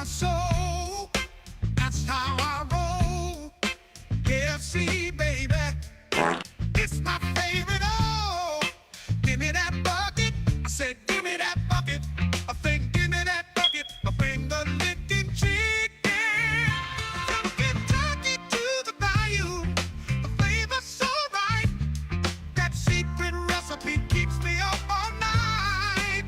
soul. That's how I roll. KFC, baby. It's my favorite. Oh, give me that bucket. I said, give me that bucket. I think, give me that bucket. A finger licking chicken. From Kentucky to the bayou, the flavor's so right. That secret recipe keeps me up all night.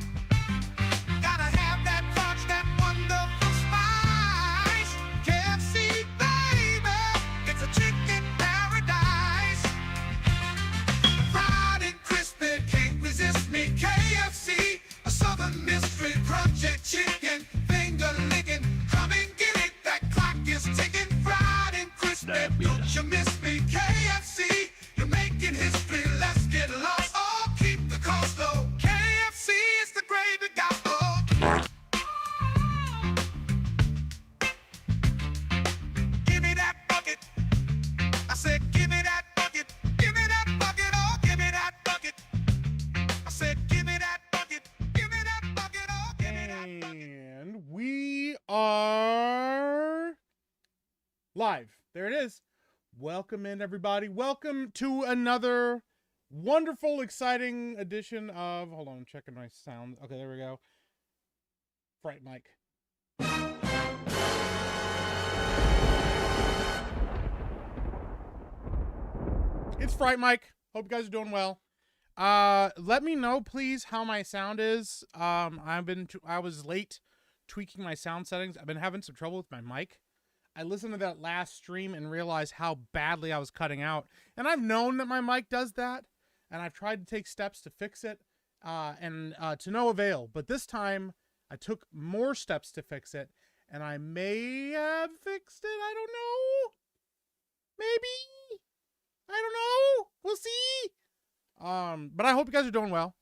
Gotta have that punch, that wonderful spice. KFC, baby, it's a chicken paradise. Fried and crispy, can't resist me. KFC, a southern mystery, crunchy chicken, finger licking. Come and get it, that clock is ticking. Fried and crispy, don't you miss me. KFC, you're making history. Let's get lost. Oh, keep the cost low. KFC is the gravy gobble. Give me that bucket. I said, give me that bucket. Give me that bucket. Oh, give me that bucket. I said, give me that bucket. Give me that bucket. Oh, give me that bucket. And we are live. There it is. Welcome in, everybody. Welcome to another wonderful, exciting edition of... Hold on, I'm checking my sound. Okay, there we go. Fright mic. It's Fright Mike. Hope you guys are doing well. Let me know, please, how my sound is. I was late tweaking my sound settings. I've been having some trouble with my mic. I listened to that last stream and realized how badly I was cutting out. And I've known that my mic does that, and I've tried to take steps to fix it, and to no avail. But this time, I took more steps to fix it, and I may have fixed it. I don't know. Maybe. I don't know. We'll see. But I hope you guys are doing well.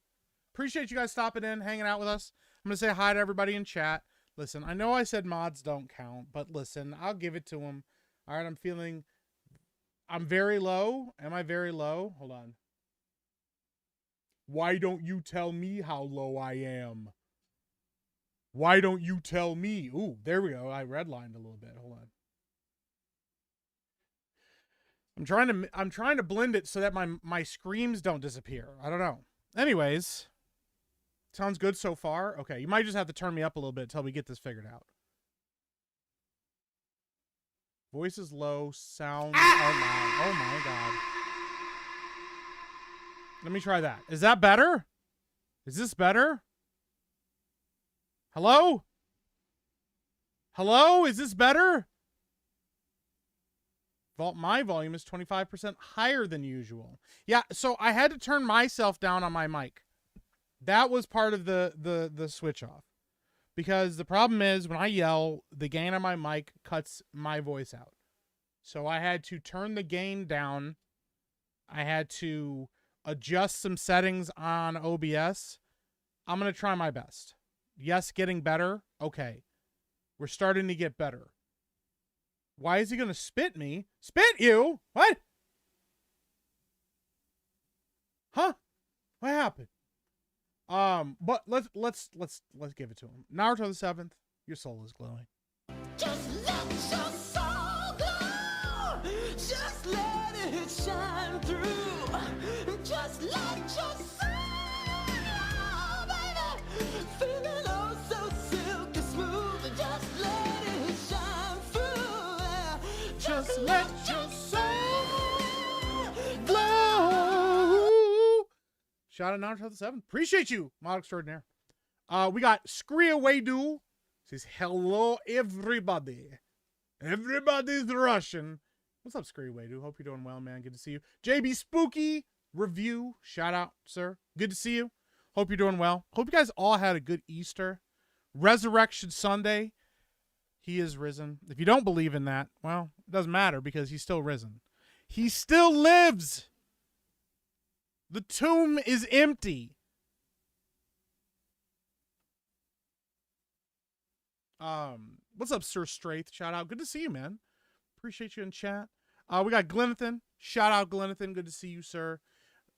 Appreciate you guys stopping in, hanging out with us. I'm going to say hi to everybody in chat. Listen, I know I said mods don't count, but listen, I'll give it to them. All right, I'm very low. Am I very low? Hold on. Why don't you tell me how low I am? Why don't you tell me? Ooh, there we go. I redlined a little bit. Hold on. I'm trying to blend it so that my screams don't disappear. I don't know. Anyways, sounds good so far. Okay, you might just have to turn me up a little bit until we get this figured out. Voice is low, sound are loud. Oh my god. Let me try that. Is that better? Is this better? Hello? Hello? Is this better? My volume is 25% higher than usual. Yeah, so I had to turn myself down on my mic. That was part of the switch off. Because the problem is when I yell, the gain on my mic cuts my voice out. So I had to turn the gain down. I had to adjust some settings on OBS. I'm going to try my best. Yes, getting better. Okay. We're starting to get better. Why is he going to spit me? Spit you? What? Huh? What happened? But let's give it to him. Naruto the 7th, your soul is glowing. Just let your soul glow. Just let it shine through. Just let your soul glow, baby. Feeling oh so silky smooth. Just let it shine through. Just let your soul glow. Shout out Naruto the 7th. Appreciate you, mod extraordinaire. We got Skriawaydu. Says, hello, everybody. Everybody's Russian. What's up, Skriawaydu? Hope you're doing well, man. Good to see you. JB Spooky Review. Shout out, sir. Good to see you. Hope you're doing well. Hope you guys all had a good Easter. Resurrection Sunday. He is risen. If you don't believe in that, well, it doesn't matter because he's still risen. He still lives. The tomb is empty. What's up, Sir Straith? Shout out. Good to see you, man. Appreciate you in chat. We got Glenathan. Shout out, Glenathan. Good to see you, sir.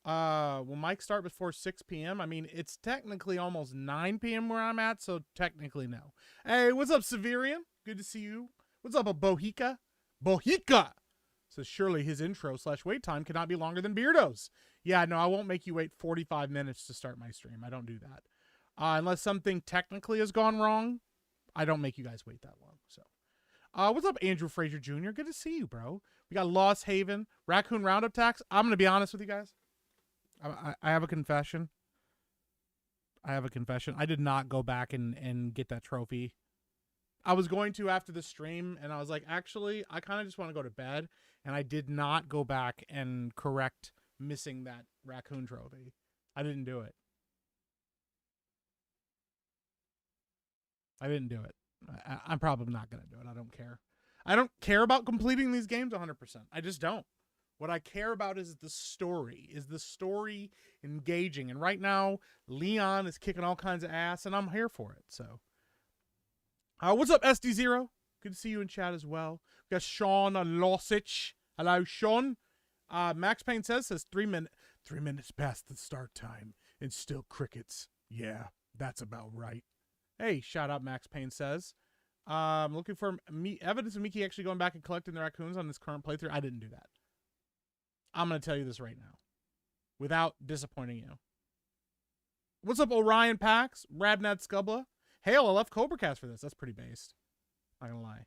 Will Mike start before 6 p.m.? I mean, it's technically almost 9 p.m. where I'm at, so technically no. Hey, what's up, Severian? Good to see you. What's up, a Bohica? Bohica! Says surely his intro/wait time cannot be longer than Beardo's. Yeah, no, I won't make you wait 45 minutes to start my stream. I don't do that. Unless something technically has gone wrong, I don't make you guys wait that long. So, what's up, Andrew Fraser Jr.? Good to see you, bro. We got Lost Haven, Raccoon Roundup Tax. I'm going to be honest with you guys. I have a confession. I did not go back and get that trophy. I was going to after the stream, and I was like, actually, I kind of just want to go to bed, and I did not go back and correct missing that raccoon trophy. I didn't do it. I'm probably not going to do it. I don't care. I don't care about completing these games 100%. I just don't. What I care about is the story. Is the story engaging? And right now, Leon is kicking all kinds of ass, and I'm here for it. So, what's up, SD0? Good to see you in chat as well. We got Sean Losich. Hello, Sean. Max Payne says 3 minutes past the start time, and still crickets. Yeah, that's about right. Hey, shout out, Max Payne says. Looking for evidence of Miki actually going back and collecting the raccoons on this current playthrough. I didn't do that. I'm going to tell you this right now, without disappointing you. What's up, Orion Pax? Rabnad Scubla. Hail, I left CobraCast for this. That's pretty based. Not going to lie.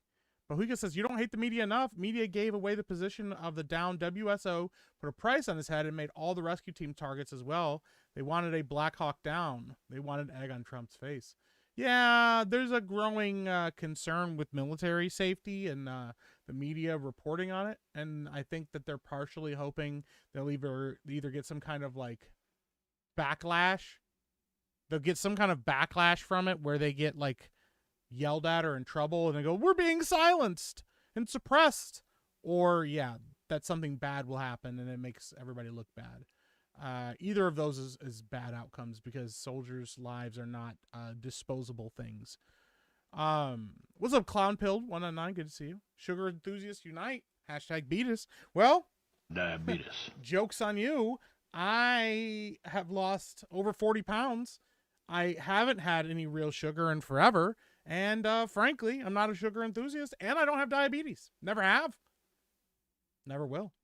Bahuika says, you don't hate the media enough. Media gave away the position of the down WSO, put a price on his head, and made all the rescue team targets as well. They wanted a Black Hawk down. They wanted egg on Trump's face. Yeah, there's a growing concern with military safety and the media reporting on it, and I think that they're partially hoping they'll either get some kind of like backlash. They'll get some kind of backlash from it where they get like yelled at or in trouble, and they go, "We're being silenced and suppressed," or yeah, that something bad will happen and it makes everybody look bad. Either of those is bad outcomes because soldiers' lives are not disposable things. What's up, Clown Pilled 199? Good to see you. Sugar Enthusiasts Unite. Hashtag beat us. Well, diabetes. Joke's on you. I have lost over 40 pounds. I haven't had any real sugar in forever. And frankly, I'm not a sugar enthusiast, and I don't have diabetes. Never have. Never will.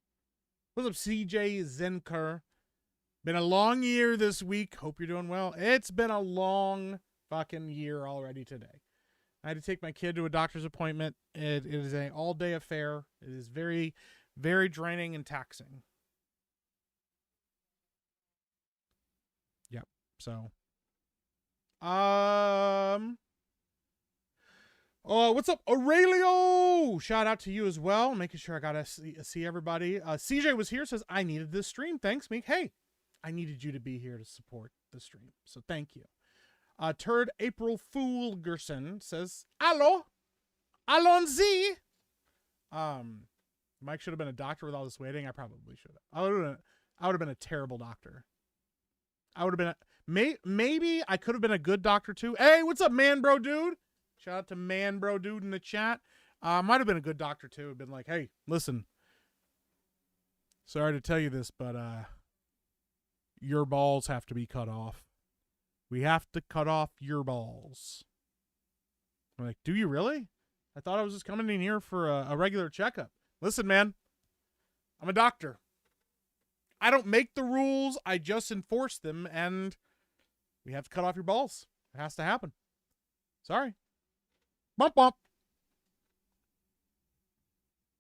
What's up, CJ Zenker? Been a long year this week. Hope you're doing well. It's been a long fucking year already today. I had to take my kid to a doctor's appointment. It is an all-day affair. It is very, very draining and taxing. Yep. So, oh, what's up, Aurelio? Shout out to you as well. Making sure I gotta see everybody. CJ was here. Says I needed this stream. Thanks, Meek. Hey, I needed you to be here to support the stream, so thank you. Turd April Fool Gerson says, "Allo, allons-y." Mike should have been a doctor with all this waiting. I probably should have. I would have been a terrible doctor. I would have been maybe I could have been a good doctor too. Hey, what's up, man, bro, dude? Shout out to man, bro, dude in the chat. Might have been a good doctor too. Been like, hey, listen. Sorry to tell you this, but your balls have to be cut off. We have to cut off your balls. I'm like, do you really? I thought I was just coming in here for a regular checkup. Listen, man, I'm a doctor. I don't make the rules. I just enforce them, and we have to cut off your balls. It has to happen. Sorry. Bump, bump.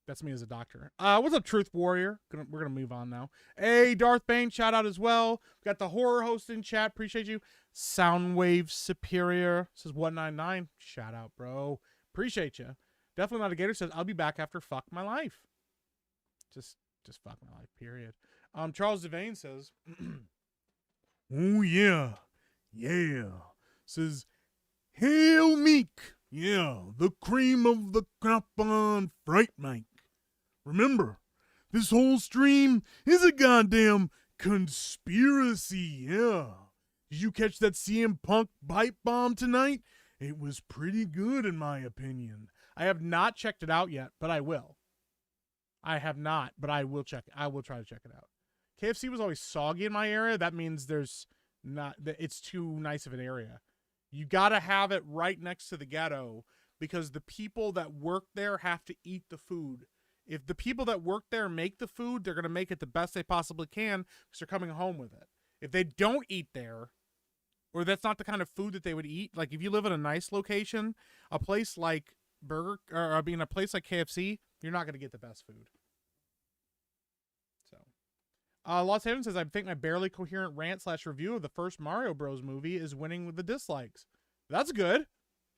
That's me as a doctor. What's up, Truth Warrior? We're going to move on now. Hey, Darth Bane, shout out as well. We got the horror host in chat. Appreciate you. Soundwave Superior says 199. Shout out, bro. Appreciate you. Definitely Not a Gator says, I'll be back after fuck my life. Just fuck my life, period. Charles Devane says, oh, yeah. Yeah. Says, hail Meek. Yeah, the cream of the crop on Fright Mike. Remember, this whole stream is a goddamn conspiracy, yeah. Did you catch that CM Punk bite bomb tonight? It was pretty good in my opinion. I have not checked it out yet, but I will. I have not, but I will check it. I will try to check it out. KFC was always soggy in my area. That means it's too nice of an area. You got to have it right next to the ghetto because the people that work there have to eat the food. If the people that work there make the food, they're going to make it the best they possibly can because they're coming home with it. If they don't eat there, or that's not the kind of food that they would eat, like if you live in a nice location, a place like a place like KFC, you're not going to get the best food. So, Lost Haven says, I think my barely coherent rant/review of the first Mario Bros. Movie is winning with the dislikes. That's good.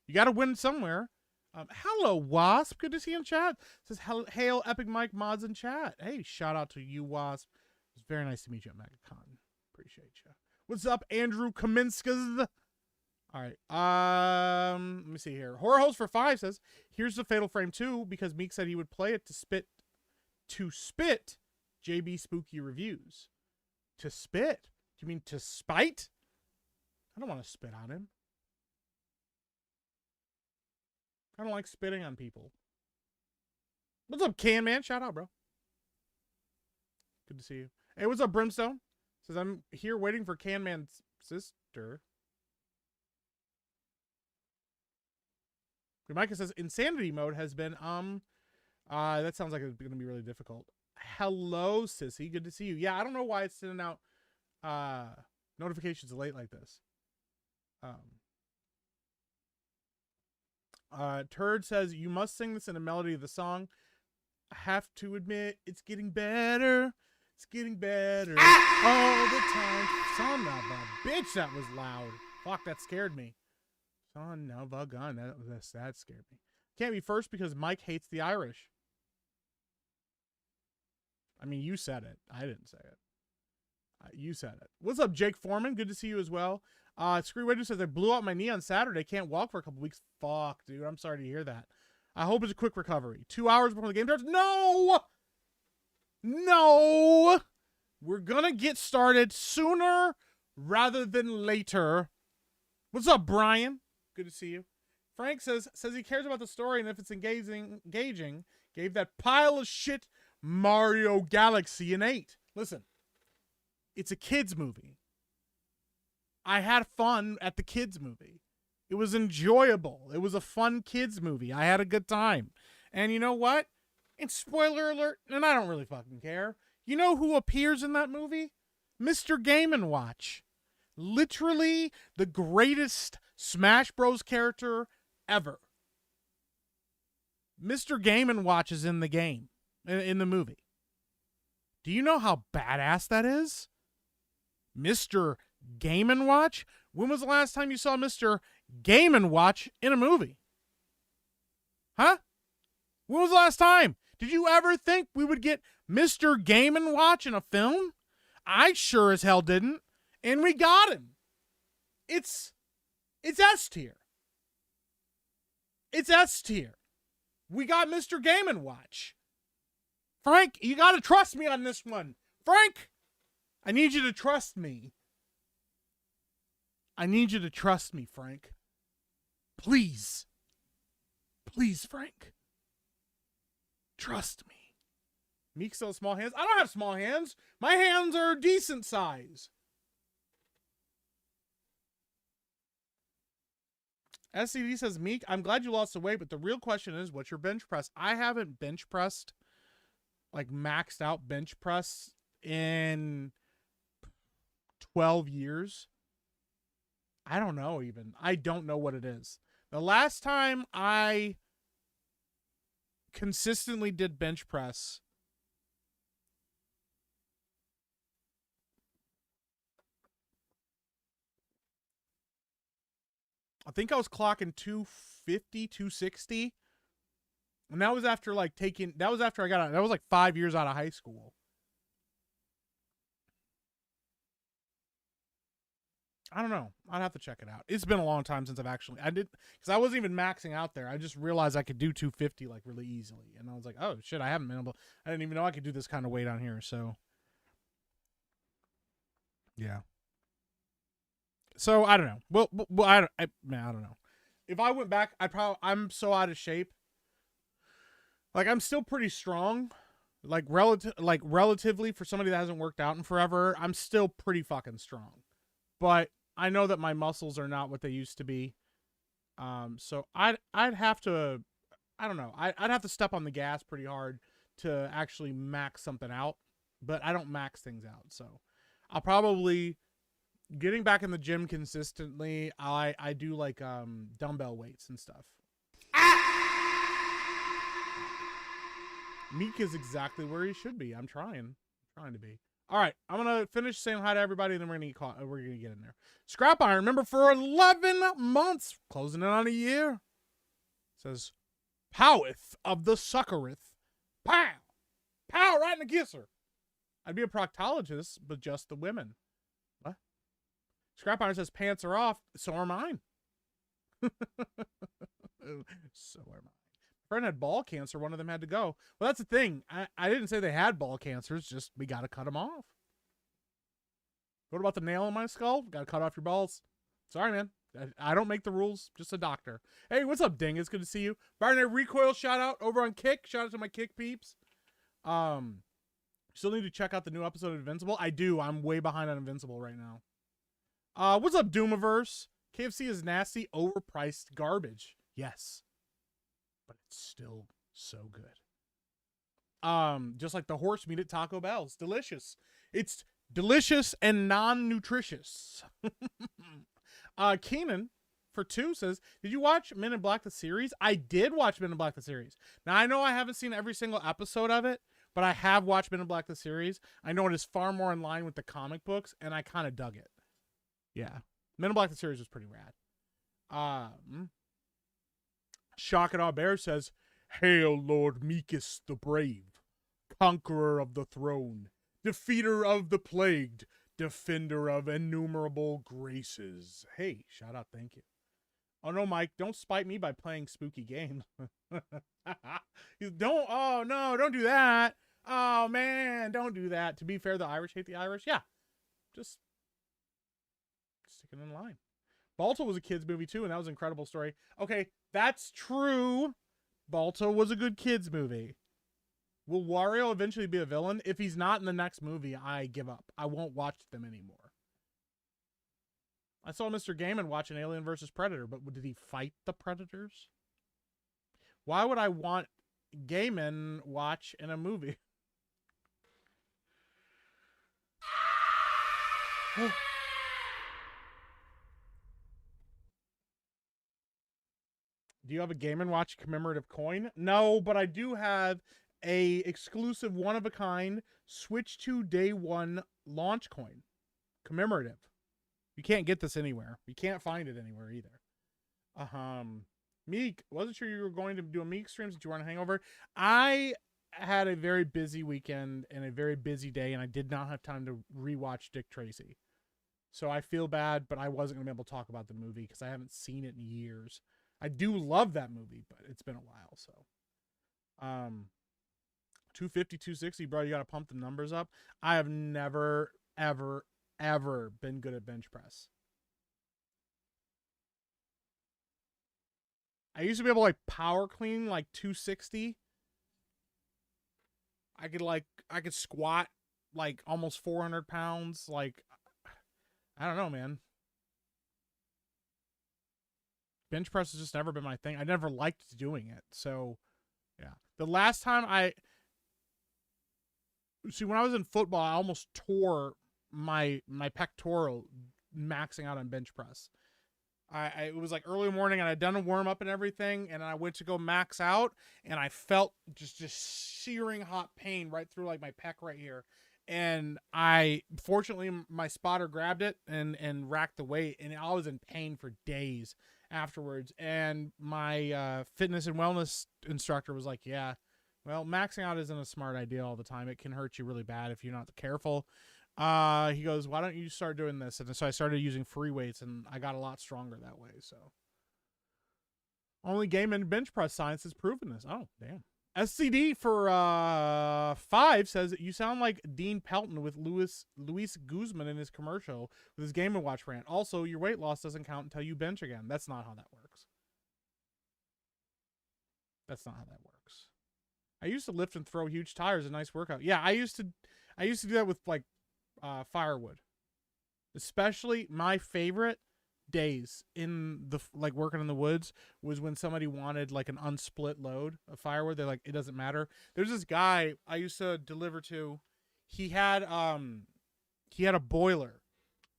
You got to win somewhere. Hello, Wasp. Good to see you in chat. Says, hail, Epic Mike mods in chat. Hey, shout out to you, Wasp. It's very nice to meet you at MegaCon. Appreciate you. What's up, Andrew Kaminskas? All right. Let me see here. Horror Host for 5 says, here's the Fatal Frame 2 because Meek said he would play it to spit JB Spooky reviews. To spit? Do you mean to spite? I don't want to spit on him. I don't like spitting on people. What's up, Can Man? Shout out, bro. Good to see you. Hey, what's up, Brimstone? Says, I'm here waiting for Can Man's sister. Micah says, insanity mode has been, that sounds like it's going to be really difficult. Hello, Sissy. Good to see you. Yeah, I don't know why it's sending out, notifications late like this. Turd says, you must sing this in the melody of the song. I have to admit, it's getting better. It's getting better all the time. Son of a bitch, that was loud. Fuck, that scared me. Son of a gun. That scared me. Can't be first because Mike hates the Irish. I mean, you said it. I didn't say it. You said it. What's up, Jake Foreman? Good to see you as well. Screenwader says, I blew out my knee on Saturday. Can't walk for a couple weeks. Fuck, dude. I'm sorry to hear that. I hope it's a quick recovery. 2 hours before the game starts. No! No! We're gonna get started sooner rather than later. What's up, Brian? Good to see you. Frank says he cares about the story and if it's engaging, gave that pile of shit Mario Galaxy an 8. Listen, it's a kids movie. I had fun at the kids movie. It was enjoyable. It was a fun kids movie. I had a good time. And you know what? And spoiler alert, and I don't really fucking care. You know who appears in that movie? Mr. Game & Watch. Literally the greatest Smash Bros. Character ever. Mr. Game & Watch is in the game, in the movie. Do you know how badass that is? Mr. Game & Watch? When was the last time you saw Mr. Game & Watch in a movie? Huh? When was the last time? Did you ever think we would get Mr. Game & Watch in a film? I sure as hell didn't. And we got him. It's S tier. It's S tier. We got Mr. Game & Watch. Frank, you got to trust me on this one. Frank, I need you to trust me. I need you to trust me, Frank. Please. Please, Frank. Trust me. Meek still has small hands. I don't have small hands. My hands are decent size. SCD says, Meek, I'm glad you lost the weight, but the real question is, what's your bench press? I haven't bench pressed, like maxed out bench press in 12 years. I don't know even. I don't know what it is. The last time I consistently did bench press, I think I was clocking 250, 260. And that was after I got out. That was like 5 years out of high school. I don't know. I'd have to check it out. It's been a long time since because I wasn't even maxing out there. I just realized I could do 250 like really easily. And I was like, oh shit, I haven't been able, I didn't even know I could do this kind of weight on here. So yeah. So I don't know. Well, I don't know. If I went back, I'm so out of shape. Like I'm still pretty strong, Like relatively for somebody that hasn't worked out in forever, I'm still pretty fucking strong. But I know that my muscles are not what they used to be. So I'd have to, I don't know, I'd have to step on the gas pretty hard to actually max something out. But I don't max things out, so I'll probably getting back in the gym consistently. I do like dumbbell weights and stuff. Meek is exactly where he should be. I'm trying to be. All right, I'm gonna finish saying hi to everybody, and then we're gonna get in there. Scrap Iron, remember for 11 months, closing in on a year. Says, "Poweth of the suckereth, pow, pow, right in the kisser." I'd be a proctologist, but just the women. What? Scrap Iron says pants are off. So are mine. So are mine. Friend had ball cancer. One of them had to go. Well, that's the thing. I didn't say they had ball cancer. It's just we got to cut them off. What about the nail in my skull? Got to cut off your balls. Sorry, man. I don't make the rules. Just a doctor. Hey, what's up, Ding? It's good to see you. Barnett Recoil shout out over on Kick. Shout out to my Kick peeps. Still need to check out the new episode of Invincible. I do. I'm way behind on Invincible right now. What's up, Doomiverse? KFC is nasty, overpriced garbage. Yes. But it's still so good. Just like the horse meat at Taco Bell. It's delicious. It's delicious and non-nutritious. Keenan for 2 says, did you watch Men in Black the series? I did watch Men in Black the series. Now, I know I haven't seen every single episode of it, but I have watched Men in Black the series. I know it is far more in line with the comic books, and I kind of dug it. Yeah. Men in Black the series was pretty rad. Shock and All Bear says, hail Lord Meekus the Brave, conqueror of the throne, defeater of the plagued, defender of innumerable graces. Hey, shout out, thank you. Oh no, Mike, don't spite me by playing spooky games. Don't do that. Oh man, don't do that. To be fair, the Irish hate the Irish. Yeah, just sticking in line. Balto was a kid's movie too, and that was an incredible story. Okay, that's true. Balto was a good kid's movie. Will Wario eventually be a villain? If he's not in the next movie, I give up. I won't watch them anymore. I saw Mr. Gaiman watching Alien vs. Predator, but did he fight the Predators? Why would I want Gaiman watch in a movie? Do you have a Gaiman Watch commemorative coin? No, but I do have a exclusive one-of-a-kind Switch 2 Day 1 launch coin. Commemorative. You can't get this anywhere. You can't find it anywhere either. Meek, wasn't sure you were going to do a Meek stream since you were on a hangover. I had a very busy weekend and a very busy day, and I did not have time to rewatch Dick Tracy. So I feel bad, but I wasn't going to be able to talk about the movie because I haven't seen it in years. I do love that movie, but it's been a while, so. 250, 260, bro, you got to pump the numbers up. I have never, ever, ever been good at bench press. I used to be able to like power clean like 260. I could squat like almost 400 pounds. Like, I don't know, man. Bench press has just never been my thing. I never liked doing it. So, yeah. The last time when I was in football, I almost tore my pectoral maxing out on bench press. It was like early morning and I'd done a warm up and everything, and I went to go max out and I felt just searing hot pain right through like my pec right here. And fortunately my spotter grabbed it and racked the weight, and I was in pain for days afterwards. And my fitness and wellness instructor was like, yeah, well, maxing out isn't a smart idea all the time. It can hurt you really bad if you're not careful. He goes, why don't you start doing this? And so I started using free weights, and I got a lot stronger that way. So only game and bench press science has proven this. Oh, damn. SCD for 5 says, you sound like Dean Pelton with Luis Guzman in his commercial with his Game & Watch rant. Also, your weight loss doesn't count until you bench again. That's not how that works. That's not how that works. I used to lift and throw huge tires. A nice workout. Yeah, I used to do that with like firewood. Especially my favorite days in the like working in the woods was when somebody wanted like an unsplit load of firewood. They're like, it doesn't matter. There's this guy I used to deliver to. He had a boiler,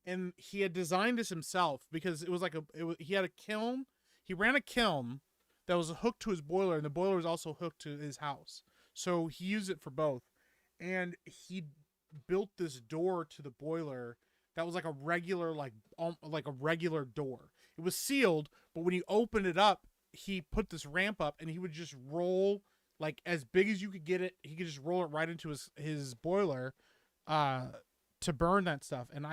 and he had designed this himself because it was like he had a kiln. He ran a kiln that was hooked to his boiler, and the boiler was also hooked to his house. So he used it for both. And he built this door to the boiler that was like a regular a regular door. It was sealed, but when you opened it up, he put this ramp up, and he would just roll like as big as you could get it. He could just roll it right into his boiler to burn that stuff. And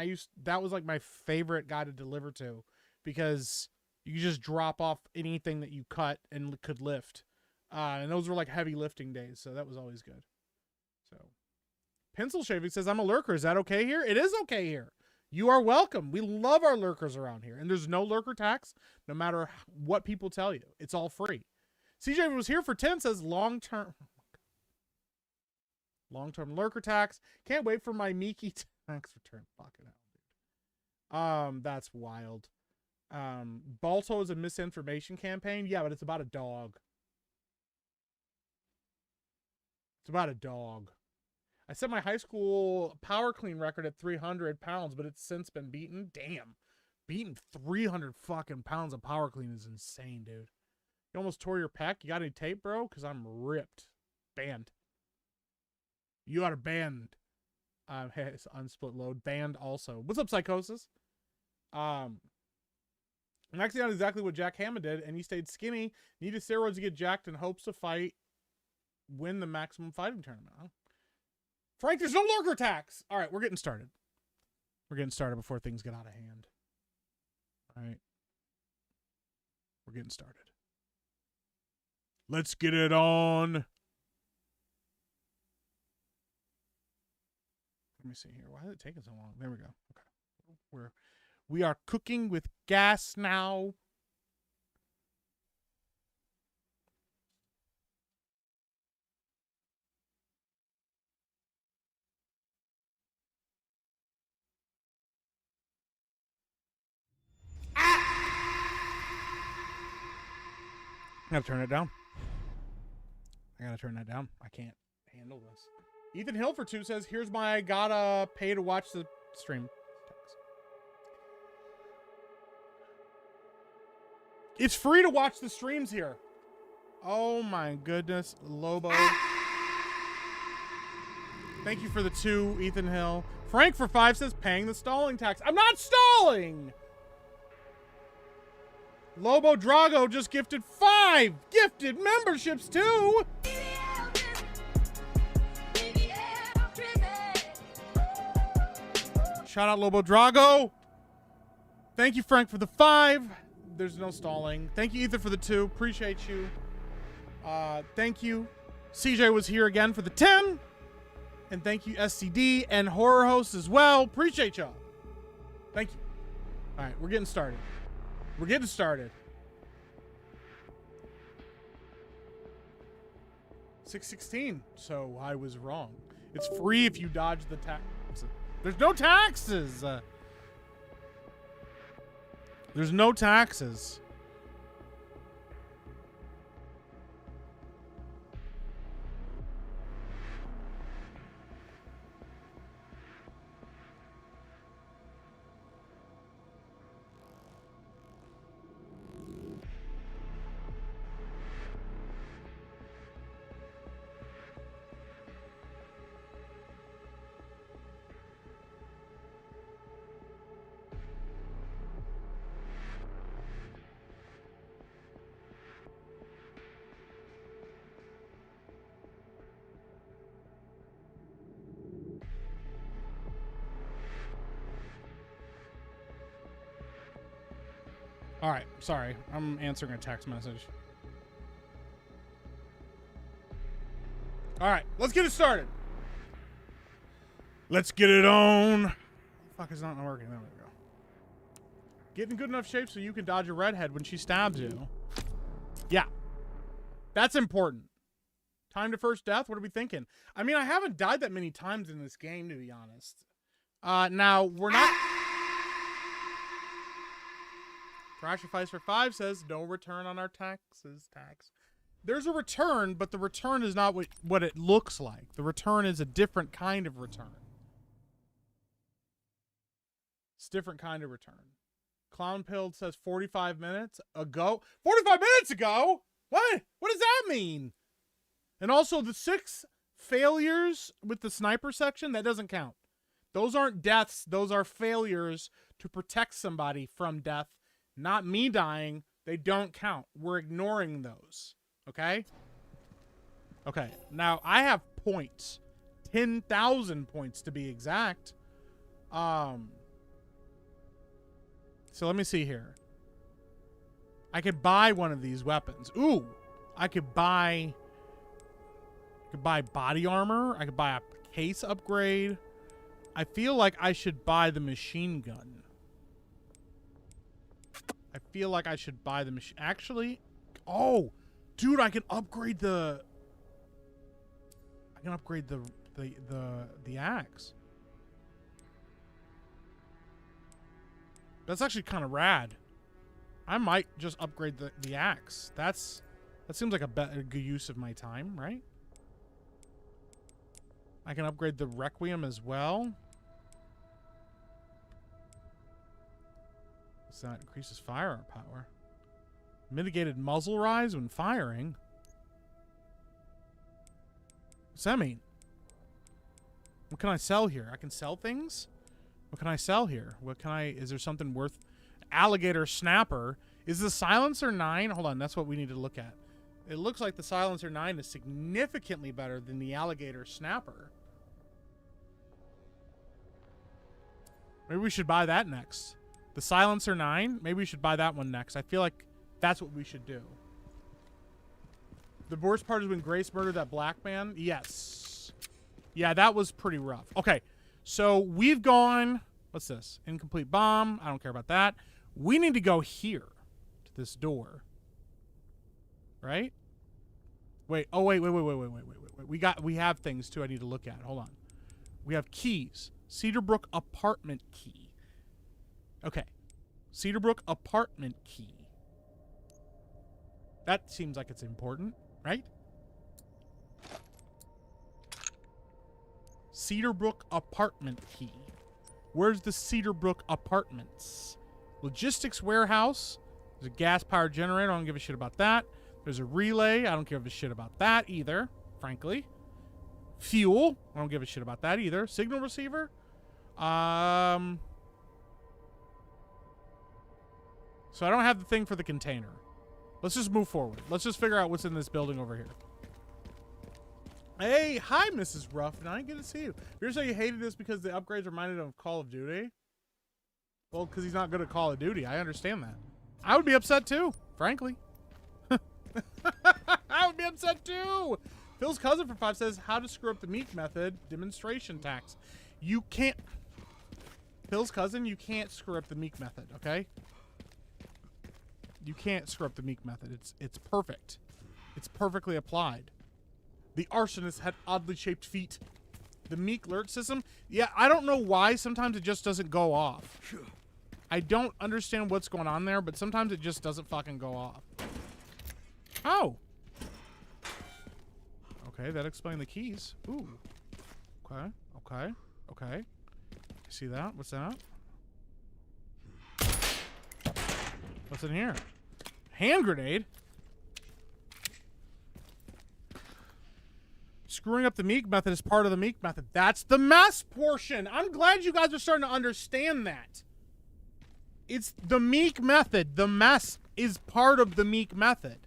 that was like my favorite guy to deliver to, because you could just drop off anything that you cut and could lift. And those were like heavy lifting days, so that was always good. So, Pencil Shaving says, I'm a lurker. Is that okay here? It is okay here. You are welcome. We love our lurkers around here. And there's no lurker tax, no matter what people tell you. It's all free. CJ was here for 10, says long-term lurker tax. Can't wait for my Miki tax return. Fucking hell, dude. That's wild. Balto is a misinformation campaign. Yeah, but it's about a dog. It's about a dog. I set my high school power clean record at 300 pounds, but it's since been beaten. Damn. Beating 300 fucking pounds of power clean is insane, dude. You almost tore your pec. You got any tape, bro? Because I'm ripped. Banned. You are banned. Hey, it's unsplit load. Banned also. What's up, Psychosis? I'm actually on exactly what Jack Hammond did, and he stayed skinny, needed steroids to get jacked in hopes to win the maximum fighting tournament. Huh? Frank, there's no lurker tax. All right, we're getting started. We're getting started before things get out of hand. All right. We're getting started. Let's get it on. Let me see here. Why is it taking so long? There we go. Okay. We are cooking with gas now. I gotta turn it down. I gotta turn that down. I can't handle this. Ethan Hill for 2 says, here's my gotta pay to watch the stream. It's free to watch the streams here. Oh my goodness, Lobo. Thank you for the 2, Ethan Hill. Frank for 5 says, paying the stalling tax. I'm not stalling! Lobo Drago just gifted 5 gifted memberships too. Shout out Lobo Drago. Thank you, Frank, for the 5. There's no stalling. Thank you, Ethan, for the 2. Appreciate you. Thank you. CJ was here again for the 10. And thank you, SCD and Horror Host as well. Appreciate y'all. Thank you. All right, we're getting started. We're getting started. 616. So I was wrong. It's free if you dodge the tax. There's no taxes. There's no taxes. All right, sorry. I'm answering a text message. All right, let's get it started. Let's get it on. Fuck, it's not working. There we go. Get in good enough shape so you can dodge a redhead when she stabs you. Yeah. That's important. Time to first death? What are we thinking? I mean, I haven't died that many times in this game, to be honest. Now, we're not... Crashifies for 5 says, no return on our taxes. There's a return, but the return is not what it looks like. The return is a different kind of return. It's a different kind of return. Clown Pilled says 45 minutes ago. 45 minutes ago? What? What does that mean? And also the 6 failures with the sniper section, that doesn't count. Those aren't deaths. Those are failures to protect somebody from death. Not me dying. They don't count. We're ignoring those. Okay? Okay. Now, I have points. 10,000 points to be exact. So let me see here. I could buy one of these weapons. Ooh. I could buy body armor. I could buy a case upgrade. I feel like I should buy the machine gun. I feel like I should buy the machine. Actually, oh, dude, I can upgrade the. I can upgrade the axe. That's actually kind of rad. I might just upgrade the axe. That seems like a good use of my time, right? I can upgrade the Requiem as well. So that increases firearm power. Mitigated muzzle rise when firing. What's that mean? What can I sell here? I can sell things? What can I sell here? Is there something worth? Alligator snapper. Is the silencer 9? Hold on, that's what we need to look at. It looks like the silencer 9 is significantly better than the alligator snapper. Maybe we should buy that next. The silencer 9? Maybe we should buy that one next. I feel like that's what we should do. The worst part is when Grace murdered that black man. Yes. Yeah, that was pretty rough. Okay, so we've gone... What's this? Incomplete bomb. I don't care about that. We need to go here to this door. Right? Wait. Oh, wait. We have things, too, I need to look at. Hold on. We have keys. Cedarbrook apartment key. Okay. Cedarbrook apartment key. That seems like it's important, right? Cedarbrook apartment key. Where's the Cedarbrook apartments? Logistics warehouse. There's a gas powered generator. I don't give a shit about that. There's a relay. I don't give a shit about that either, frankly. Fuel. I don't give a shit about that either. Signal receiver. So I don't have the thing for the container. Let's just move forward. Let's just figure out what's in this building over here. Hey, hi, Mrs. Ruff. Nice, good to see you. You're saying you hated this because the upgrades reminded him of Call of Duty? Well, because he's not good at Call of Duty. I understand that. I would be upset too, frankly. I would be upset too. Phil's cousin for 5 says, how to screw up the meek method demonstration tax. You can't. Phil's cousin, you can't screw up the meek method, okay? You can't screw up the meek method. It's perfect. It's perfectly applied. The arsonist had oddly shaped feet. The meek alert system. Yeah, I don't know why. Sometimes it just doesn't go off. I don't understand what's going on there, but sometimes it just doesn't fucking go off. Oh. Okay, that explained the keys. Ooh. Okay. Okay. Okay. See that? What's that? What's in here? Hand grenade? Screwing up the meek method is part of the meek method. That's the mess portion. I'm glad you guys are starting to understand that. It's the meek method. The mess is part of the meek method.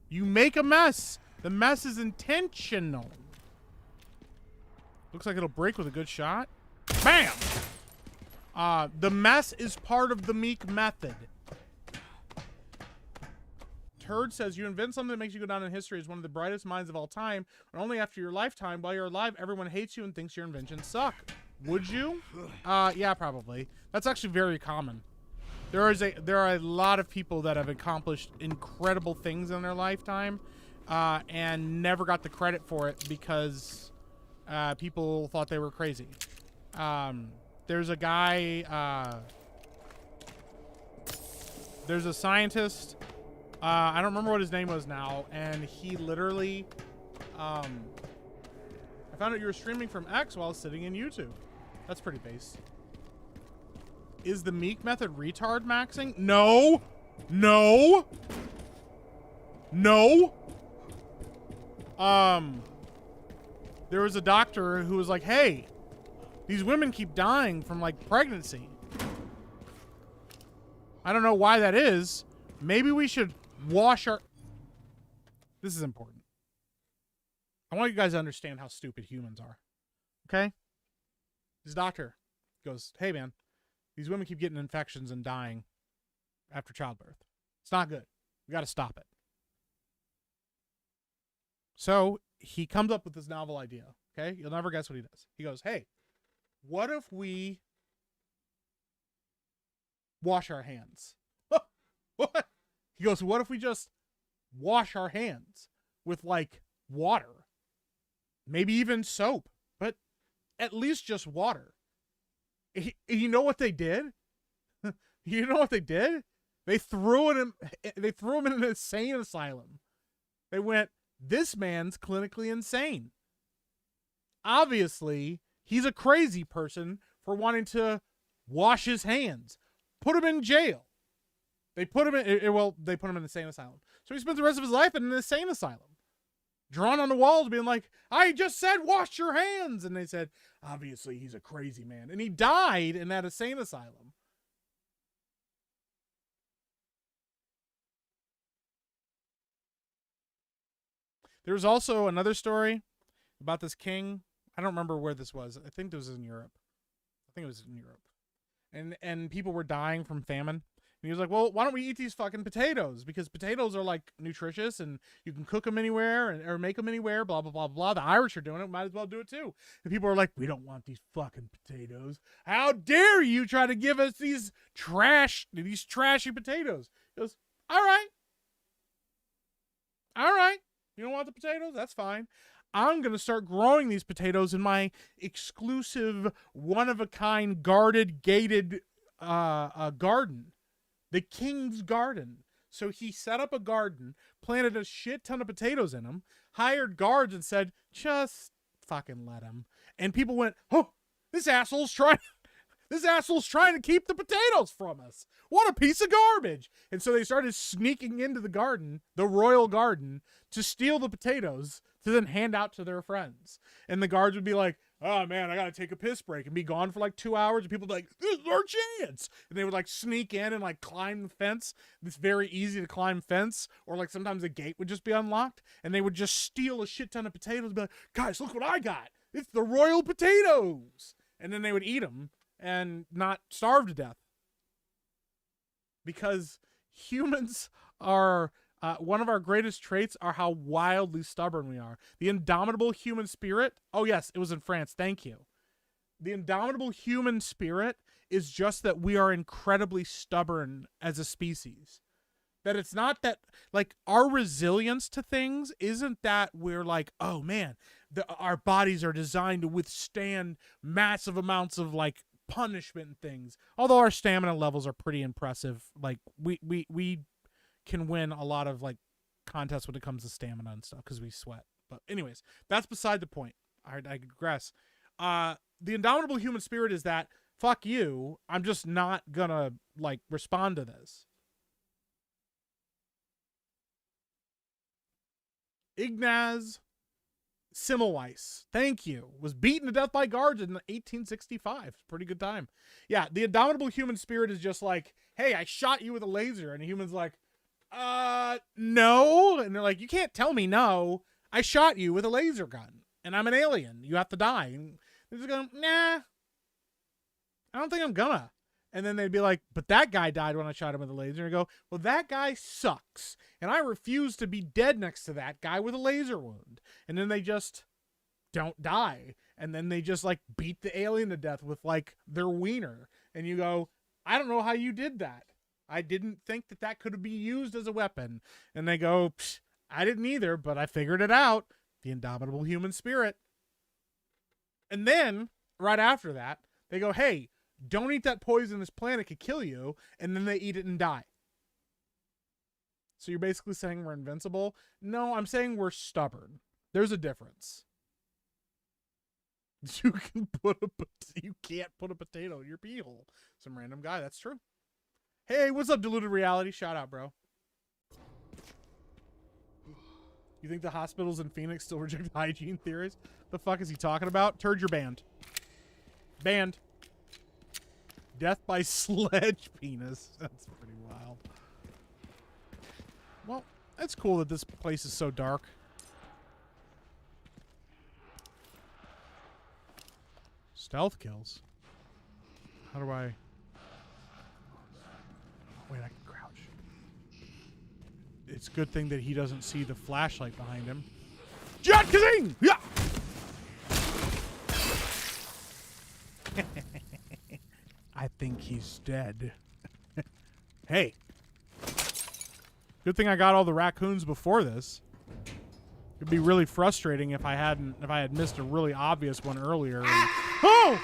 You make a mess. The mess is intentional. Looks like it'll break with a good shot. Bam! The mess is part of the meek method. Turd says, you invent something that makes you go down in history as one of the brightest minds of all time, and only after your lifetime, while you're alive, everyone hates you and thinks your inventions suck. Would you? Yeah, probably. That's actually very common. There are a lot of people that have accomplished incredible things in their lifetime, and never got the credit for it because people thought they were crazy. There's a guy, there's a scientist, I don't remember what his name was now, and he literally, I found out you were streaming from X while sitting in YouTube. That's pretty base. Is the Meek method retard maxing? No! No! No! There was a doctor who was like, hey, these women keep dying from, like, pregnancy. I don't know why that is. Maybe we should wash our... This is important. I want you guys to understand how stupid humans are. Okay? This doctor goes, hey, man, these women keep getting infections and dying after childbirth. It's not good. We got to stop it. So he comes up with this novel idea. Okay? You'll never guess what he does. He goes, hey, what if we wash our hands? What? He goes, what if we just wash our hands with, like, water? Maybe even soap, but at least just water. You know what they did? You know what they did? They threw him in an insane asylum. They went, this man's clinically insane. Obviously, he's a crazy person for wanting to wash his hands. Put him in jail. They put him in, they put him in an insane asylum. So he spends the rest of his life in an insane asylum. Drawn on the walls being like, I just said wash your hands. And they said, obviously he's a crazy man. And he died in that insane asylum. There's also another story about this king. I don't remember where this was. I think it was in Europe. And people were dying from famine. And he was like, well, why don't we eat these fucking potatoes? Because potatoes are, like, nutritious and you can cook them anywhere or make them anywhere, blah, blah, blah, blah. The Irish are doing it. Might as well do it too. And people are like, we don't want these fucking potatoes. How dare you try to give us these trashy potatoes? He goes, all right. You don't want the potatoes? That's fine. I'm going to start growing these potatoes in my exclusive, one-of-a-kind, guarded, gated garden. The king's garden. So he set up a garden, planted a shit ton of potatoes in them, hired guards and said, just fucking let him. And people went, oh, this asshole's trying to keep the potatoes from us. What a piece of garbage. And so they started sneaking into the garden, the royal garden, to steal the potatoes to then hand out to their friends. And the guards would be like, oh man, I gotta take a piss break, and be gone for like 2 hours. And people would be like, this is our chance. And they would like sneak in and like climb the fence. It's very easy to climb fence. Or like sometimes the gate would just be unlocked. And they would just steal a shit ton of potatoes and be like, guys, look what I got. It's the royal potatoes. And then they would eat them and not starve to death. Because humans are... one of our greatest traits are how wildly stubborn we are. The indomitable human spirit. Oh, yes, it was in France. Thank you. The indomitable human spirit is just that we are incredibly stubborn as a species. That it's not that, like, our resilience to things isn't that we're like, oh, man, our bodies are designed to withstand massive amounts of, like, punishment and things. Although our stamina levels are pretty impressive. Like, we can win a lot of like contests when it comes to stamina and stuff because we sweat. But anyways, that's beside the point. I digress. The indomitable human spirit is that fuck you. I'm just not gonna like respond to this. Ignaz Semmelweis, thank you, was beaten to death by guards in 1865. Pretty good time. Yeah, the indomitable human spirit is just like, hey, I shot you with a laser, and the human's like, no. And they're like, you can't tell me no. I shot you with a laser gun and I'm an alien. You have to die. And they're just going, nah, I don't think I'm gonna. And then they'd be like, but that guy died when I shot him with a laser. And go, well, that guy sucks. And I refuse to be dead next to that guy with a laser wound. And then they just don't die. And then they just like beat the alien to death with like their wiener. And you go, I don't know how you did that. I didn't think that could be used as a weapon. And they go, I didn't either, but I figured it out. The indomitable human spirit. And then, right after that, they go, hey, don't eat that poison. This plant, it could kill you. And then they eat it and die. So you're basically saying we're invincible? No, I'm saying we're stubborn. There's a difference. You can't put a potato in your pee hole. Some random guy, that's true. Hey, what's up, Diluted Reality? Shout out, bro. You think the hospitals in Phoenix still reject hygiene theories? The fuck is he talking about? Turd, you're banned. Banned. Death by sledge penis. That's pretty wild. Well, it's cool that this place is so dark. Stealth kills. How do I... Wait, I can crouch. It's a good thing that he doesn't see the flashlight behind him. Jet Kazing! Yeah! I think he's dead. Hey. Good thing I got all the raccoons before this. It'd be really frustrating if I had missed a really obvious one earlier. Oh!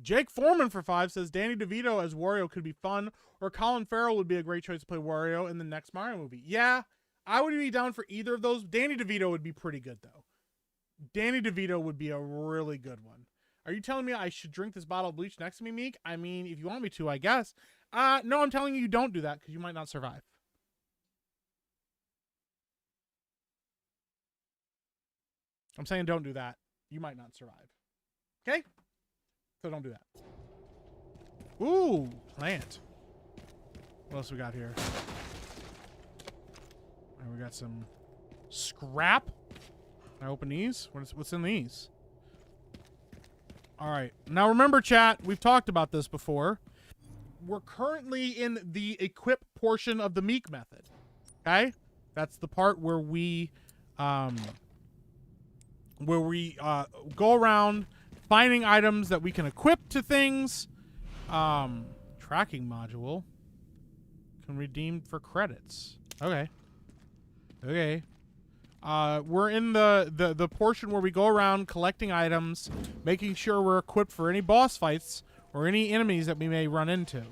Jake Foreman for 5 says Danny DeVito as Wario could be fun, or Colin Farrell would be a great choice to play Wario in the next Mario movie. Yeah, I would be down for either of those. Danny DeVito would be pretty good, though. Danny DeVito would be a really good one. Are you telling me I should drink this bottle of bleach next to me, Meek? I mean, if you want me to, I guess. No, I'm telling you don't do that, because you might not survive. I'm saying don't do that. You might not survive. Okay? So don't do that. Ooh, plant. What else we got here? And we got some scrap. Can I open these? What's in these? All right. Now remember, chat, we've talked about this before. We're currently in the equip portion of the Meek method. Okay? That's the part where we go around finding items that we can equip to things. Tracking module can redeem for credits. Okay. Okay. We're in the portion where we go around collecting items, making sure we're equipped for any boss fights or any enemies that we may run into.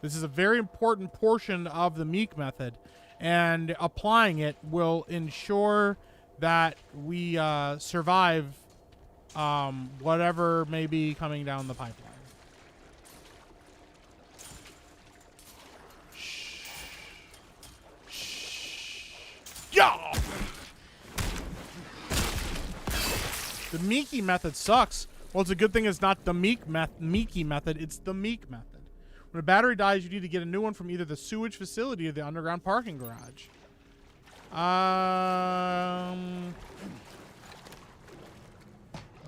This is a very important portion of the Meek method, and applying it will ensure that we survive whatever may be coming down the pipeline. Shh. Shh. Yeah! The Meeky method sucks. Well, it's a good thing it's not the Meeky method, it's the Meek method. When a battery dies, you need to get a new one from either the sewage facility or the underground parking garage.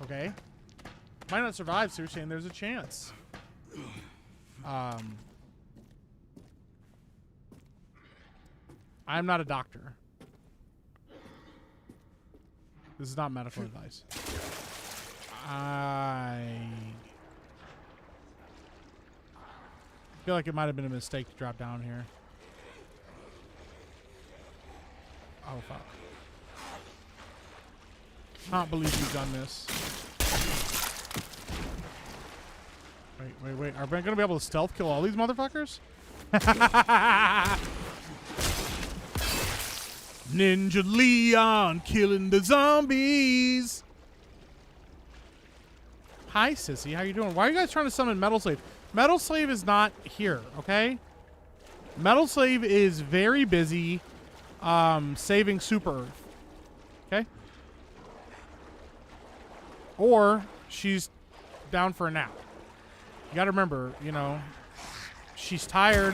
Okay. Might not survive, so you're saying there's a chance. I'm not a doctor. This is not medical advice. I feel like it might have been a mistake to drop down here. Oh, fuck. Can't believe you've done this. Wait. Are we gonna be able to stealth kill all these motherfuckers? Ninja Leon killing the zombies. Hi, sissy. How you doing? Why are you guys trying to summon Metal Slave? Metal Slave is not here, okay? Metal Slave is very busy saving Super Earth. Okay? Or she's down for a nap. You gotta remember, you know, she's tired.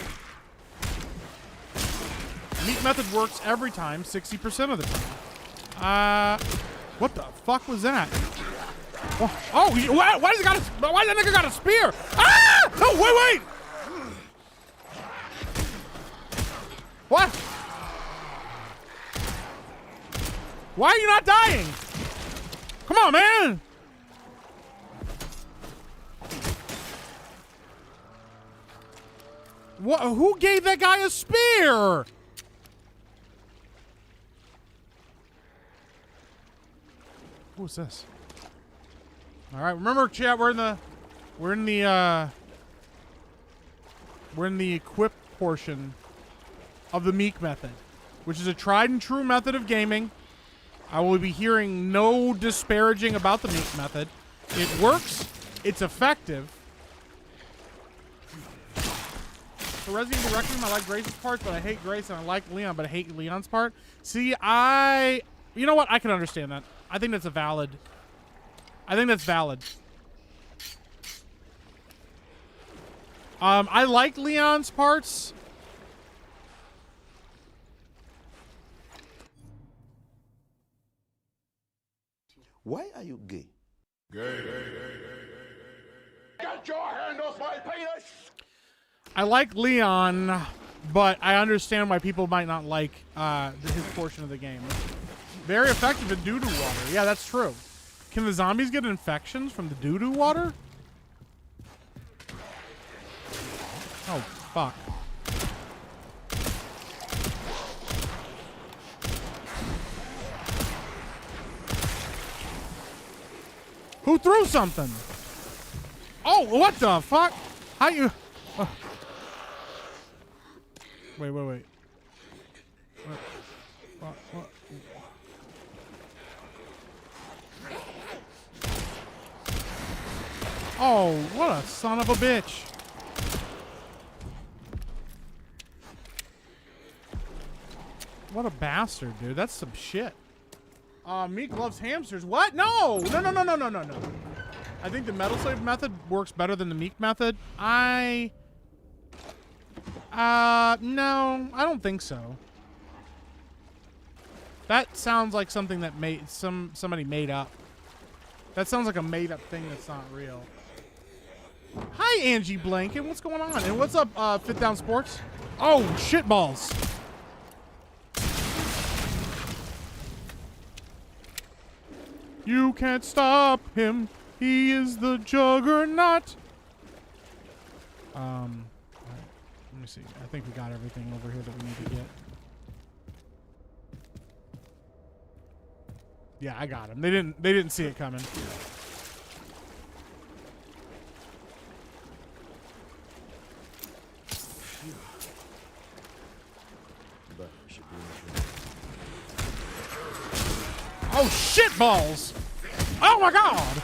Meek method works every time, 60% of the time. What the fuck was that? Oh, why does that nigga got a spear? Ah! Oh, wait! What? Why are you not dying? Come on, man! What? Who gave that guy a spear? Who's this? All right, remember, chat. We're in the equip portion of the Meek method, which is a tried and true method of gaming. I will be hearing no disparaging about the Meek method. It works. It's effective. For Resident Evil Requiem, I like Grace's parts, but I hate Grace, and I like Leon, but I hate Leon's part. See, you know what? I can understand that. I think that's valid. I like Leon's parts. Why are you gay? Get your hand off my penis! I like Leon, but I understand why people might not like his portion of the game. Very effective in doo-doo water. Yeah, that's true. Can the zombies get infections from the doo-doo water? Oh, fuck. Who threw something? Oh, what the fuck? How you... Wait. What? Oh, what a son of a bitch. What a bastard, dude. That's some shit. Meek loves hamsters. What? No. I think the Metal Slave method works better than the Meek method. No, I don't think so. That sounds like something that somebody made up. That sounds like a made up thing that's not real. Hi, Angie Blanket. What's going on? And what's up, Fit Down Sports? Oh, shitballs. You can't stop him. He is the juggernaut. All right. Let me see. I think we got everything over here that we need to get. Yeah, I got him. They didn't see it coming. Oh, shit balls! Oh my god!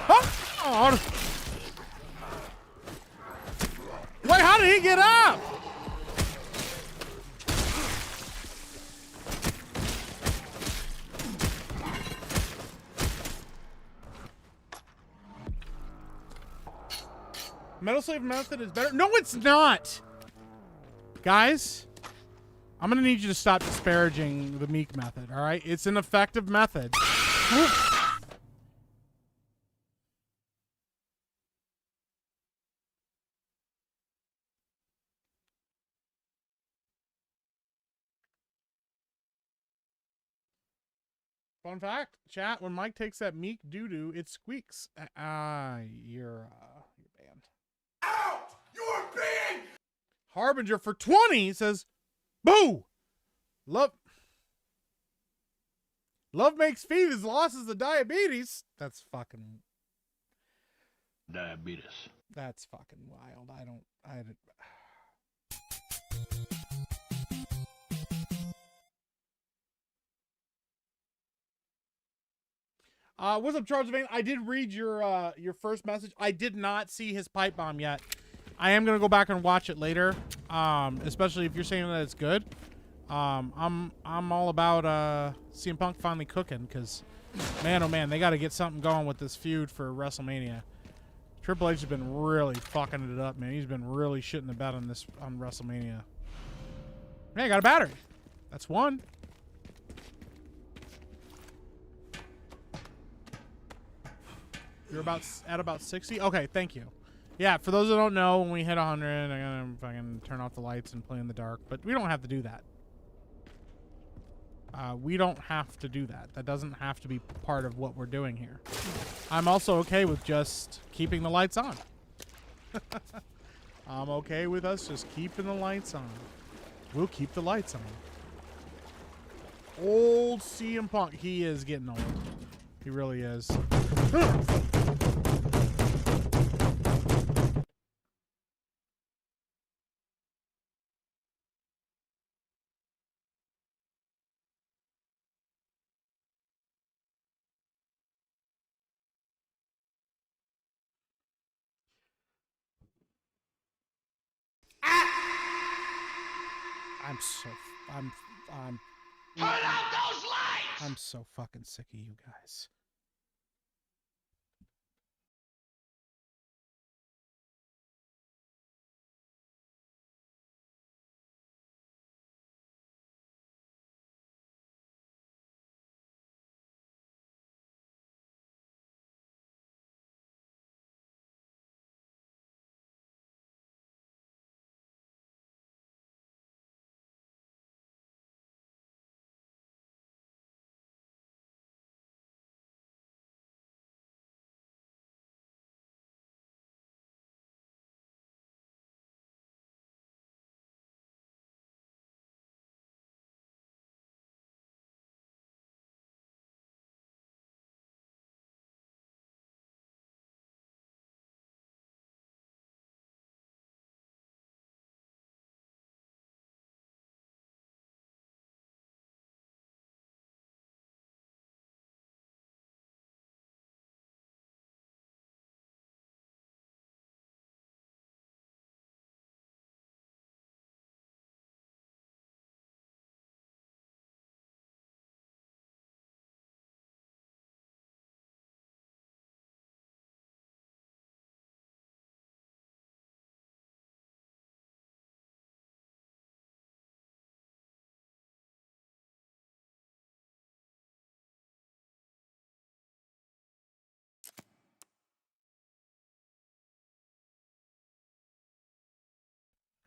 Oh god! Wait, how did he get up? Metal Slave method is better. No, it's not! Guys, I'm gonna need you to stop disparaging the Meek method, all right? It's an effective method. Fun fact, chat, when Mike takes that Meek doo-doo, it squeaks. You're banned. Out! You're banned! Harbinger for 20 says, boo! Love makes feet as losses the diabetes. That's fucking... Diabetes. That's fucking wild. What's up, Charles Vane? I did read your first message. I did not see his pipe bomb yet. I am gonna go back and watch it later. Especially if you're saying that it's good. I'm all about CM Punk finally cooking, because man, oh man, they got to get something going with this feud for WrestleMania. Triple H has been really fucking it up, man. He's been really shitting the bed on WrestleMania. Hey, I got a battery. That's one. You're at about 60. Okay, thank you. Yeah, for those that don't know, when we hit 100, I'm gonna fucking turn off the lights and play in the dark, but we don't have to do that. We don't have to do that. That doesn't have to be part of what we're doing here. I'm also okay with just keeping the lights on. I'm okay with us just keeping the lights on. We'll keep the lights on. Old CM Punk. He is getting old. He really is. I'm Turn out those lights! I'm so fucking sick of you guys.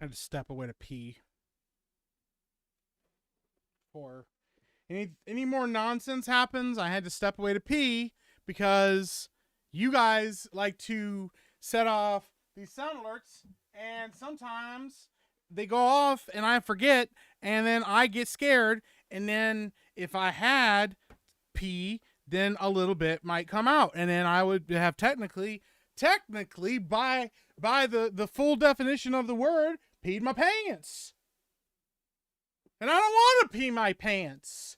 I had to step away to pee. Or any more nonsense happens, I had to step away to pee because you guys like to set off these sound alerts, and sometimes they go off and I forget, and then I get scared, and then if I had pee, then a little bit might come out, and then I would have technically by the full definition of the word, peed my pants. And I don't want to pee my pants.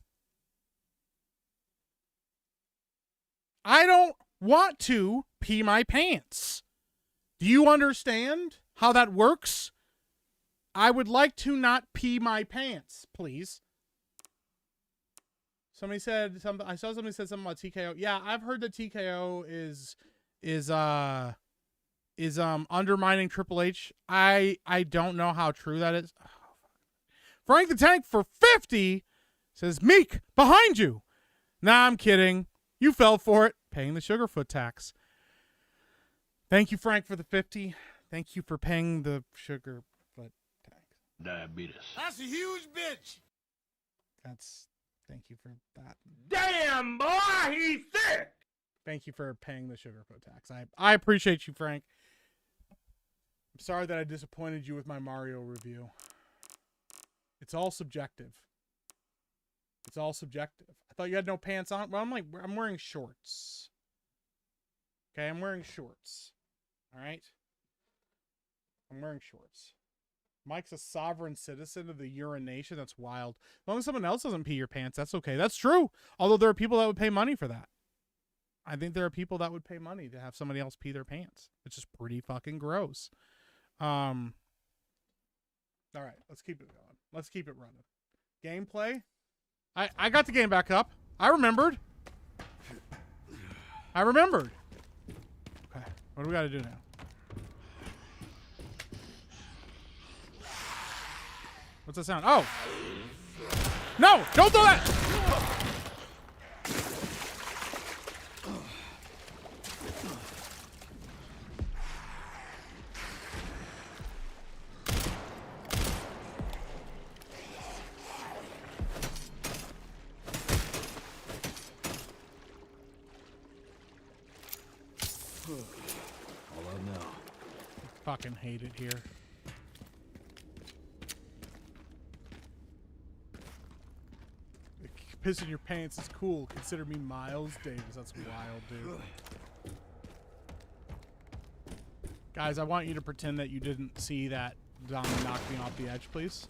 I don't want to pee my pants. Do you understand how that works? I would like to not pee my pants, please. Somebody said something. I saw somebody said something about TKO. Yeah, I've heard that TKO is undermining Triple H. I don't know how true that is. Oh, Frank the Tank for 50 says, Meek, behind you. Nah, I'm kidding. You fell for it. Paying the Sugarfoot tax. Thank you, Frank, for the 50. Thank you for paying the Sugarfoot tax. Diabetes. That's a huge bitch. Thank you for that. Damn, boy, he's sick. Thank you for paying the Sugarfoot tax. I appreciate you, Frank. I'm sorry that I disappointed you with my Mario review. It's all subjective. It's all subjective. I thought you had no pants on. Well, I'm wearing shorts. Okay, I'm wearing shorts. All right? I'm wearing shorts. Mike's a sovereign citizen of the urination. That's wild. As long as someone else doesn't pee your pants, that's okay. That's true. Although there are people that would pay money for that. I think there are people that would pay money to have somebody else pee their pants. It's just pretty fucking gross. All right, let's keep it going. Let's keep it running. Gameplay. I got the game back up. I remembered. Okay, what do we got to do now? What's that sound? Oh! No! Don't do that! All out now. Fucking hate it here. Pissing your pants is cool. Consider me Miles Davis. That's wild, dude. Guys, I want you to pretend that you didn't see that zombie knock me off the edge, please.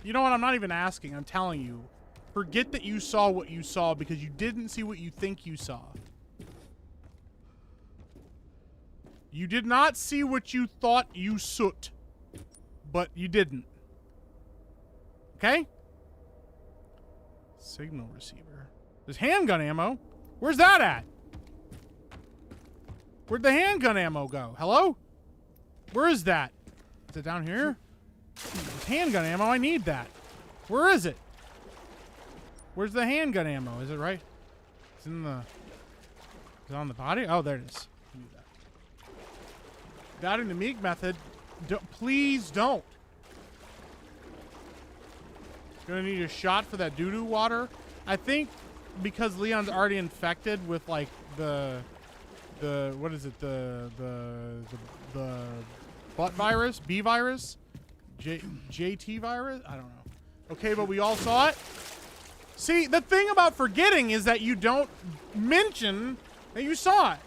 You know what? I'm not even asking. I'm telling you. Forget that you saw what you saw because you didn't see what you think you saw. You did not see what you thought you soot, but you didn't. Okay? Signal receiver. There's handgun ammo. Where's that at? Where'd the handgun ammo go? Hello? Where is that? Is it down here? There's handgun ammo. I need that. Where is it? Where's the handgun ammo? Is it right? It's in the... Is it on the body? Oh, there it is. I need that. Guiding the Meek method. Please don't. Gonna need a shot for that doo-doo water. I think because Leon's already infected with like the what is it, the butt virus, B virus, JT virus. I don't know. Okay, but we all saw it. See, the thing about forgetting is that you don't mention that you saw it.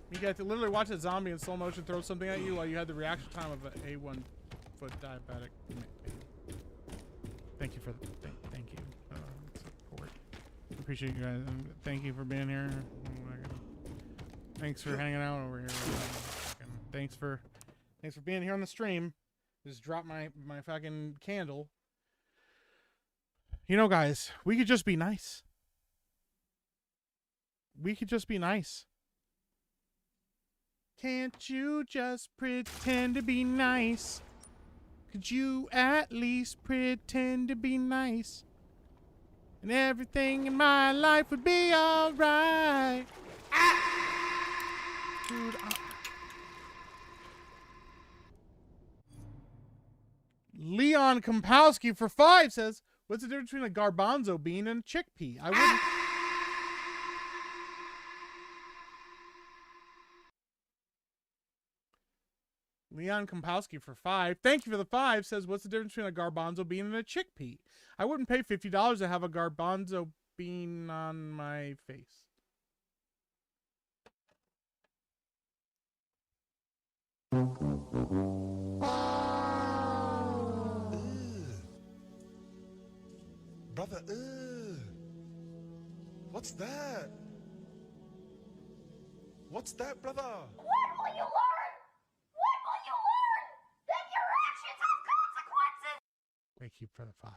You got to literally watch a zombie in slow motion throw something at you while you had the reaction time of an A1-foot diabetic. Thank you for the thank you support. Appreciate you guys. Thank you for being here. Thanks for hanging out over here. Thanks for being here on the stream. Just dropped my fucking candle. You know, guys, we could just be nice. We could just be nice. Can't you just pretend to be nice? Could you at least pretend to be nice? And everything in my life would be alright. Dude, Leon Kompowski for 5 says, what's the difference between a garbanzo bean and a chickpea? I wouldn't... Leon Kompowski for 5. Thank you for the 5. Says, what's the difference between a garbanzo bean and a chickpea? I wouldn't pay $50 to have a garbanzo bean on my face. Brother, what's that? What's that, brother? What will you learn? What will you learn? That your actions have consequences! Thank you for the 5.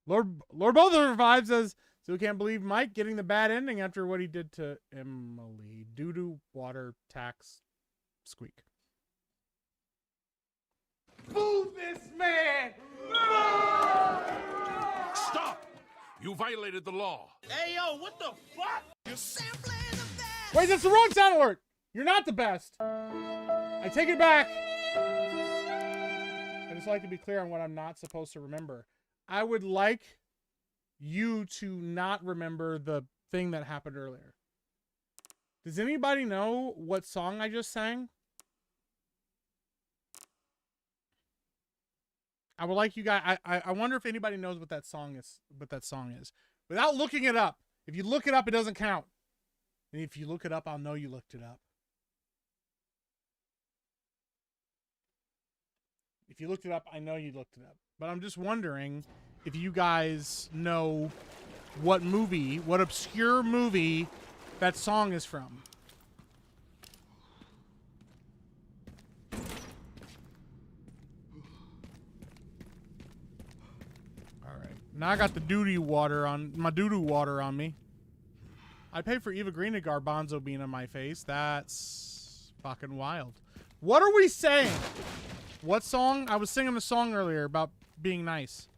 Lord Bother 5 says, so we can't believe Mike getting the bad ending after what he did to Emily. Doo-doo, water, tax, squeak. Move this man! Stop! You violated the law. Hey, yo, what the fuck? Wait, that's the wrong sound alert! You're not the best! I take it back! I just like to be clear on what I'm not supposed to remember. I would like you to not remember the thing that happened earlier. Does anybody know what song I just sang? I would like you guys. I wonder if anybody knows what that song is. Without looking it up. If you look it up, it doesn't count. And if you look it up, I'll know you looked it up. If you looked it up, I know you looked it up. But I'm just wondering if you guys know what movie, what obscure movie that song is from. Now I got the doo-doo water on me. I'd pay for Eva Green a garbanzo bean on my face. That's fucking wild. What are we saying? What song? I was singing a song earlier about being nice.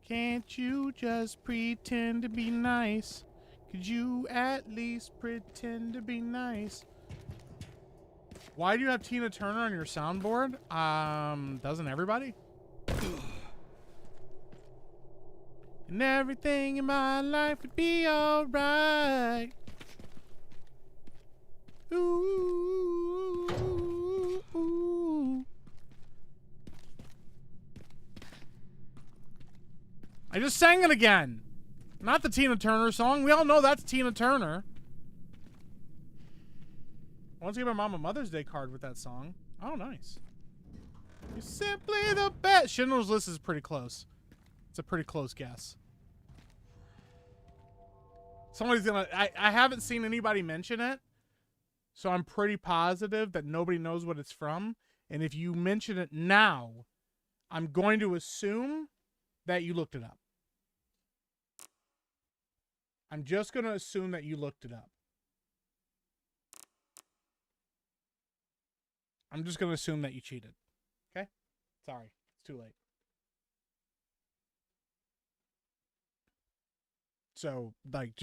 Can't you just pretend to be nice? Could you at least pretend to be nice? Why do you have Tina Turner on your soundboard? Doesn't everybody? and everything in my life would be alright. Ooh, ooh, ooh. I just sang it again. Not the Tina Turner song. We all know that's Tina Turner. I want to give my mom a Mother's Day card with that song. Oh, nice. You're simply the best. Schindler's List is pretty close. It's a pretty close guess. Somebody's gonna... I haven't seen anybody mention it, so I'm pretty positive that nobody knows what it's from. And if you mention it now, I'm going to assume that you looked it up. I'm just going to assume that you looked it up. I'm just going to assume that you cheated. Okay? Sorry. It's too late. So, like,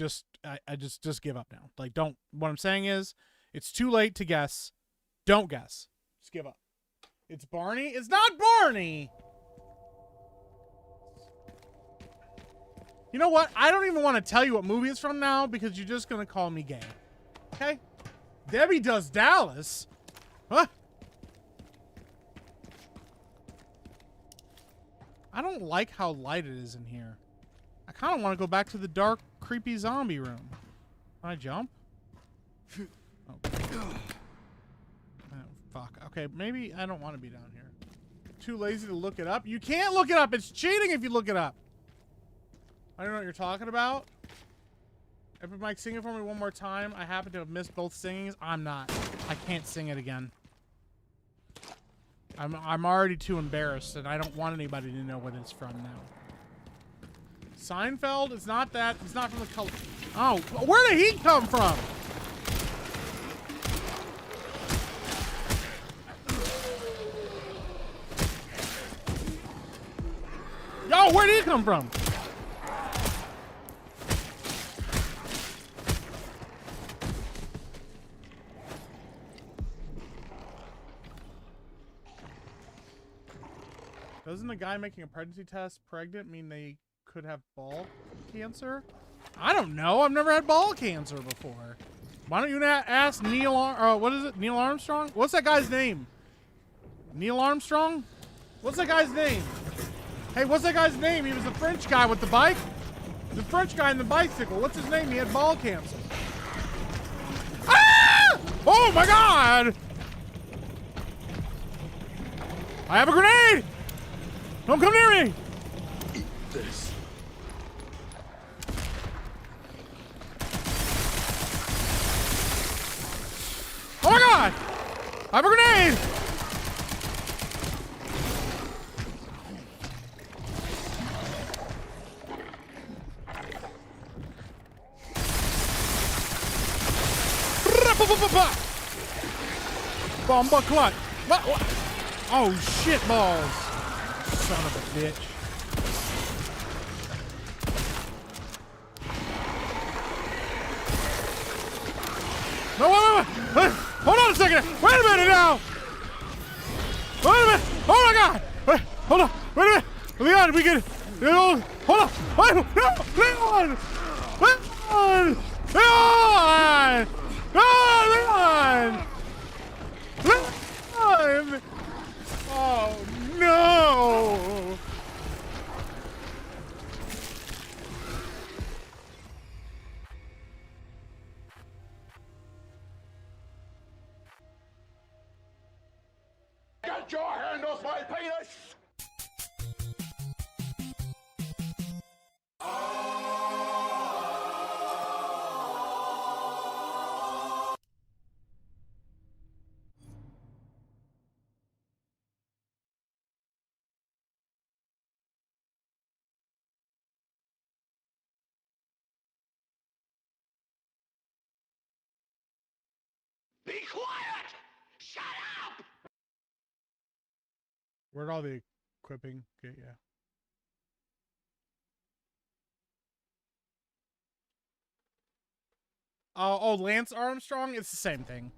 I just give up now. Like, don't, what I'm saying is, it's too late to guess. Don't guess. Just give up. It's Barney. It's not Barney! You know what? I don't even want to tell you what movie it's from now because you're just going to call me gay. Okay? Debbie Does Dallas? Huh? I don't like how light it is in here. I kind of want to go back to the dark, creepy zombie room. Can I jump? Oh. Oh, fuck. Okay, maybe I don't want to be down here. Too lazy to look it up? You can't look it up! It's cheating if you look it up! I don't know what you're talking about. If Mike, sing it for me one more time. I happen to have missed both singings. I'm not. I can't sing it again. I'm already too embarrassed, and I don't want anybody to know what it's from now. Seinfeld? It's not that. It's not from the color. Oh, where did he come from? Yo, where did he come from? Doesn't a guy making a pregnancy test pregnant mean they could have ball cancer? I don't know. I've never had ball cancer before. Why don't you ask Neil what is it? Neil Armstrong? What's that guy's name? Neil Armstrong? What's that guy's name? Hey, what's that guy's name? He was the French guy with the bike. The French guy in the bicycle. What's his name? He had ball cancer. Ah! Oh my God! I have a grenade! Don't come near me! Eat this. Oh my God! I have a grenade! Bomba clot! What? Oh shit balls! Son of a bitch. No, wait. Hold on a second. Wait a minute now. Wait a minute. Oh my God. Wait, hold on. Wait a minute. Leon, we can. Hold on. Wait, no, Leon. Leon. Leon. No, Leon. Leon. Oh no. Get your hand off my penis! Be quiet! Shut up! Where'd all the equipping get? Yeah. Oh, Lance Armstrong? It's the same thing.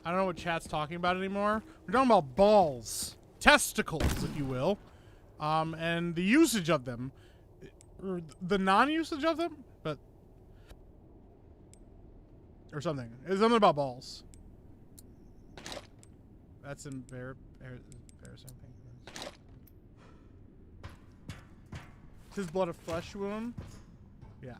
I don't know what chat's talking about anymore. We're talking about balls. testicles, if you will, and the usage of them, or the non-usage of them, but or something. It's something about balls. That's embarrassing. His blood a flesh wound? Yeah.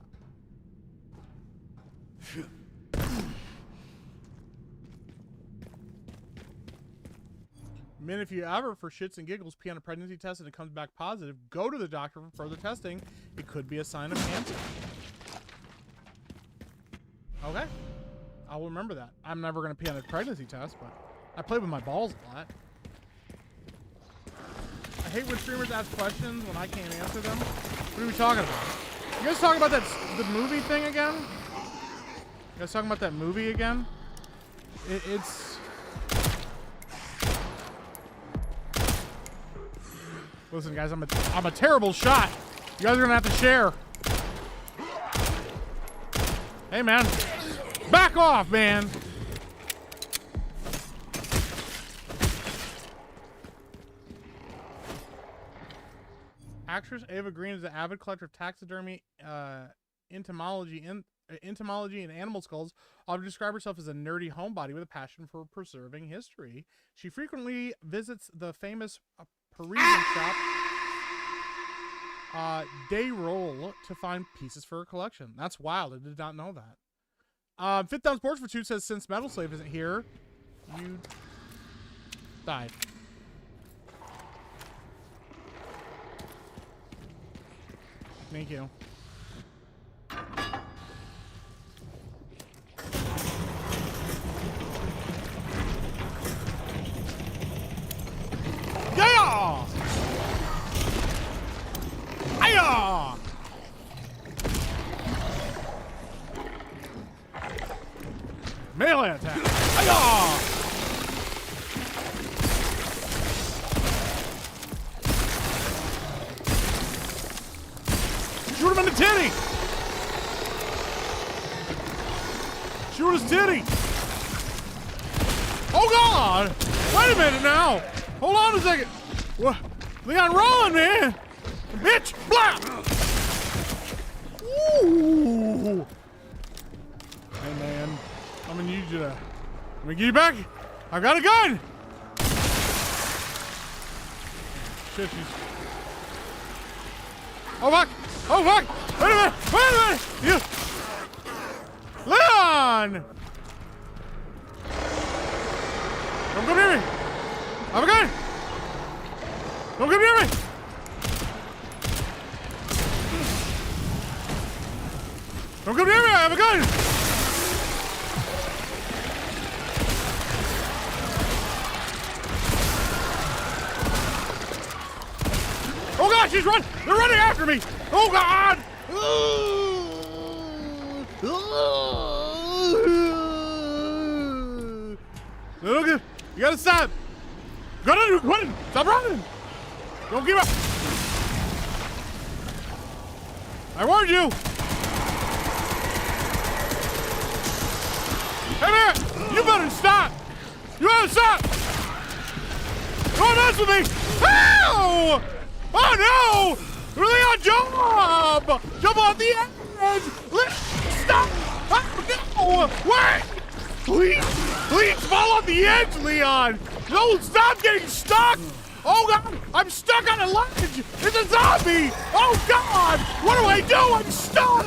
Men, if you ever, for shits and giggles, pee on a pregnancy test and it comes back positive, go to the doctor for further testing. It could be a sign of cancer. Okay. I'll remember that. I'm never going to pee on a pregnancy test, but I play with my balls a lot. I hate when streamers ask questions when I can't answer them. What are we talking about? You guys talking about the movie thing again? You guys talking about that movie again? It's... Listen, guys, I'm a terrible shot. You guys are gonna have to share. Hey, man. Back off, man. Actress Ava Green is an avid collector of taxidermy, entomology, and animal skulls. Often describe herself as a nerdy homebody with a passion for preserving history. She frequently visits the famous Parisian shop Day Roll to find pieces for her collection. That's wild. I did not know that. Fifth Down Sports for Two says, since Metal Slave isn't here, you died. Thank you. Yeah! Hiya! Melee attack. Hiya! Shoot him in the titty! Shoot his titty! Oh God! Wait a minute now! Hold on a second! What? Leon, rolling, man! Bitch! Blah! Ooh! Hey, man. I'm gonna need you to... Let me get you back! I got a gun! Shit, she's... Oh, fuck! Oh, fuck! Wait a minute! Wait a minute! You... Leon! Don't come near me! I have a gun! Don't come near me! Don't come near me! I have a gun! Oh God, she's running! They're running after me! Oh God! Look at, you gotta stop! Quit! Stop running! Don't give up! I warned you! Hey man! You better stop! You better stop! Don't mess with me! Ow! Oh no! Leon, jump! Jump off the edge! Stop! Oh no! Wait! Please fall off the edge, Leon! No, stop getting stuck! Oh God, I'm stuck on a ledge! It's a zombie! Oh God! What do I do? I'm stuck!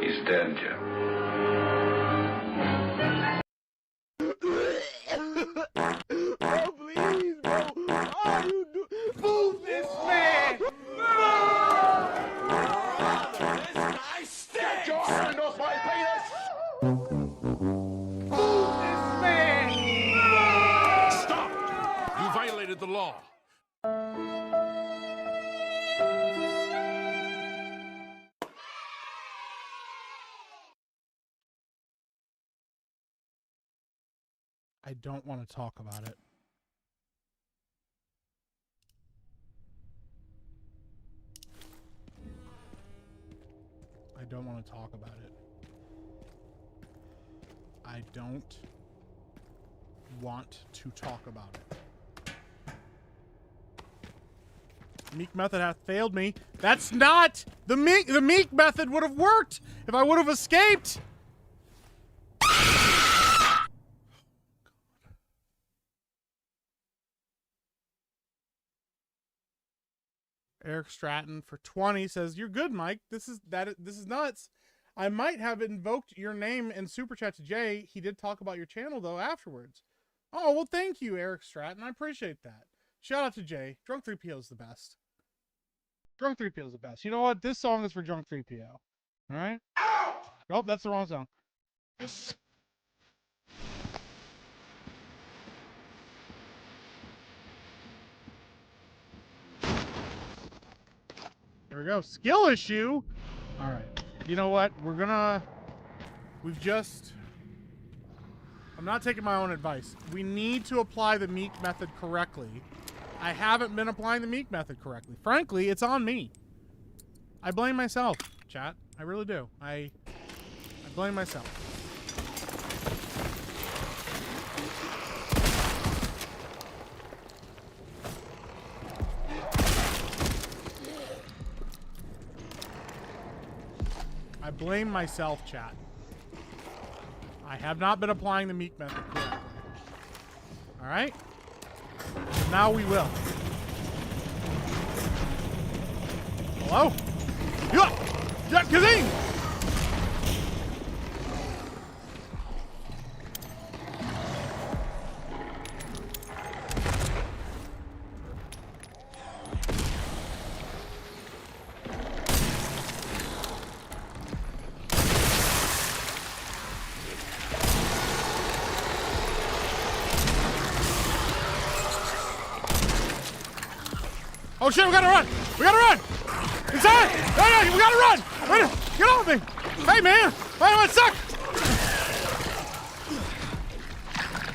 He's dead, Jim. Oh, please, bro. Oh, you do. Move this man. No! This guy stinks. Get your hand off my penis. Move this man. Stop! You violated the law. I don't want to talk about it. I don't want to talk about it. I don't want to talk about it. Meek method hath failed me. That's not the meek method would have worked if I would have escaped. Eric Stratton for 20 says, "You're good, Mike. This is nuts. I might have invoked your name in Super Chat to Jay. He did talk about your channel, though, afterwards." Oh, well, thank you, Eric Stratton. I appreciate that. Shout out to Jay. Drunk 3PO is the best. Drunk 3PO is the best. You know what? This song is for Drunk 3PO. All right? Oh, that's the wrong song. There we go. Skill issue. All right. You know what? I'm not taking my own advice. We need to apply the meek method correctly. I haven't been applying the meek method correctly. Frankly, it's on me. I blame myself, chat. I really do. I blame myself. I blame myself, chat. I have not been applying the meek method correctly. All right? Now we will. Hello? Yeah, Kazing! Oh shit, we gotta run! We gotta run! Inside! No, we gotta run! Wait, get off me! Hey man! Wait, what suck?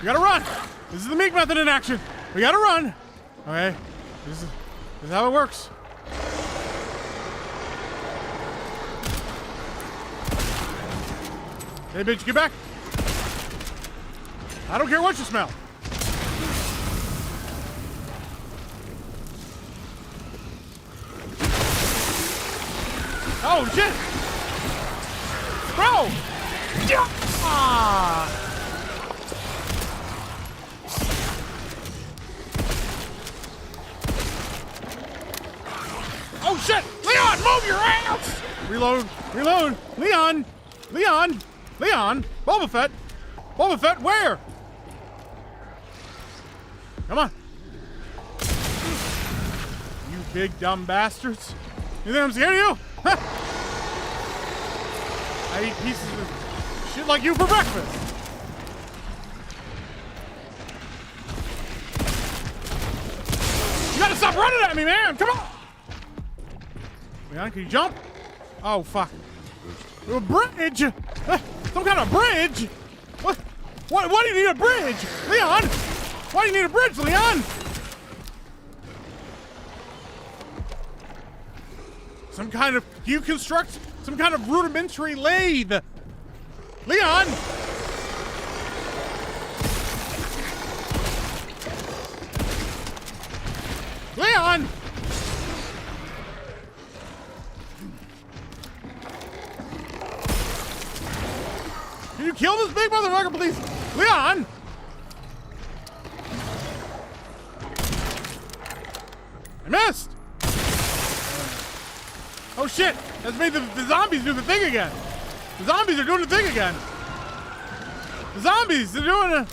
We gotta run! This is the meek method in action! We gotta run! Okay. This is how it works. Hey bitch, get back! I don't care what you smell! Oh shit! Bro! Yeah! Ah! Oh shit! Leon, move your ass! Reload! Reload! Leon! Leon! Leon! Boba Fett! Boba Fett, where? Come on! You big dumb bastards! You think I'm scared of you? Huh. I eat pieces of shit like you for breakfast. You gotta stop running at me, man! Come on! Leon, can you jump? Oh, fuck. A bridge? Some kind of bridge? What? Why do you need a bridge? Leon! Why do you need a bridge, Leon? You construct some kind of rudimentary lathe. Leon! Leon! Can you kill this big motherfucker, please? Leon! I missed! Oh shit! That's made the zombies do the thing again! The zombies are doing the thing again! The zombies, they're doing a...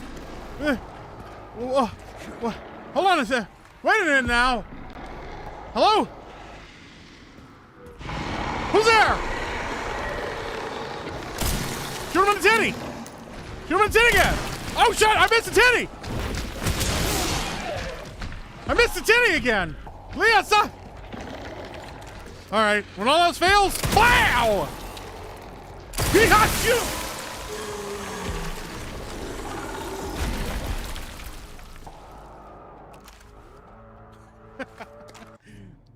hold on a sec. Wait a minute now! Hello? Who's there? Shoot him in the titty! Shoot him in the titty again! Oh shit! I missed the titty! I missed the titty again! Leah, stop! Alright, when all else fails, wow! He got you!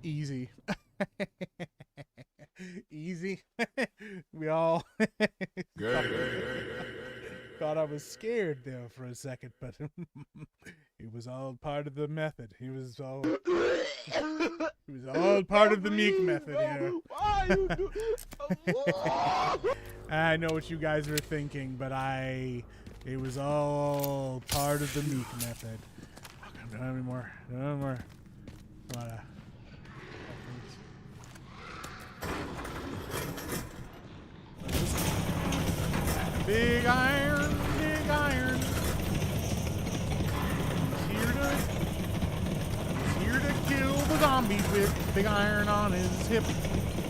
Easy. Easy. We all thought I was scared there for a second, but it was all part of the method. It was all part of the Meek method here. Why you do? I know what you guys are thinking, but it was all part of the Meek method. Okay, I don't have any more. I don't have any more. Come on, big iron, big iron. He's here to kill the zombies with big iron on his hip.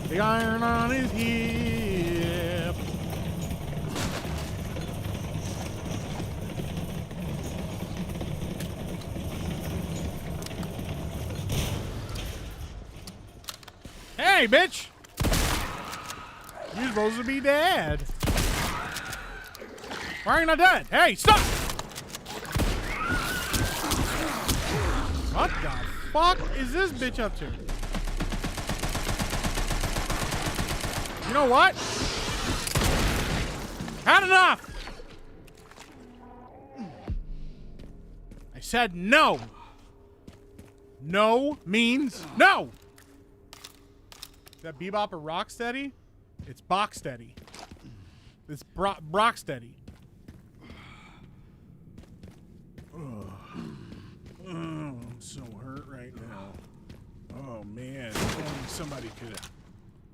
Big iron on his hip. Hey, bitch! You're supposed to be dead. Why are you not dead? Hey, stop! What the fuck is this bitch up to? You know what? Had enough! I said no! No means no! Is that Bebop or Rocksteady? It's Boxsteady. It's Brocksteady. I'm so hurt right now. Oh man, if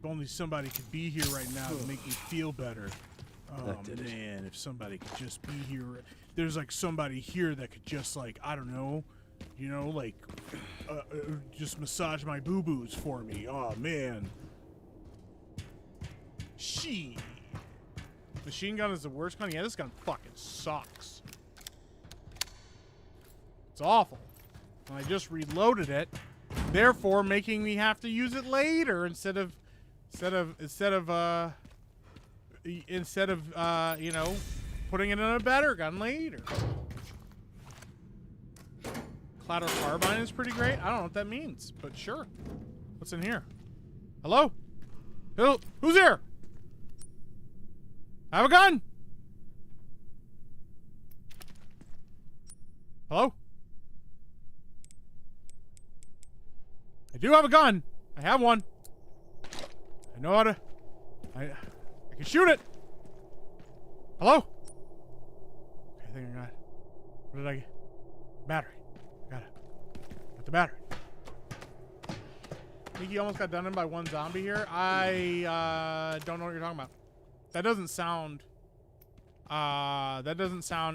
only somebody could be here right now to make me feel better. Oh man, if somebody could just be here. There's like somebody here that could just like, I don't know, you know, like just massage my boo-boos for me. Oh man. Machine gun is the worst gun? Yeah, this gun fucking sucks. It's awful. And I just reloaded it, therefore making me have to use it later instead of you know, putting it in a better gun later. Clatter carbine is pretty great. I don't know what that means, but sure. What's in here? Hello? Who's here? I have a gun. Hello? I do have a gun. I have one. I know how to... I can shoot it. Hello? Okay, I think I got it. What did I get? Battery. Got it. Got the battery. I think you almost got done in by one zombie here. I don't know what you're talking about. That doesn't sound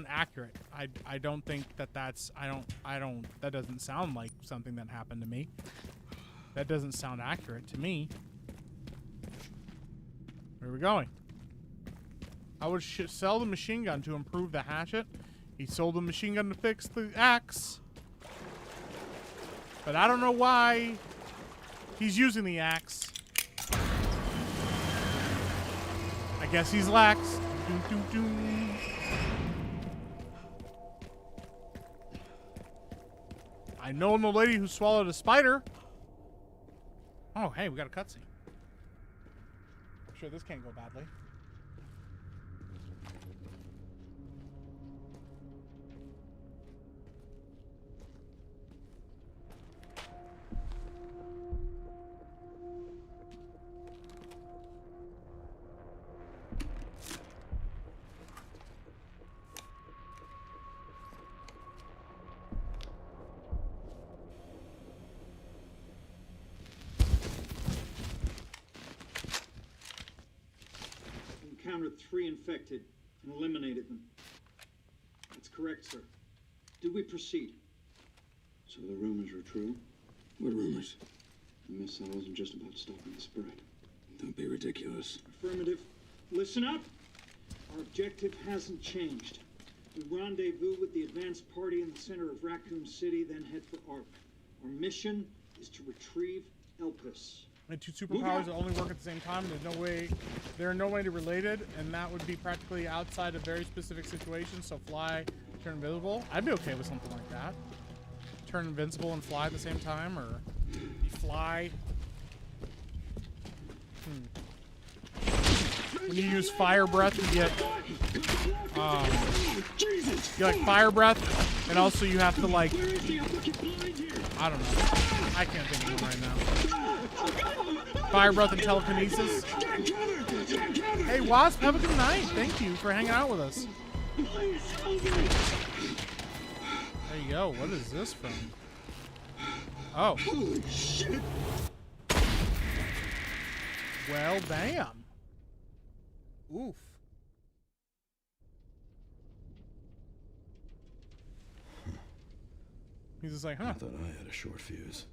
accurate. I don't think that's that doesn't sound like something that happened to me. That doesn't sound accurate to me. Where are we going? I would sell the machine gun to improve the hatchet. He sold the machine gun to fix the axe. But I don't know why he's using the axe. I guess he's lax. I know the lady who swallowed a spider. Oh, hey, we got a cutscene. I'm sure this can't go badly. Encountered 3 infected and eliminated them. That's correct, sir. Do we proceed? So the rumors are true? What rumors? The missile wasn't just about stopping the spread. Don't be ridiculous. Affirmative. Listen up. Our objective hasn't changed. We rendezvous with the advanced party in the center of Raccoon City, then head for ARC. Our mission is to retrieve Elpis. And two superpowers that only work at the same time. They're no way to related, and that would be practically outside of very specific situations. So fly, turn invisible. I'd be okay with something like that. Turn invincible and fly at the same time, or You fly. When you use fire breath, you get like fire breath, and also you have to like, I don't know, I can't think of it right now. Fire breath and telekinesis. Hey Wasp, have a good night. Thank you for hanging out with us. There you go. What is this from? Oh. Holy shit! Well, damn. Oof. He's just like, huh. I thought I had a short fuse.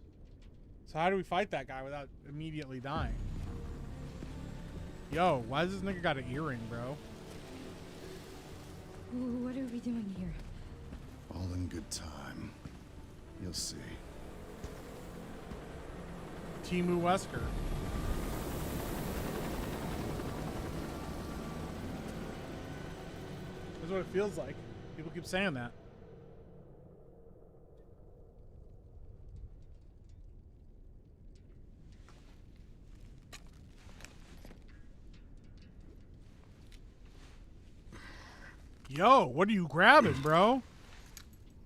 So how do we fight that guy without immediately dying? Yo, why does this nigga got an earring, bro? What are we doing here? All in good time. You'll see. Timu Wesker. That's what it feels like. People keep saying that. Yo, what are you grabbing, bro?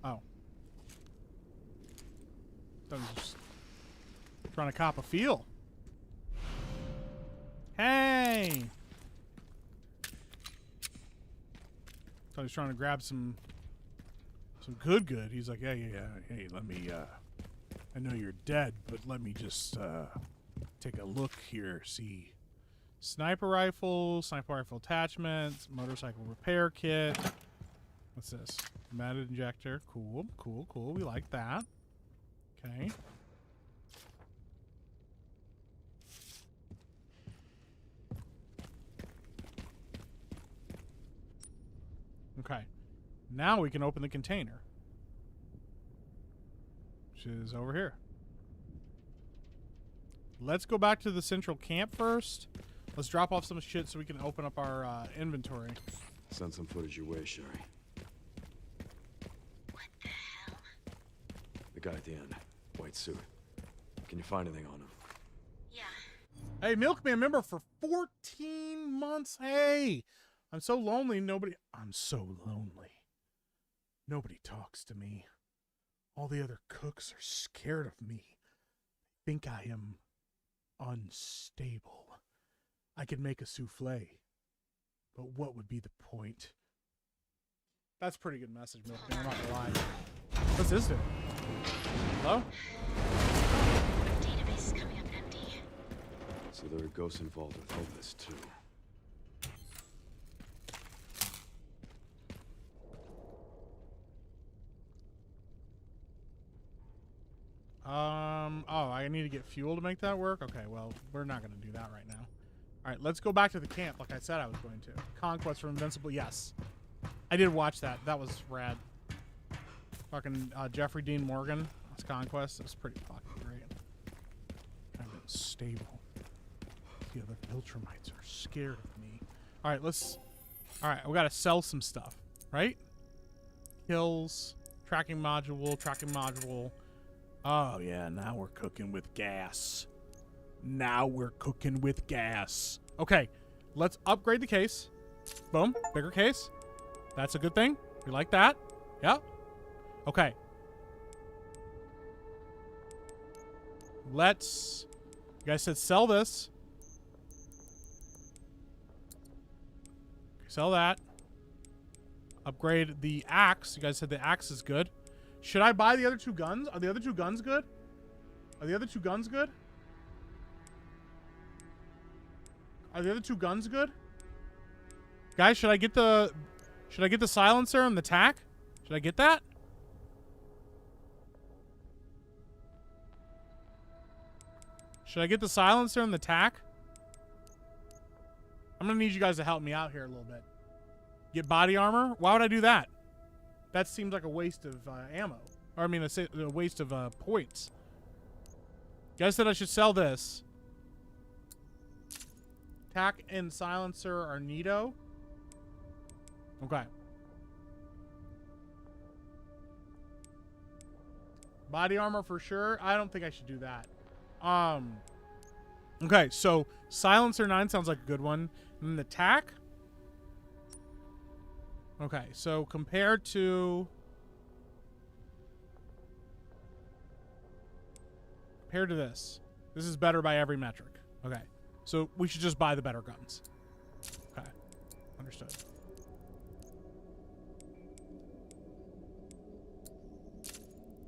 Oh. I was just trying to cop a feel. Hey! So he's trying to grab some good. He's like, yeah. Hey, let me, I know you're dead, but let me just, take a look here. See. Sniper rifle attachments, motorcycle repair kit. What's this? Med injector. Cool. We like that. Okay. Okay. Now we can open the container, which is over here. Let's go back to the central camp first. Let's drop off some shit so we can open up our inventory. Send some footage your way, Sherry. What the hell? The guy at the end. White suit. Can you find anything on him? Yeah. Hey, Milkman member for 14 months. Hey, I'm so lonely. I'm so lonely. Nobody talks to me. All the other cooks are scared of me. Think I am unstable. I could make a souffle, but what would be the point? That's a pretty good message, Milkman. I'm not gonna lie. What's this do? Hello? Database is coming up empty. So there are ghosts involved with all this, too. Oh, I need to get fuel to make that work? Okay, well, we're not going to do that right now. All right, let's go back to the camp like I said I was going to. Conquest from Invincible, yes. I did watch that. That was rad. Fucking Jeffrey Dean Morgan. That's Conquest. It was pretty fucking great. Kind of unstable. The other Viltrumites are scared of me. All right, all right, we got to sell some stuff, right? Kills, tracking module. Oh, yeah, now we're cooking with gas. Okay, let's upgrade the case. Boom, bigger case. That's a good thing. We like that. Yep. Okay. You guys said sell this. Okay, sell that. Upgrade the axe. You guys said the axe is good. Should I buy the other two guns? Are the other two guns good? Guys, should I get the silencer and the tack? Should I get that? Should I get the silencer and the tack? I'm gonna need you guys to help me out here a little bit. Get body armor? Why would I do that? That seems like a waste of ammo. Or I mean, a waste of points. You guys said I should sell this. Tack and silencer are neato. Okay. Body armor for sure. I don't think I should do that. Okay, so Silencer 9 sounds like a good one. And the tack. Okay, so compared to this is better by every metric. Okay, so we should just buy the better guns. Okay, understood.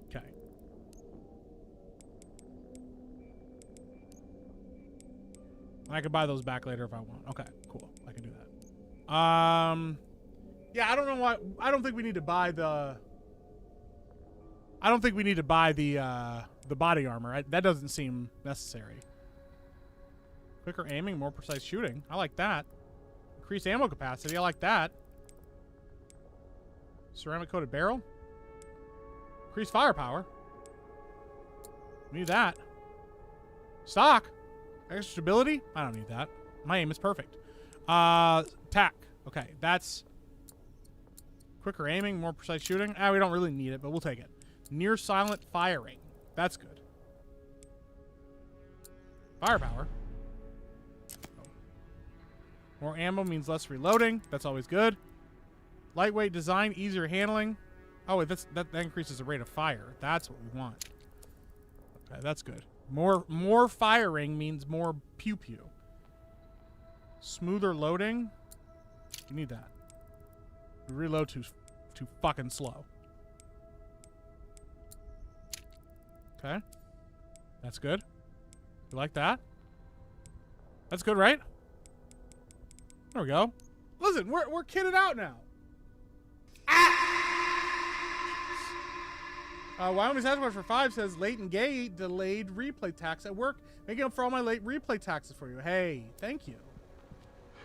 Okay. I could buy those back later if I want. Okay, cool. I can do that. Yeah, I don't know why. I don't think we need to buy the. I don't think we need to buy the body armor. That doesn't seem necessary. Quicker aiming, more precise shooting. I like that. Increased ammo capacity. I like that. Ceramic coated barrel. Increased firepower. Need that. Stock. Extra stability. I don't need that. My aim is perfect. Tack. Okay, that's quicker aiming, more precise shooting. We don't really need it, but we'll take it. Near silent firing. That's good. Firepower. More ammo means less reloading. That's always good. Lightweight design, easier handling. Oh, wait, that increases the rate of fire. That's what we want. Okay, that's good. More firing means more pew pew. Smoother loading. You need that. We reload too fucking slow. Okay. That's good. You like that? That's good, right? There we go. Listen, we're kitted out now. Wyoming Sasquatch for 5 says Leighton Gay delayed replay tax at work, making up for all my late replay taxes for you. Hey, thank you.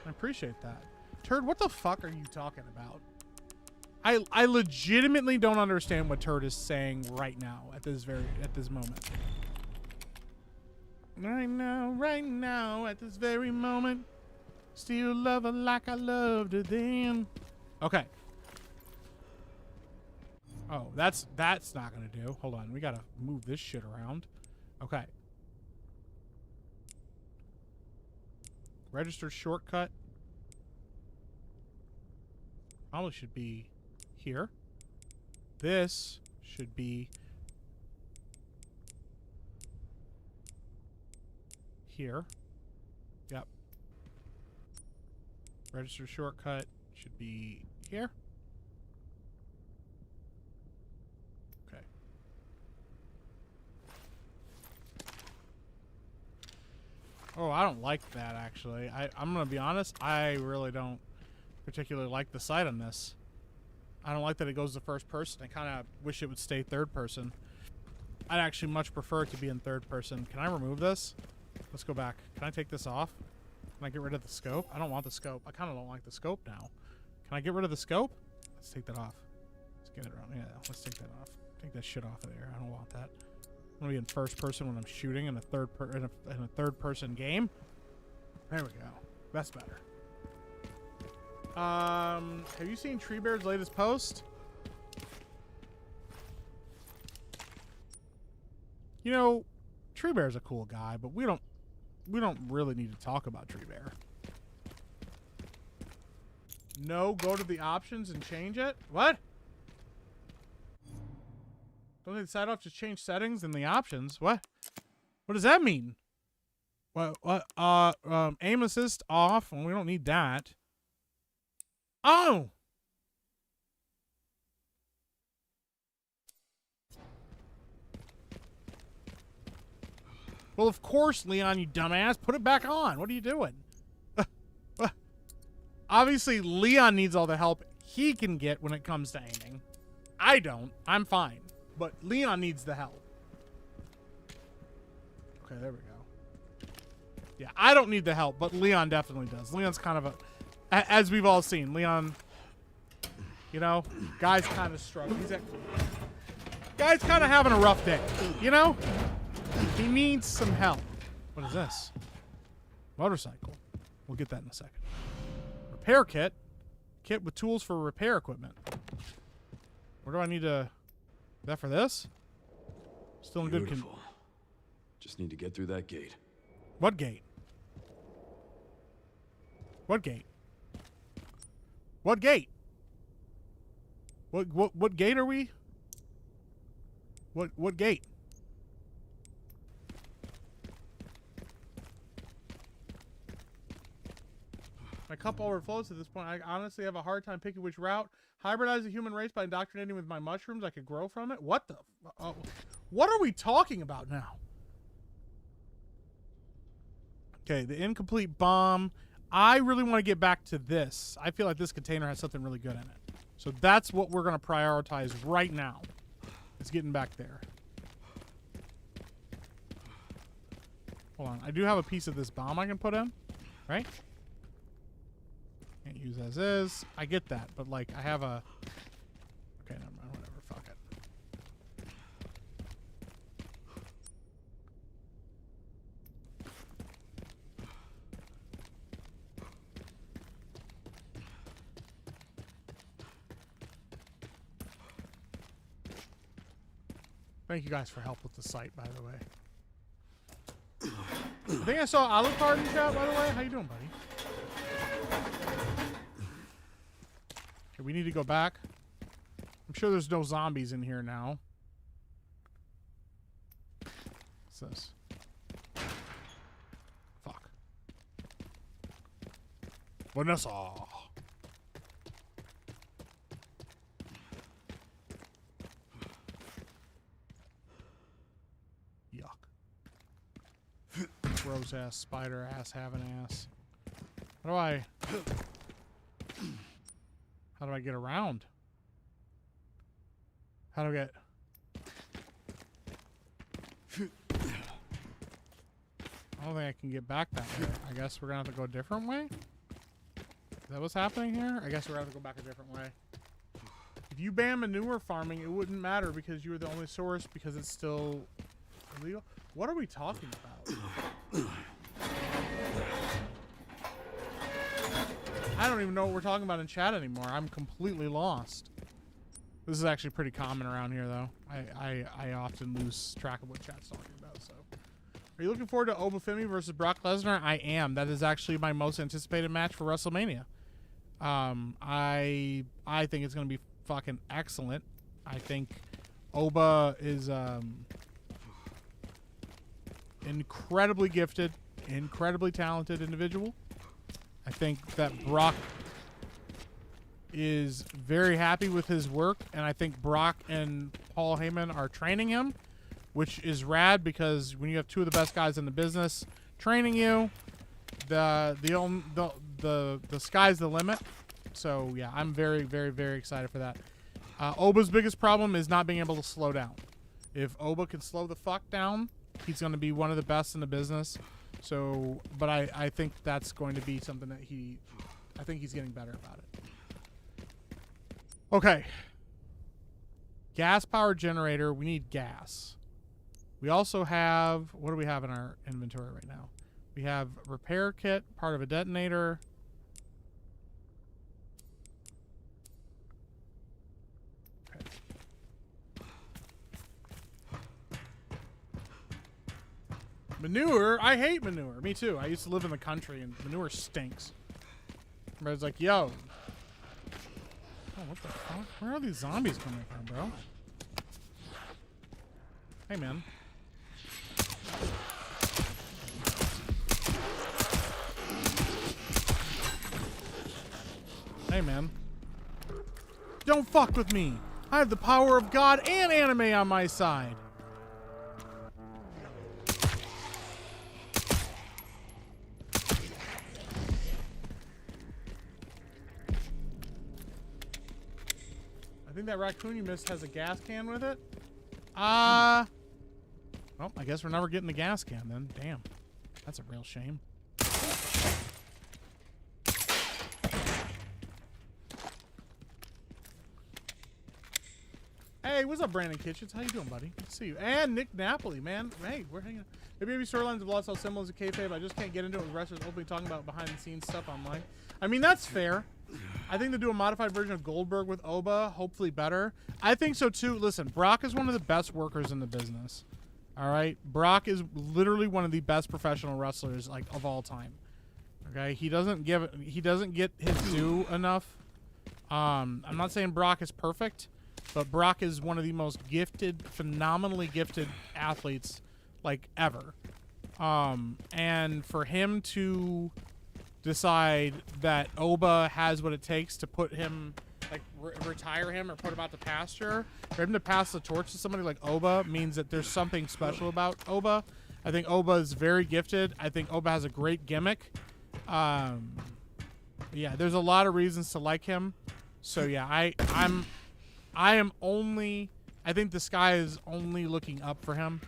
I appreciate that. Turd, what the fuck are you talking about? I legitimately don't understand what Turd is saying right now at this moment. Right now, at this very moment. Still love her like I loved her then. Okay. Oh, that's not gonna do. Hold on, we gotta move this shit around. Okay. Registered shortcut. Probably should be here. This should be here. Yep. Register shortcut should be here. Okay. Oh, I don't like that, actually. I'm going to be honest. I really don't particularly like the sight on this. I don't like that it goes to first person. I kind of wish it would stay third person. I'd actually much prefer it to be in third person. Can I remove this? Let's go back. Can I take this off? Can I get rid of the scope? I don't want the scope. I kind of don't like the scope now. Can I get id of the scope? Let's take that off. Let's get it around. Yeah, let's take that off. Take that shit off of there. I don't want that. I want to be in first person when I'm shooting in a third person game. There we go. That's better. Have you seen Tree Bear's latest post? You know, Tree Bear's a cool guy, but we don't really need to talk about Tree Bear. No, go to the options and change it? What? Don't they decide off to change settings in the options? What? What does that mean? What? Aim assist off, and we don't need that. Oh! Well, of course, Leon, you dumbass. Put it back on. What are you doing? Obviously, Leon needs all the help he can get when it comes to aiming. I don't. I'm fine. But Leon needs the help. Okay, there we go. Yeah, I don't need the help, but Leon definitely does. Leon's kind of as we've all seen, Leon, you know, guy's kind of struggling. Guy's kind of having a rough day, you know? He needs some help. What is this? Motorcycle. We'll get that in a second. Repair kit. Kit with tools for repair equipment. Where do I need to... Is that for this? Still in good Beautiful. Just need to get through that gate. What gate? What gate? What gate? What gate are we? What gate? My cup overflows at this point. I honestly have a hard time picking which route. Hybridize the human race by indoctrinating with my mushrooms. I could grow from it. What the? What are we talking about now? Okay, the incomplete bomb. I really want to get back to this. I feel like this container has something really good in it. So that's what we're going to prioritize right now. Is getting back there. Hold on. I do have a piece of this bomb I can put in. Right? Can't use as is. I get that. But, like, I have a... Okay, never mind. Whatever. Fuck it. Thank you guys for help with the site, by the way. I think I saw Alucard in chat, by the way. How you doing, buddy? Okay, we need to go back. I'm sure there's no zombies in here now. What's this? Fuck. Vanessa. Rose ass, spider ass, having ass. How do I get around? How do I get? I don't think I can get back that way. I guess we're gonna have to go a different way. Is that what's happening here? I guess we're gonna have to go back a different way. If you ban manure farming, it wouldn't matter because you were the only source because it's still illegal. What are we talking about? I don't even know what we're talking about in chat anymore. I'm completely lost. This is actually pretty common around here, though. I often lose track of what chat's talking about. So, are you looking forward to Obafemi versus Brock Lesnar? I am. That is actually my most anticipated match for WrestleMania. I think it's going to be fucking excellent. I think Oba is incredibly gifted, incredibly talented individual. I think that Brock is very happy with his work, and I think Brock and Paul Heyman are training him, which is rad because when you have two of the best guys in the business training you, the sky's the limit. So yeah, I'm very, very, very excited for that. Oba's biggest problem is not being able to slow down. If Oba can slow the fuck down, he's going to be one of the best in the business. So, but I think that's going to be something that I think he's getting better about it. Okay. Gas powered generator. We need gas. We also have, what do we have in our inventory right now? We have repair kit, part of a detonator. Okay. Manure? I hate manure. Me too. I used to live in the country and manure stinks. Everybody's like, yo. Oh, what the fuck? Where are these zombies coming from, bro? Hey, man. Hey, man. Don't fuck with me. I have the power of God and anime on my side. I think that raccoon you missed has a gas can with it. Well, I guess we're never getting the gas can then. Damn. That's a real shame. Hey, what's up, Brandon Kitchens? How you doing, buddy? Good to see you. And Nick Napoli, man. Hey, we're hanging out. The baby storylines of Lost Cell symbols of kayfabe. I just can't get into it with wrestlers openly talking about behind-the-scenes stuff online. I mean, that's fair. I think they do a modified version of Goldberg with Oba, hopefully better. I think so too. Listen, Brock is one of the best workers in the business. All right, Brock is literally one of the best professional wrestlers like of all time. Okay, he doesn't get his due enough. I'm not saying Brock is perfect, but Brock is one of the most gifted, phenomenally gifted athletes like ever. And for him to decide that Oba has what it takes to put him, like retire him or put him out to pasture, for him to pass the torch to somebody like Oba means that there's something special about Oba. I think Oba is very gifted. I think Oba has a great gimmick. Yeah, there's a lot of reasons to like him. So yeah, I think the sky is only looking up for him.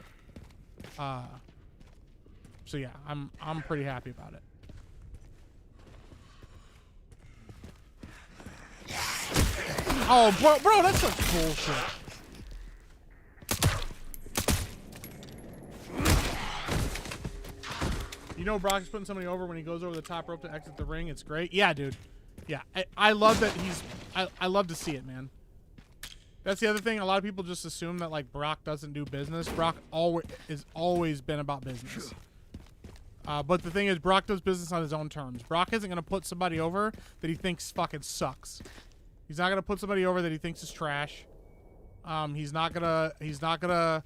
So yeah, I'm pretty happy about it. Oh, bro, that's such bullshit. You know Brock is putting somebody over when he goes over the top rope to exit the ring. It's great. Yeah, dude. Yeah, I love that I love to see it, man. That's the other thing. A lot of people just assume that like Brock doesn't do business. Brock always been about business. But the thing is, Brock does business on his own terms. Brock isn't gonna put somebody over that he thinks fucking sucks. He's not gonna put somebody over that he thinks is trash. He's not gonna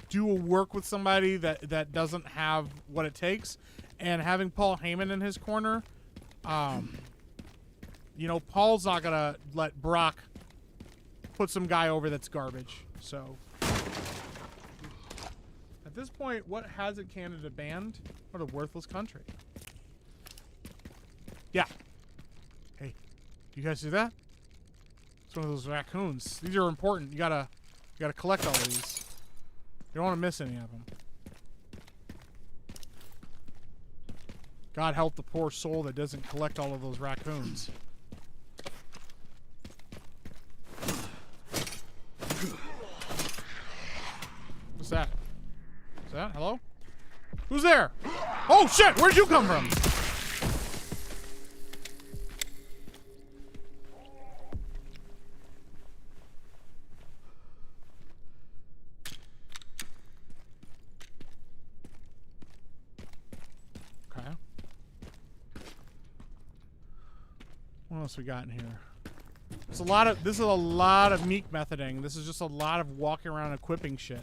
do a work with somebody that doesn't have what it takes. And having Paul Heyman in his corner, you know, Paul's not gonna let Brock put some guy over that's garbage. So at this point, what has it Canada banned? What a worthless country. Yeah. Hey, do you guys see that? It's one of those raccoons. These are important. You gotta collect all of these. You don't want to miss any of them. God help the poor soul that doesn't collect all of those raccoons. What's that? Is that? Hello? Who's there? Oh shit! Where'd you come from? Okay. What else we got in here? It's a lot of. This is a lot of meek methoding. This is just a lot of walking around equipping shit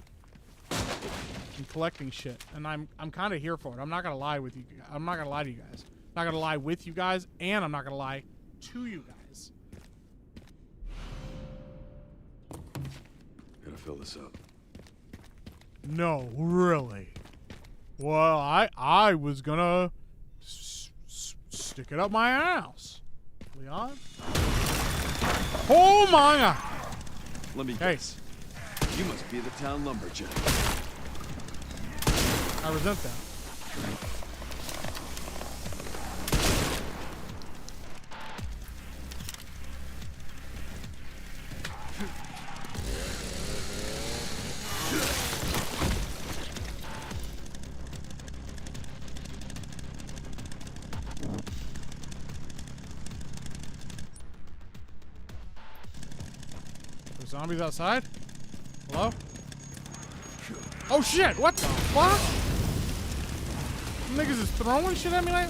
and collecting shit, and I'm kind of here for it. I'm not gonna lie with you. I'm not gonna lie to you guys. I'm not gonna lie with you guys, and I'm not gonna lie to you guys. Gotta fill this up. No, really. Well, I was gonna stick it up my ass, Leon. Oh my God! Let me guess. You must be the town lumberjack. I resent that. There's zombies outside? Hello? Oh shit! What the fuck? Niggas is throwing shit at me like.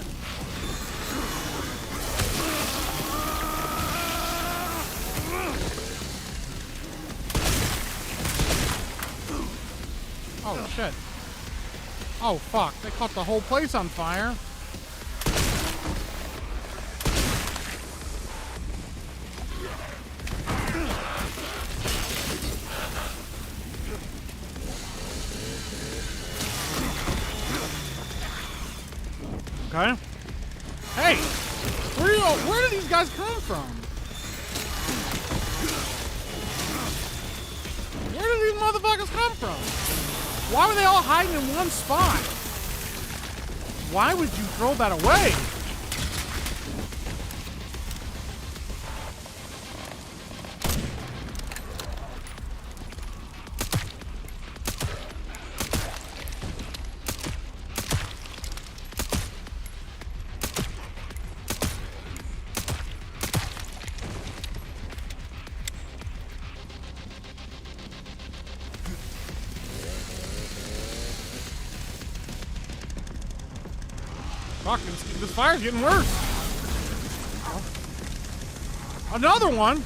Oh shit. Oh fuck, they caught the whole place on fire. Okay. Hey, where do these guys come from? Where do these motherfuckers come from? Why were they all hiding in one spot? Why would you throw that away? Fuck, this fire's getting worse. Another one.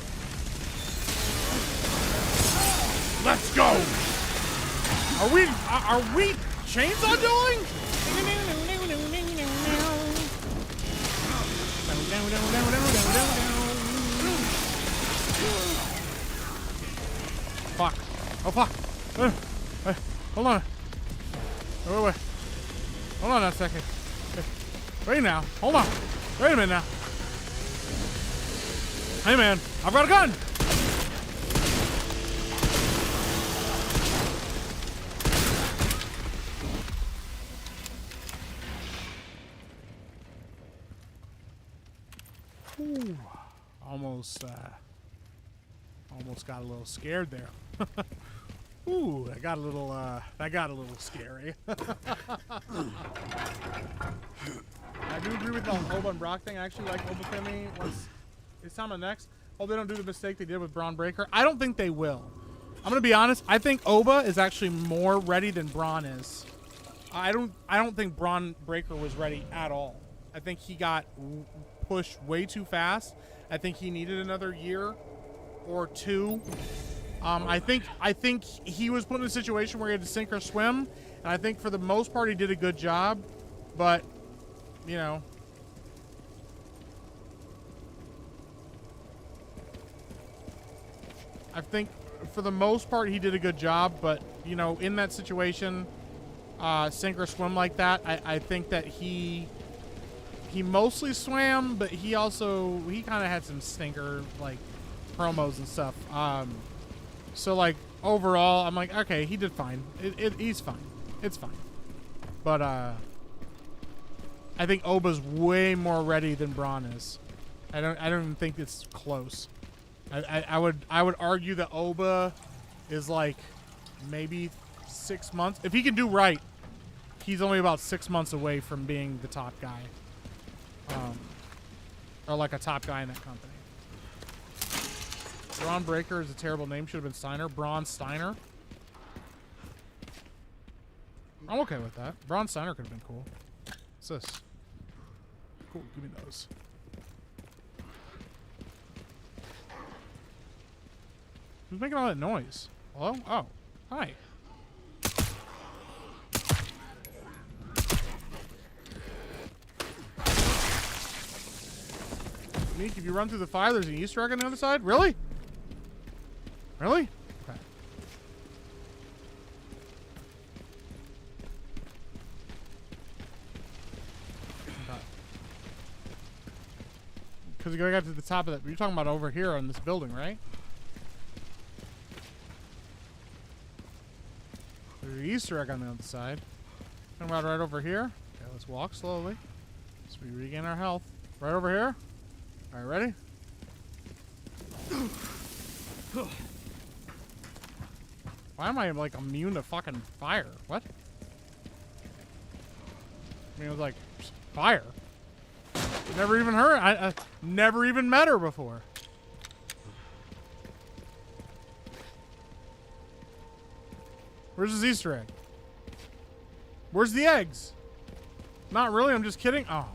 Let's go. Are we chainsaw dueling? Fuck. Oh fuck. Hold on. Wait. Hold on a second. Wait now. Hold on. Wait a minute now. Hey man, I've got a gun. Ooh, almost got a little scared there. Ooh, that got a little scary. I do agree with the Oba and Brock thing. I actually like Oba Femi once it's time on next. Oh, they don't do the mistake they did with Braun Breaker. I don't think they will. I'm gonna be honest. I think Oba is actually more ready than Braun is. I don't think Braun Breaker was ready at all. I think he got pushed way too fast. I think he needed another year or two. I think he was put in a situation where he had to sink or swim, and I think for the most part he did a good job. But you know, I think for the most part he did a good job. But you know, in that situation, sink or swim like that, I think that he mostly swam, but he kind of had some stinker like promos and stuff. So like overall, I'm like, okay, he did fine. He's fine. It's fine. But I think Oba's way more ready than Braun is. I don't even think it's close. I would argue that Oba is like maybe 6 months. If he can do right, he's only about 6 months away from being the top guy. Or like a top guy in that company. Braun Breaker is a terrible name. Should have been Steiner. Braun Steiner. I'm okay with that. Braun Steiner could have been cool. What's this? Cool. Give me those. Who's making all that noise? Hello? Oh. Hi. Meek, if you run through the fire, there's an Easter egg on the other side? Really? Really? Okay. Because you gotta get to the top of that. You're talking about over here on this building, right? There's an Easter egg on the other side. Talking about right over here. Okay, let's walk slowly. So we regain our health. Right over here. All right, ready? Why am I like immune to fucking fire? What? I mean, it was like fire. Never even heard. I never even met her before. Where's his Easter egg? Where's the eggs? Not really. I'm just kidding. Oh.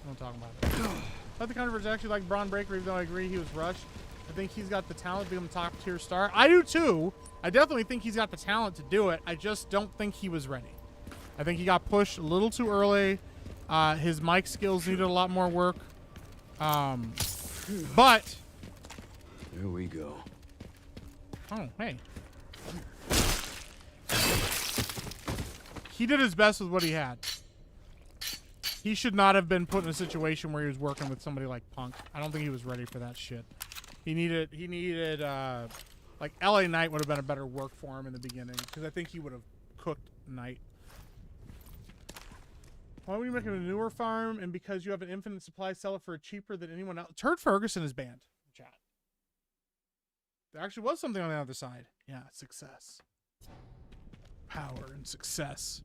I'm talking about it. I think Controverse actually like Braun Breaker, even though I agree he was rushed. I think he's got the talent to become a top tier star. I do too. I definitely think he's got the talent to do it. I just don't think he was ready. I think he got pushed a little too early. His mic skills needed a lot more work. But there we go. Oh, hey. He did his best with what he had. He should not have been put in a situation where he was working with somebody like Punk. I don't think he was ready for that shit. He needed like LA Knight would have been a better work for him in the beginning, because I think he would have cooked Knight. Why would you make it a newer farm? And because you have an infinite supply, sell it for cheaper than anyone else. Turd Ferguson is banned. Chat. There actually was something on the other side. Yeah, success. Power and success.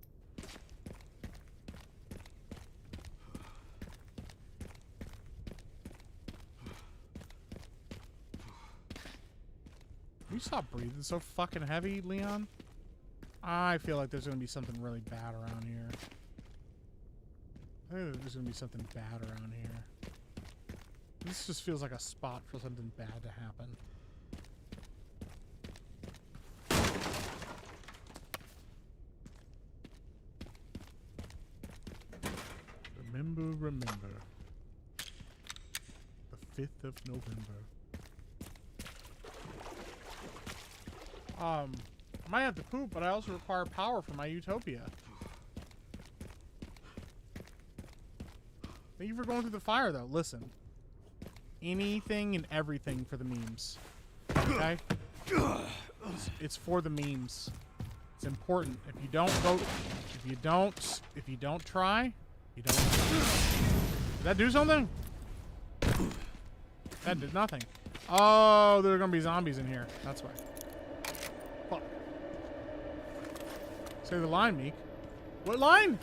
Can you stop breathing so fucking heavy, Leon? I feel like there's gonna be something really bad around here. I think there's gonna be something bad around here. This just feels like a spot for something bad to happen. Remember. The 5th of November. I might have to poop, but I also require power for my utopia. Thank you for going through the fire, though. Listen. Anything and everything for the memes. Okay? It's for the memes. It's important. If you don't go... If you don't try... You don't... Did that do something? That did nothing. Oh, there are gonna be zombies in here. That's why. Fuck. Say the line, Meek. What line?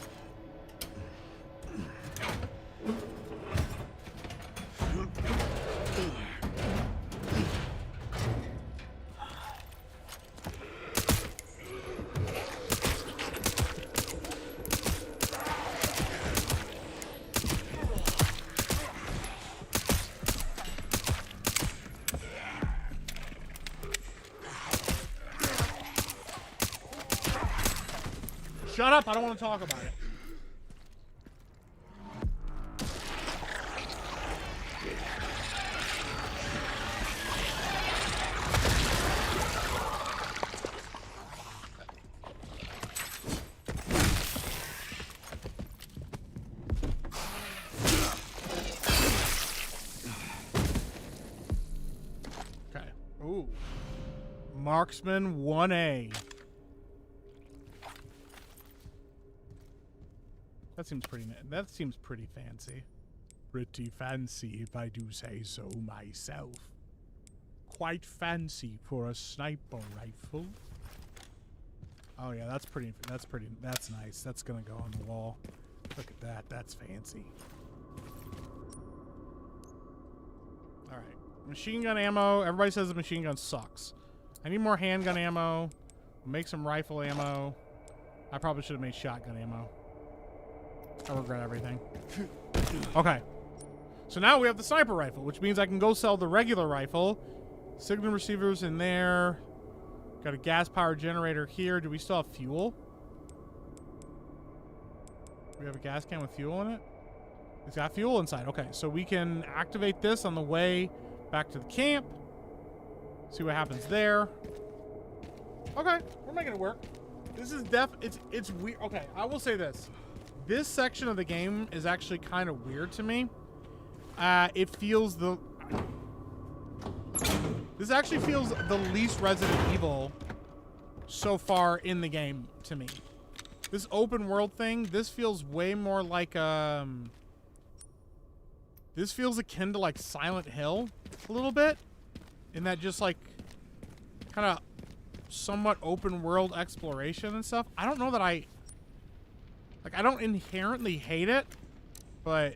Shut up, I don't want to talk about it. Okay. Ooh. Marksman 1A. That seems pretty fancy. Pretty fancy, if I do say so myself. Quite fancy for a sniper rifle. Oh yeah, that's nice. That's gonna go on the wall. Look at that, that's fancy. Alright. Machine gun ammo. Everybody says the machine gun sucks. I need more handgun ammo. Make some rifle ammo. I probably should have made shotgun ammo. I regret everything. Okay. So now we have the sniper rifle, which means I can go sell the regular rifle. Signal receivers in there. Got a gas powered generator here. Do we still have fuel? We have a gas can with fuel in it? It's got fuel inside. Okay, so we can activate this on the way back to the camp. See what happens there. Okay, we're making it work. This is it's weird. Okay, I will say this. This section of the game is actually kind of weird to me. This actually feels the least Resident Evil so far in the game to me. This open world thing, this feels way more like this feels akin to like Silent Hill a little bit, in that just like kind of somewhat open world exploration and stuff. I don't know that I don't inherently hate it, but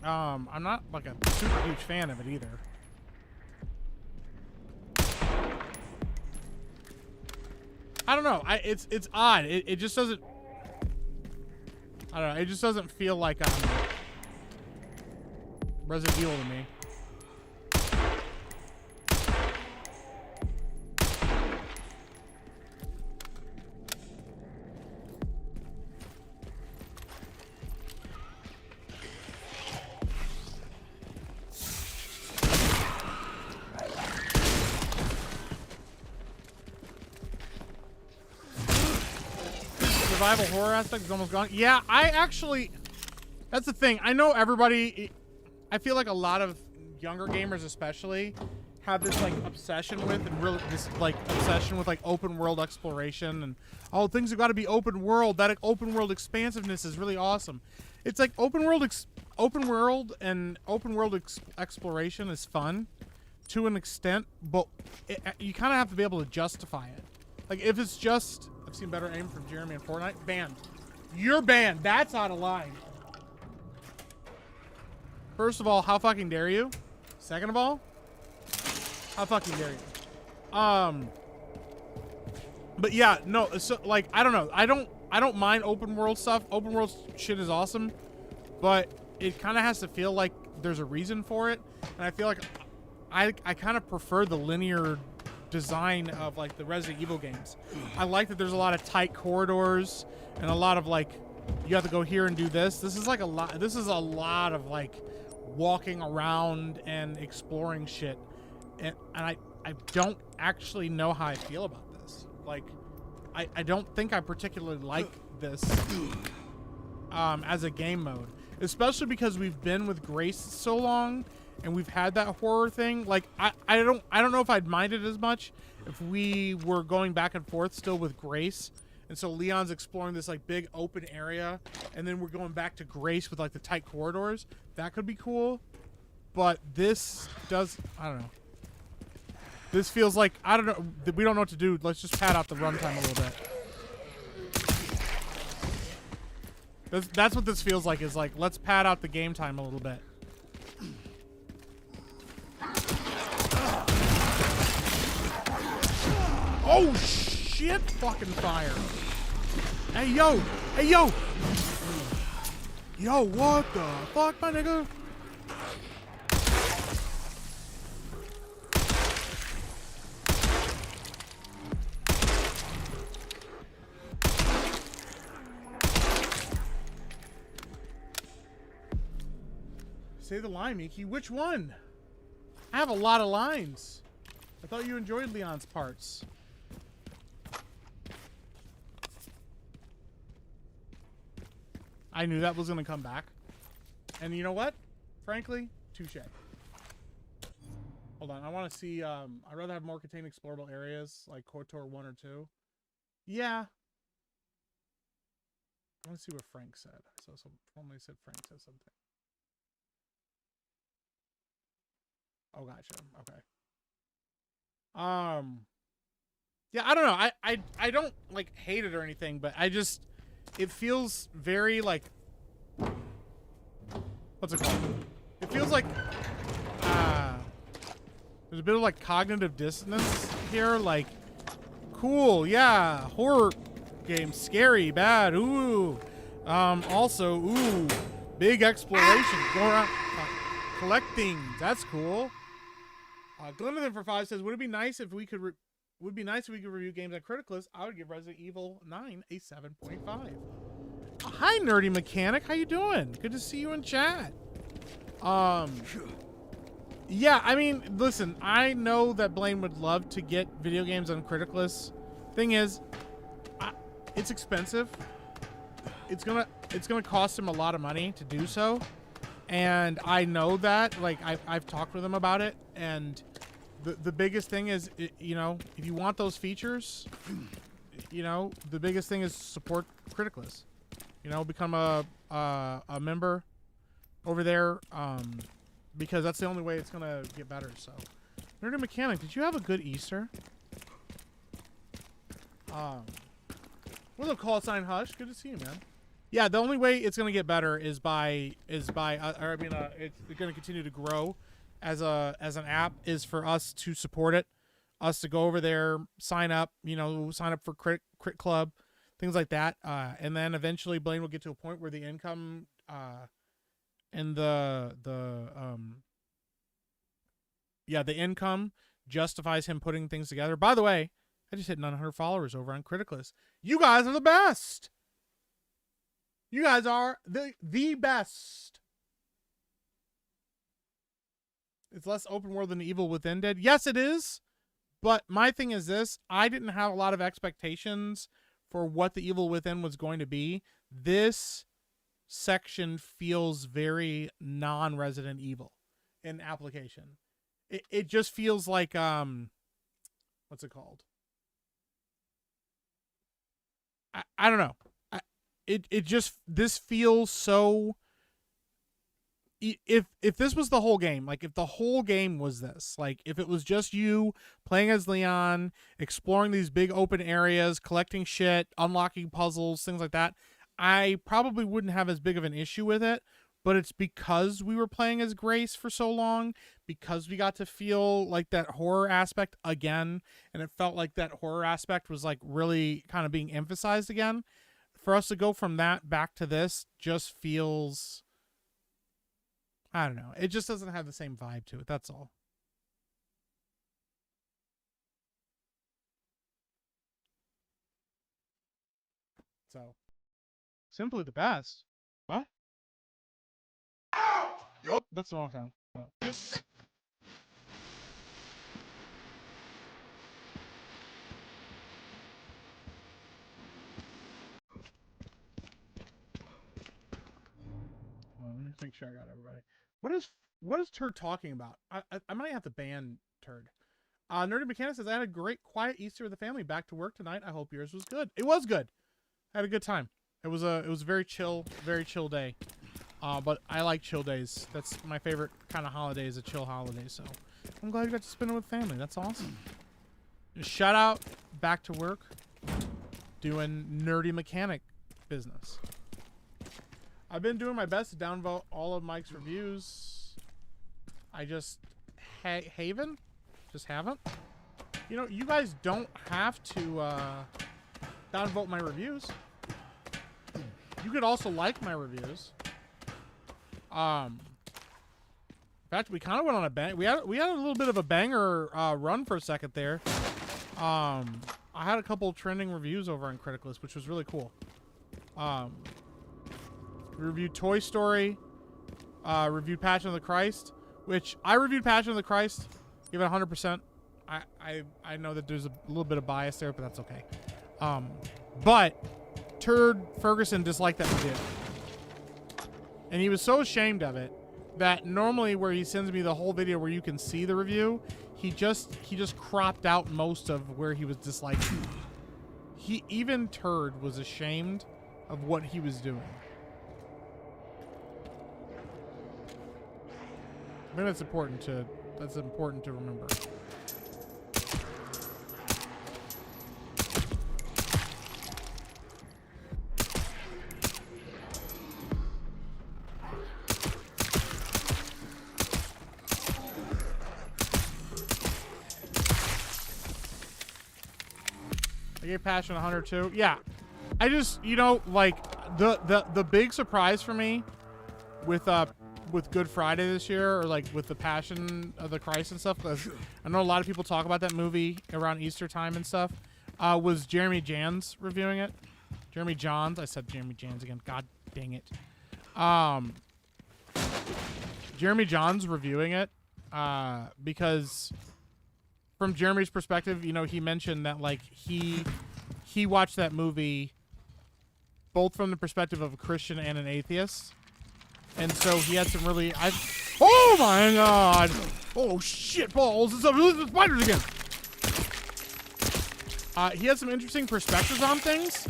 I'm not like a super huge fan of it either. I don't know. It's odd. It just doesn't. I don't know. It just doesn't feel like Resident Evil to me. Survival horror aspect is almost gone. Yeah, that's the thing. I know everybody, I feel like a lot of younger gamers especially have this like obsession with like open world exploration and things have got to be open world. That open world expansiveness is really awesome. It's like open world exploration is fun to an extent, but you kind of have to be able to justify it. Like if it's just, I've seen better aim from Jeremy in Fortnite. Banned. You're banned. That's out of line. First of all, how fucking dare you? Second of all, how fucking dare you? But yeah, no, so like I don't know. I don't mind open world stuff. Open world shit is awesome, but it kind of has to feel like there's a reason for it. And I feel like I kind of prefer the linear design of like the Resident Evil games. I like that there's a lot of tight corridors and a lot of like you have to go here and do this. This is like a lot. This is a lot of like walking around and exploring shit, and I don't actually know how I feel about this. Like, I don't think I particularly like this as a game mode, especially because we've been with Grace so long and we've had that horror thing. Like, I don't know if I'd mind it as much if we were going back and forth still with Grace. And so Leon's exploring this like big open area, and then we're going back to Grace with like the tight corridors. That could be cool. But this does, I don't know. This feels like, I don't know, we don't know what to do. Let's just pad out the runtime a little bit. That's what this feels like, is like, let's pad out the game time a little bit. Oh shit, fucking fire. Hey yo, hey yo. Yo, what the fuck, my nigga? Say the line, Miki. Which one? I have a lot of lines. I thought you enjoyed Leon's parts. I knew that was going to come back. And you know what? Frankly, touche. Hold on. I want to see... I'd rather have more contained explorable areas, like KOTOR 1 or 2. Yeah. I want to see what Frank said. So formally said Frank said something. Oh, gotcha. Okay. Yeah, I don't know. I don't like hate it or anything, but I just, it feels very like, what's it called? It feels like there's a bit of like cognitive dissonance here. Like, cool, yeah, horror game, scary, bad, ooh. Also, ooh, big exploration, go around, collect things. That's cool. Glenathan for 5 says, would it be nice if we could review games on Criticalist? I would give Resident Evil 9 a 7.5. Hi, Nerdy Mechanic. How you doing? Good to see you in chat. Yeah, I mean, listen, I know that Blaine would love to get video games on Criticalist. Thing is, it's expensive. It's gonna cost him a lot of money to do so. And I know that, like, I've talked with him about it, and the biggest thing is, you know, if you want those features, you know, the biggest thing is support Criticalist. You know, become a member over there, because that's the only way it's gonna get better. So, Nerdy Mechanic, did you have a good Easter? What's up, call sign Hush? Good to see you, man. Yeah, the only way it's gonna get better is by it's gonna continue to grow as an app, is for us to support it, us to go over there, sign up, you know, sign up for Crit Club, things like that, and then eventually Blaine will get to a point where the income and the income justifies him putting things together. By the way, I just hit 900 followers over on Criticalist. You guys are the best. You guys are the best. It's less open world than Evil Within did. Yes, it is. But my thing is this. I didn't have a lot of expectations for what the Evil Within was going to be. This section feels very non-Resident Evil in application. It just feels like, what's it called? I don't know. It just, this feels so, if this was the whole game, like if the whole game was this, like if it was just you playing as Leon, exploring these big open areas, collecting shit, unlocking puzzles, things like that, I probably wouldn't have as big of an issue with it. but it's because we were playing as Grace for so long, because we got to feel like that horror aspect again, and it felt like that horror aspect was like really kind of being emphasized again. For us to go from that back to this just feels, I don't know, it just doesn't have the same vibe to it, that's all. So, simply the best. What? Yup. That's the wrong sound. Oh. Well, let me make sure I got everybody. What is Turd talking about? I might have to ban Turd. Nerdy Mechanic says, I had a great quiet Easter with the family. Back to work tonight. I hope yours was good. It was good. I had a good time. It was a very chill day. But I like chill days. That's my favorite kind of holiday, is a chill holiday. So I'm glad you got to spend it with family. That's awesome. Just shout out back to work, doing Nerdy Mechanic business. I've been doing my best to downvote all of Mike's reviews. I just haven't. You know, you guys don't have to downvote my reviews. You could also like my reviews. In fact, we kind of went on a bang. We had a little bit of a banger run for a second there. I had a couple trending reviews over on Criticalist, which was really cool. We reviewed Toy Story. Reviewed Passion of the Christ, which I reviewed Passion of the Christ. Give it 100%. I know that there's a little bit of bias there, but that's okay. But Turd Ferguson disliked that we did. And he was so ashamed of it that normally where he sends me the whole video where you can see the review, he just cropped out most of where he was disliking. Even Turd was ashamed of what he was doing. I think that's important to remember. I gave Passion 102. Yeah. I just, you know, like the big surprise for me with Good Friday this year, or like with the Passion of the Christ and stuff, because I know a lot of people talk about that movie around Easter time and stuff, was Jeremy Jans reviewing it. Jeremy Johns. I said Jeremy Jans again. God dang it. Jeremy Johns reviewing it, because from Jeremy's perspective, you know, he mentioned that like he watched that movie both from the perspective of a Christian and an atheist. And so he had some really, oh my god! Oh shit balls! It's the spiders again! He had some interesting perspectives on things.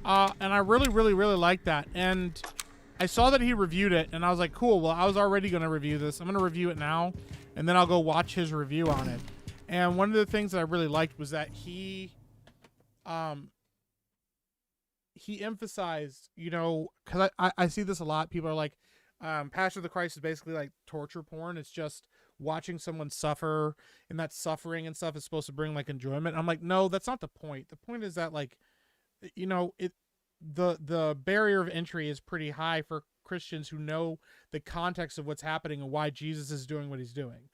And I really liked that. And I saw that he reviewed it, and I was like, cool, well, I was already going to review this. I'm going to review it now, and then I'll go watch his review on it. And one of the things that I really liked was that he emphasized, you know, because I see this a lot. People are like, Passion of the Christ is basically like torture porn. It's just watching someone suffer, and that suffering and stuff is supposed to bring like enjoyment. I'm like, no, that's not the point. The point is that, like, you know, the barrier of entry is pretty high for Christians who know the context of what's happening and why Jesus is doing what he's doing.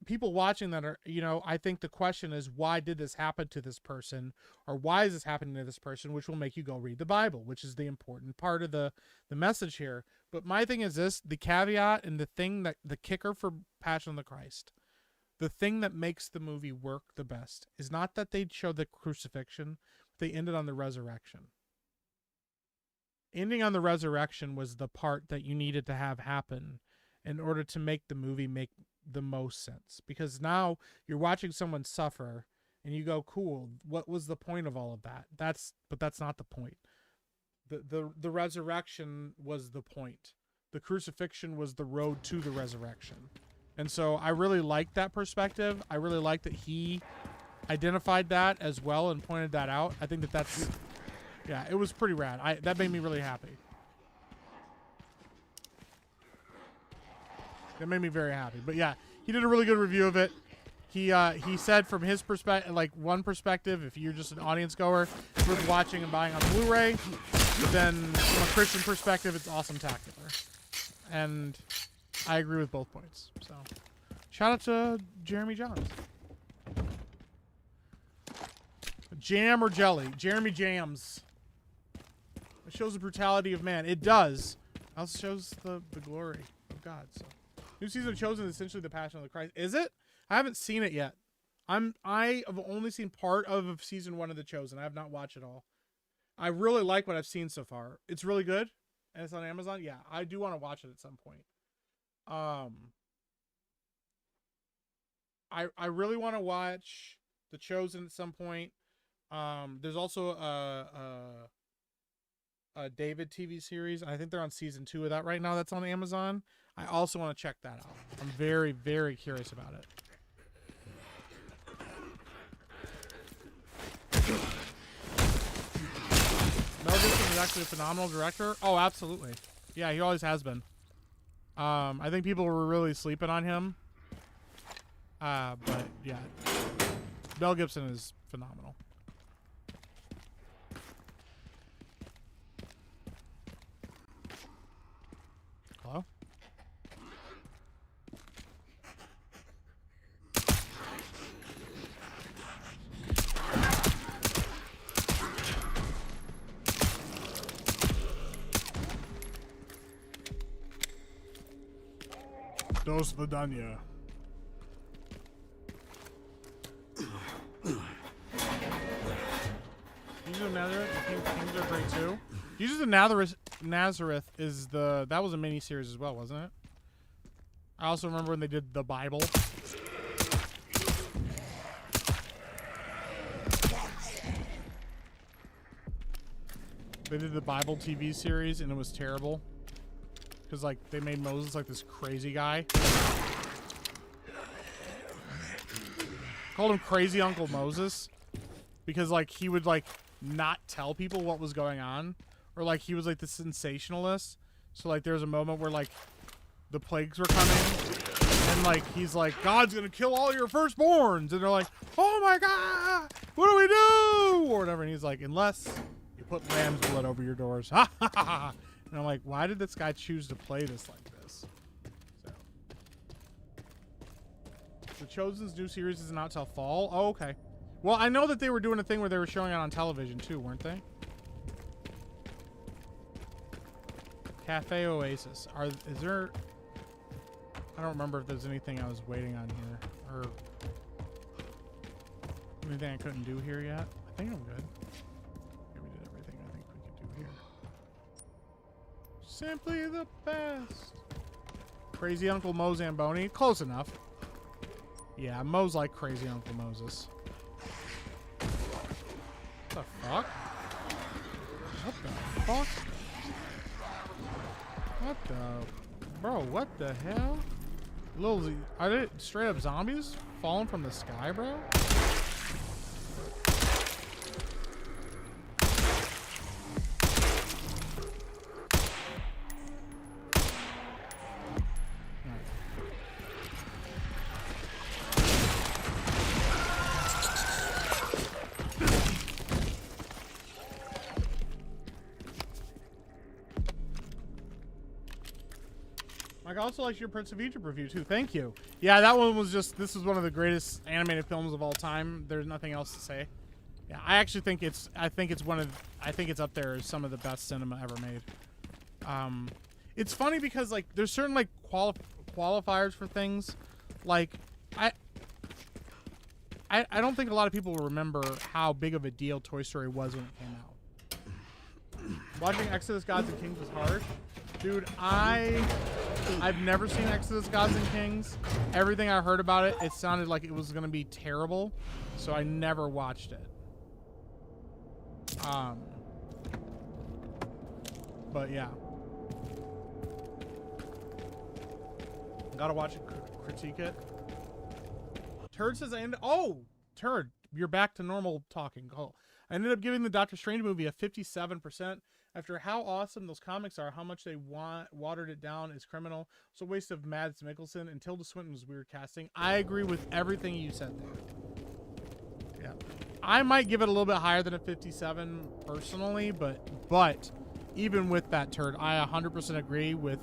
People watching that are, you know, I think the question is, why did this happen to this person, or why is this happening to this person, which will make you go read the Bible, which is the important part of the message here. But my thing is this, the caveat and the thing that the kicker for Passion of the Christ, the thing that makes the movie work the best is not that they showed the crucifixion, they ended on the resurrection. Ending on the resurrection was the part that you needed to have happen in order to make the movie make the most sense. Because now you're watching someone suffer and you go, cool, what was the point of all of that? But that's not the point. The resurrection was the point. The crucifixion was the road to the resurrection. And so I really liked that perspective. I really liked that he identified that as well and pointed that out. I think that's, yeah, it was pretty rad. That made me really happy. That made me very happy. But yeah, he did a really good review of it. He said from his perspective, like one perspective, if you're just an audience goer, it's worth watching and buying on Blu-ray. But then from a Christian perspective, it's awesome Tactiver. And I agree with both points. So shout out to Jeremy Johns. Jam or jelly? Jeremy jams. It shows the brutality of man. It does. It also shows the glory of God. So new season of Chosen is essentially the Passion of the Christ. Is it? I haven't seen it yet. I have only seen part of season 1 of The Chosen. I have not watched it all. I really like what I've seen so far. It's really good. And it's on Amazon. Yeah, I do want to watch it at some point. I really want to watch The Chosen at some point. There's also a David TV series. I think they're on season 2 of that right now. That's on Amazon. I also want to check that out. I'm very, very curious about it. Mel Gibson is actually a phenomenal director. Oh, absolutely. Yeah, he always has been. I think people were really sleeping on him. But yeah, Mel Gibson is phenomenal. Hello? Dos Vidania. Jesus of Nazareth, I think Kings are great too. Jesus of Nazareth is that was a mini series as well, wasn't it? I also remember when they did the Bible. They did the Bible TV series and it was terrible. Because like they made Moses like this crazy guy. Called him Crazy Uncle Moses. Because like he would like not tell people what was going on. Or like he was like the sensationalist. So like there was a moment where like the plagues were coming. And like he's like, God's gonna kill all your firstborns. And they're like, oh my God, what do we do? Or whatever. And he's like, unless you put lamb's blood over your doors. Ha ha ha ha. And I'm like, why did this guy choose to play this like this? So. The Chosen's new series isn't out till fall. Oh, okay. Well, I know that they were doing a thing where they were showing it on television too, weren't they? Cafe Oasis. Is there... I don't remember if there's anything I was waiting on here. Or... anything I couldn't do here yet. I think I'm good. Okay, we did everything I think we could do here. Simply the best. Crazy Uncle Mo Zamboni. Close enough. Yeah, Mo's like Crazy Uncle Moses. What the fuck? What the fuck? What the... Bro, what the hell? Are they straight up zombies falling from the sky, bro? Mike also likes your Prince of Egypt review too. Thank you. Yeah, that one was just, this is one of the greatest animated films of all time. There's nothing else to say. Yeah, I actually think it's up there as some of the best cinema ever made. It's funny because like there's certain like qualifiers for things. Like I don't think a lot of people remember how big of a deal Toy Story was when it came out. Watching Exodus Gods and Kings was hard. Dude, I've never seen Exodus Gods and Kings. Everything I heard about it, it sounded like it was gonna be terrible, so I never watched it. But yeah. Gotta watch it, critique it. Turd says Turd, you're back to normal talking. Cool. I ended up giving the Doctor Strange movie a 57%. After how awesome those comics are, how much they watered it down is criminal. It's a waste of Mads Mikkelsen, and Tilda Swinton was weird casting. I agree with everything you said there. Yeah. I might give it a little bit higher than a 57 personally, but even with that turd, I 100% agree with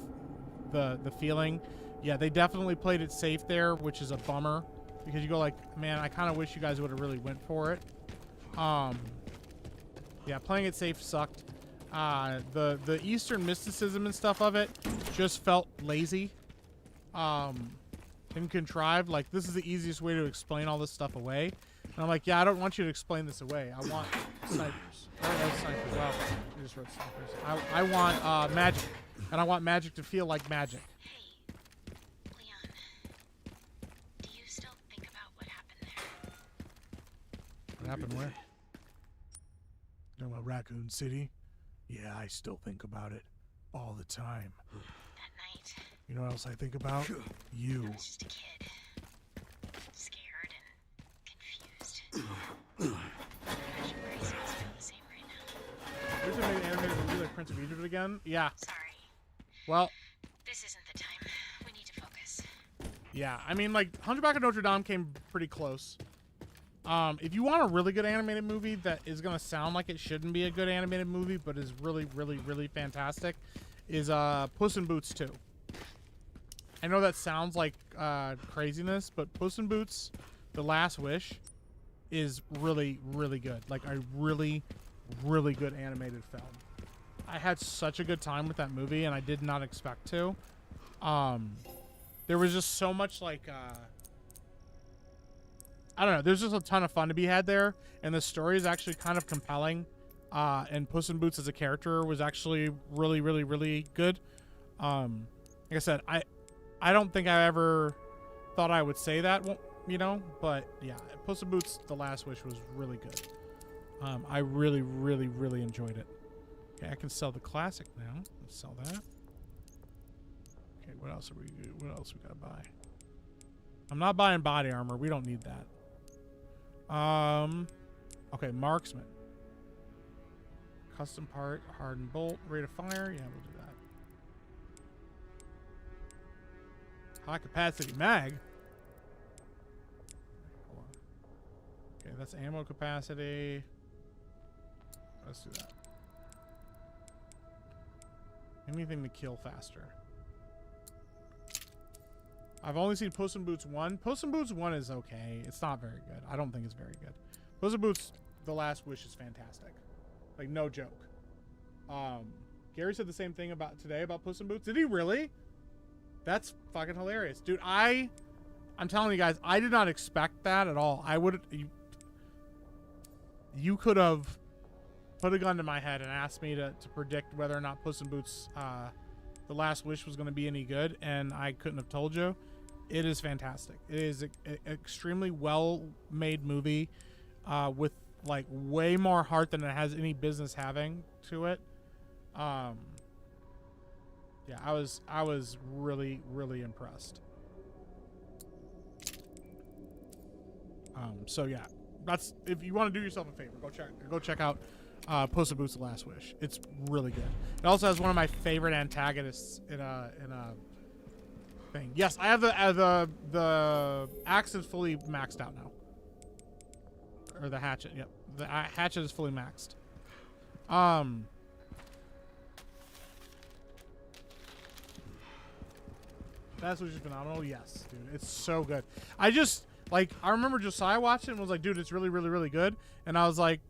the feeling. Yeah, they definitely played it safe there, which is a bummer because you go like, man, I kind of wish you guys would have really went for it. Yeah, playing it safe sucked. The Eastern mysticism and stuff of it just felt lazy, and contrived. Like, this is the easiest way to explain all this stuff away. And I'm like, yeah, I don't want you to explain this away. I want snipers. I wrote snipers. Wow, I just wrote snipers. I want magic, and I want magic to feel like magic. Hey, Leon. Do you still think about what happened there? What happened where? You know about Raccoon City? Yeah, I still think about it all the time. That night, You know what else I think about? You. I was just a kid. Scared and confused. Imagine Grace must feel the same right now. There's a made animated movie like Prince of Egypt again? Yeah. Sorry. Well, This isn't the time. We need to focus. yeah. I mean, like, Hunchback of Notre Dame came pretty close. If you want a really good animated movie that is going to sound like it shouldn't be a good animated movie, but is really, really, really fantastic, is Puss in Boots 2. I know that sounds like craziness, but Puss in Boots, The Last Wish, is really, really good. Like, a really, really good animated film. I had such a good time with that movie, and I did not expect to. There was just so much, like... I don't know. There's just a ton of fun to be had there, and the story is actually kind of compelling. And Puss in Boots as a character was actually really, really, really good. Like I said, I don't think I ever thought I would say that, you know, but yeah, Puss in Boots: The Last Wish was really good. I really, really, really enjoyed it. Okay, I can sell the classic now. Let's sell that. Okay, what else are we? What else we gotta buy? I'm not buying body armor. We don't need that. Okay, marksman. Custom part, hardened bolt, rate of fire. Yeah, we'll do that. High capacity mag. Hold on. Okay, that's ammo capacity. Let's do that. Anything to kill faster. I've only seen Puss in Boots 1. Puss in Boots 1 is okay. It's not very good. I don't think it's very good. Puss in Boots: The Last Wish is fantastic. Like, no joke. Gary said the same thing today about Puss in Boots. Did he really? That's fucking hilarious. Dude, I'm telling you guys, I did not expect that at all. I would... You could have put a gun to my head and asked me to predict whether or not Puss in Boots... The Last Wish was going to be any good, and I couldn't have told you. It is fantastic. It is an extremely well-made movie with, like, way more heart than it has any business having to it. Yeah, I was really, really impressed. So yeah, that's, if you want to do yourself a favor, go check out Puss in Boots: The Last Wish. It's really good. It also has one of my favorite antagonists in a thing. Yes, I have the axe is fully maxed out now, or the hatchet. Yep, the hatchet is fully maxed. That's what's phenomenal. Yes, dude, it's so good. I remember Josiah watched it and was like, dude, it's really, really, really good. And I was like,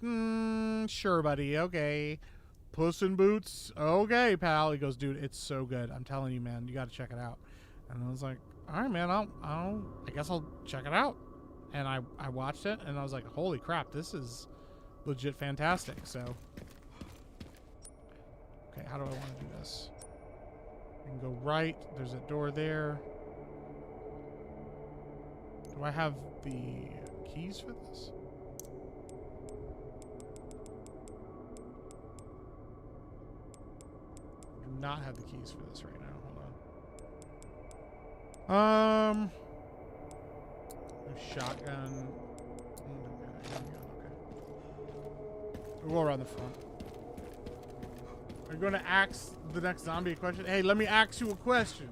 sure, buddy. Okay. Puss in Boots. Okay, pal. He goes, dude, it's so good. I'm telling you, man, you got to check it out. And I was like, all right, man, I guess I'll check it out. And I watched it and I was like, holy crap, this is legit fantastic. So, okay, how do I want to do this? I can go right. There's a door there. Do I have the keys for this? I do not have the keys for this right now. Hold on. Shotgun. Okay. We'll go around the front. Are you going to ask the next zombie a question? Hey, let me ask you a question.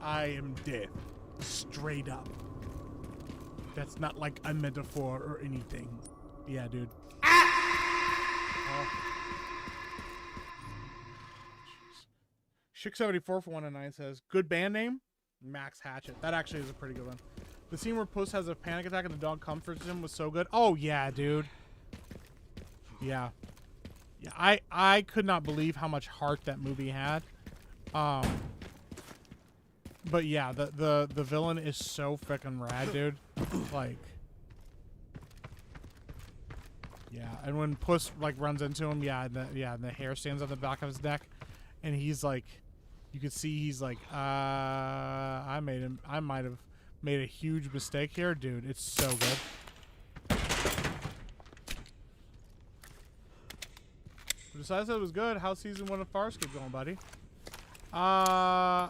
I am dead. Straight up. That's not like a metaphor or anything. Yeah, dude. Oh. Chick74 for 109 says, good band name? Max Hatchet. That actually is a pretty good one. The scene where Puss has a panic attack and the dog comforts him was so good. Oh, yeah, dude. Yeah. Yeah, I could not believe how much heart that movie had. But yeah, the villain is so freaking rad, dude. Like, yeah, and when Puss like runs into him, and the hair stands on the back of his neck, and he's like, you could see he's like, I might have made a huge mistake here, dude. It's so good. Besides that, it was good. How's season 1 of Farscape going, buddy? I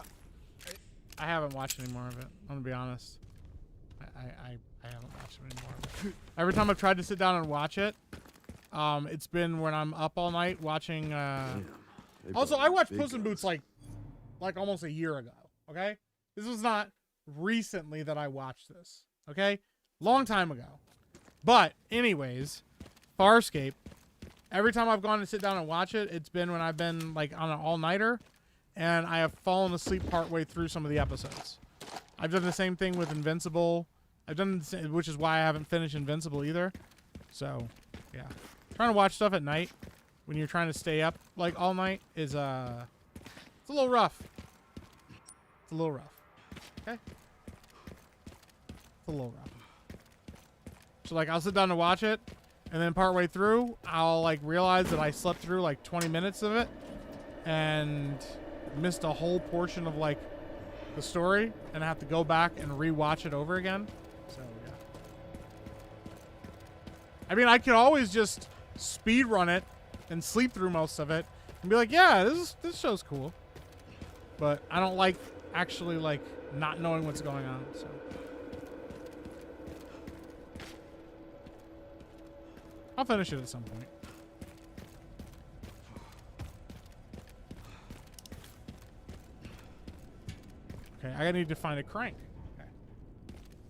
haven't watched any more of it. I'm gonna be honest. I haven't watched any more of it. Every time I've tried to sit down and watch it, it's been when I'm up all night watching. Also, I watched Puss in Boots like almost a year ago. Okay, this was not recently that I watched this. Okay, long time ago. But anyways, Farscape. Every time I've gone to sit down and watch it, it's been when I've been like on an all-nighter, and I have fallen asleep partway through some of the episodes. I've done the same thing with Invincible. I've done the same, which is why I haven't finished Invincible either. So, yeah, trying to watch stuff at night when you're trying to stay up like all night is it's a little rough. It's a little rough. Okay, it's a little rough. So like I'll sit down to watch it, and then partway through I'll like realize that I slept through like 20 minutes of it and missed a whole portion of like the story, and I have to go back and rewatch it over again. So yeah, I mean I could always just speed run it and sleep through most of it and be like, yeah, this show's cool, but I don't like actually like not knowing what's going on. So I'll finish it at some point. Okay, I need to find a crank. Okay.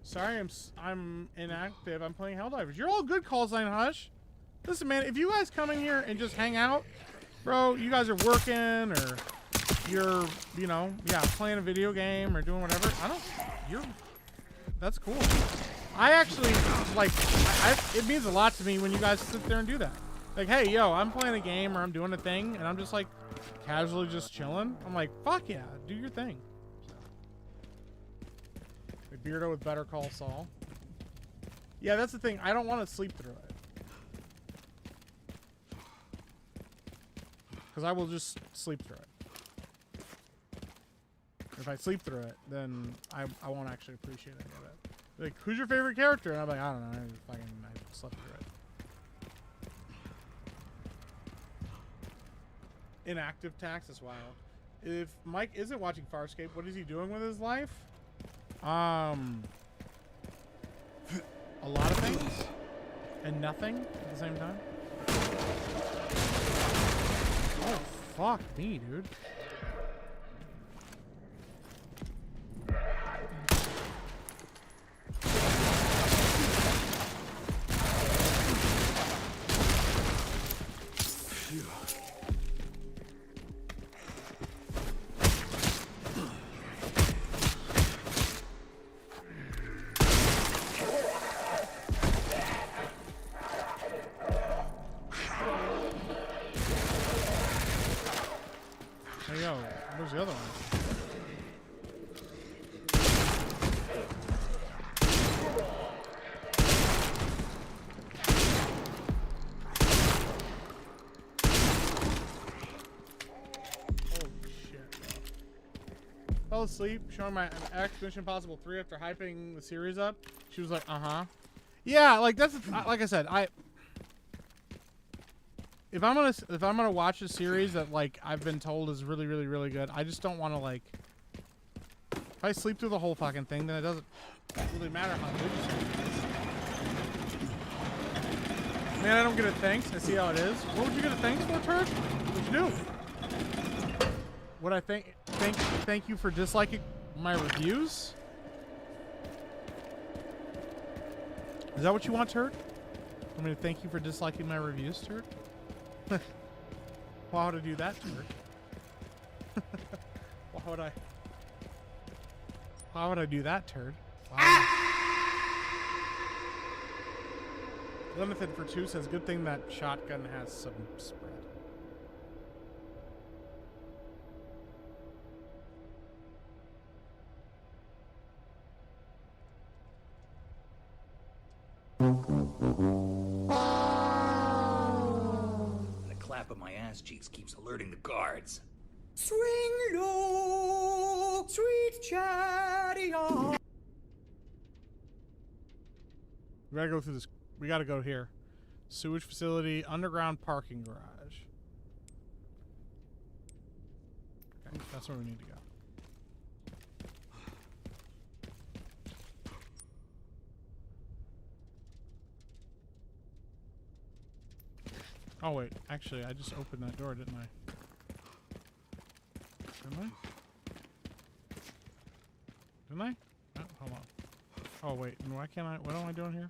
Sorry, I'm inactive. I'm playing Helldivers. You're all good, Call Sign Hush. Listen, man, if you guys come in here and just hang out, bro, you guys are working or you're, you know, yeah, playing a video game or doing whatever. That's cool. I actually, like, it means a lot to me when you guys sit there and do that. Like, hey, yo, I'm playing a game or I'm doing a thing and I'm just like casually just chilling. I'm like, fuck yeah, do your thing. Like Beardo with Better Call Saul. Yeah, that's the thing. I don't want to sleep through it. Because I will just sleep through it. If I sleep through it, then I won't actually appreciate any of it. Like, who's your favorite character? And I'm like, I don't know. I slept through it. Inactive tax is wild. If Mike isn't watching Farscape, what is he doing with his life? A lot of things. And nothing at the same time. Oh, fuck me, dude. Where's the other one? Holy shit, bro. Fell asleep showing my ex Mission Impossible 3 after hyping the series up. She was like, uh-huh. Yeah, like that's like I said, if I'm gonna watch a series that like I've been told is really, really, really good, I just don't want to like. If I sleep through the whole fucking thing, then it doesn't really matter how good the series is. Man, I don't get a thanks. I see how it is. What would you get a thanks for, Turd? What'd you do? Would I thank you for disliking my reviews? Is that what you want, Turd? I'm gonna thank you for disliking my reviews, Turd. Why would I do that, Turd? Why would I do that, Turd? Limited for 2 says, good thing that shotgun has some spread. The clap of my ass cheeks keeps alerting the guards. Swing low, sweet chariot. We gotta go through this. We gotta go here. Sewage facility, underground parking garage. Okay, that's where we need to go. Oh wait, actually I just opened that door, didn't I? Didn't I? Oh, hold on. Oh wait, and why can't I? What am I doing here?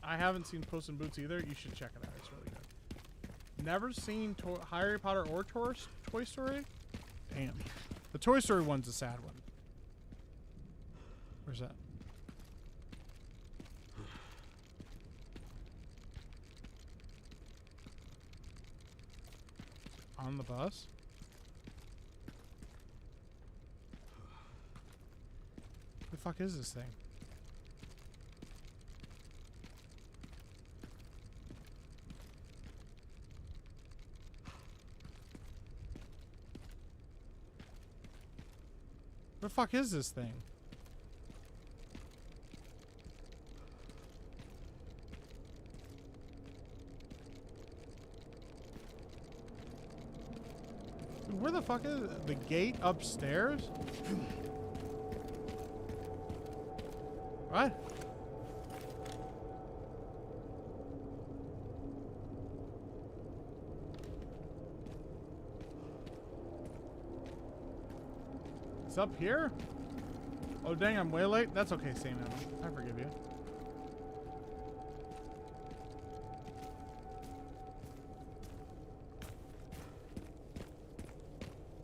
I haven't seen Puss in Boots either. You should check it out. It's really good. Never seen Harry Potter or Toy Story? Damn. The Toy Story one's a sad one. Where's that? On the bus? The fuck is this thing? The fuck is this thing? Dude, where the fuck is it? The gate upstairs? What? It's up here? Oh dang, I'm way late. That's okay, Sam. I forgive you.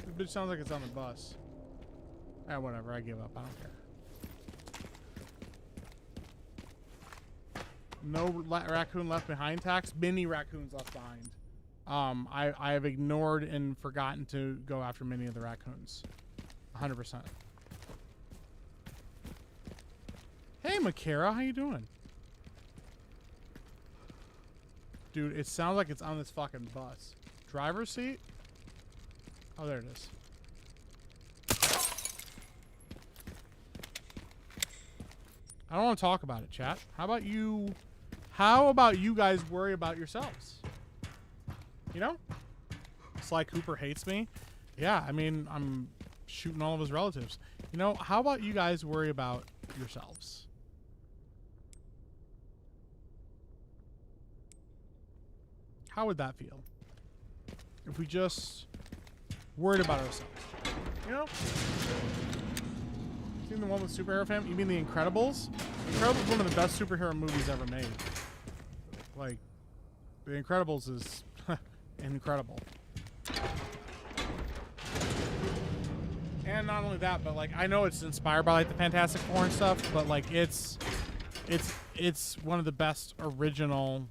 This bitch sounds like it's on the bus. Ah, whatever. I give up. I don't care. No raccoon left behind tax. Many raccoons left behind. I have ignored and forgotten to go after many of the raccoons. 100%. Hey, Makara, how you doing? Dude, it sounds like it's on this fucking bus. Driver's seat? Oh, there it is. I don't want to talk about it, chat. How about you guys worry about yourselves? You know? Sly Cooper hates me. Yeah, I mean, I'm shooting all of his relatives. You know, how about you guys worry about yourselves? How would that feel? If we just worried about ourselves. You know? Seen the one with superhero fam? You mean The Incredibles? The Incredibles is one of the best superhero movies ever made. Like, The Incredibles is incredible. And not only that, but like I know it's inspired by like the Fantastic Four and stuff, but like it's one of the best original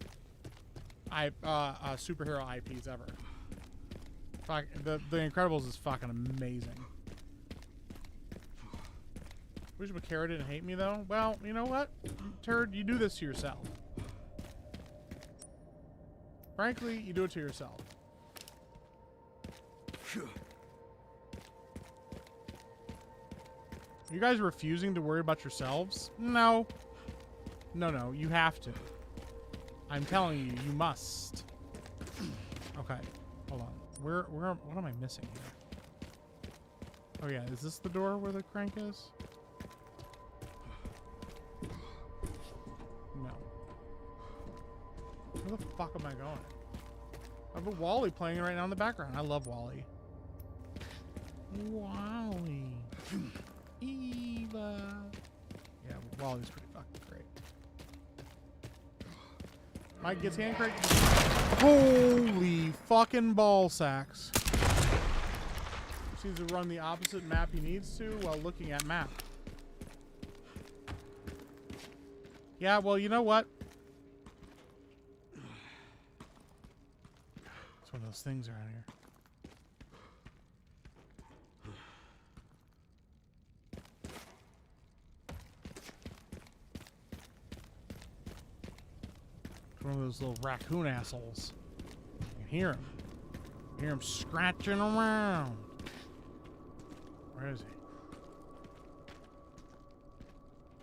superhero IPs ever. Fuck, the Incredibles is fucking amazing. Wish Makara didn't hate me though. Well, you know what, Turd, you do this to yourself. Frankly, you do it to yourself. You guys refusing to worry about yourselves? No. No, you have to. I'm telling you, you must. Okay, hold on. What am I missing here? Oh yeah, is this the door where the crank is? Where the fuck am I going? I have a Wally playing right now in the background. I love Wally. Wally. Eva. Yeah, Wally's pretty fucking great. Mike gets hand cranked. Holy fucking ball sacks. Seems to run the opposite map he needs to while looking at map. Yeah, well, you know what? It's one of those things around here. One of those little raccoon assholes. You can hear him. You hear him scratching around. Where is he?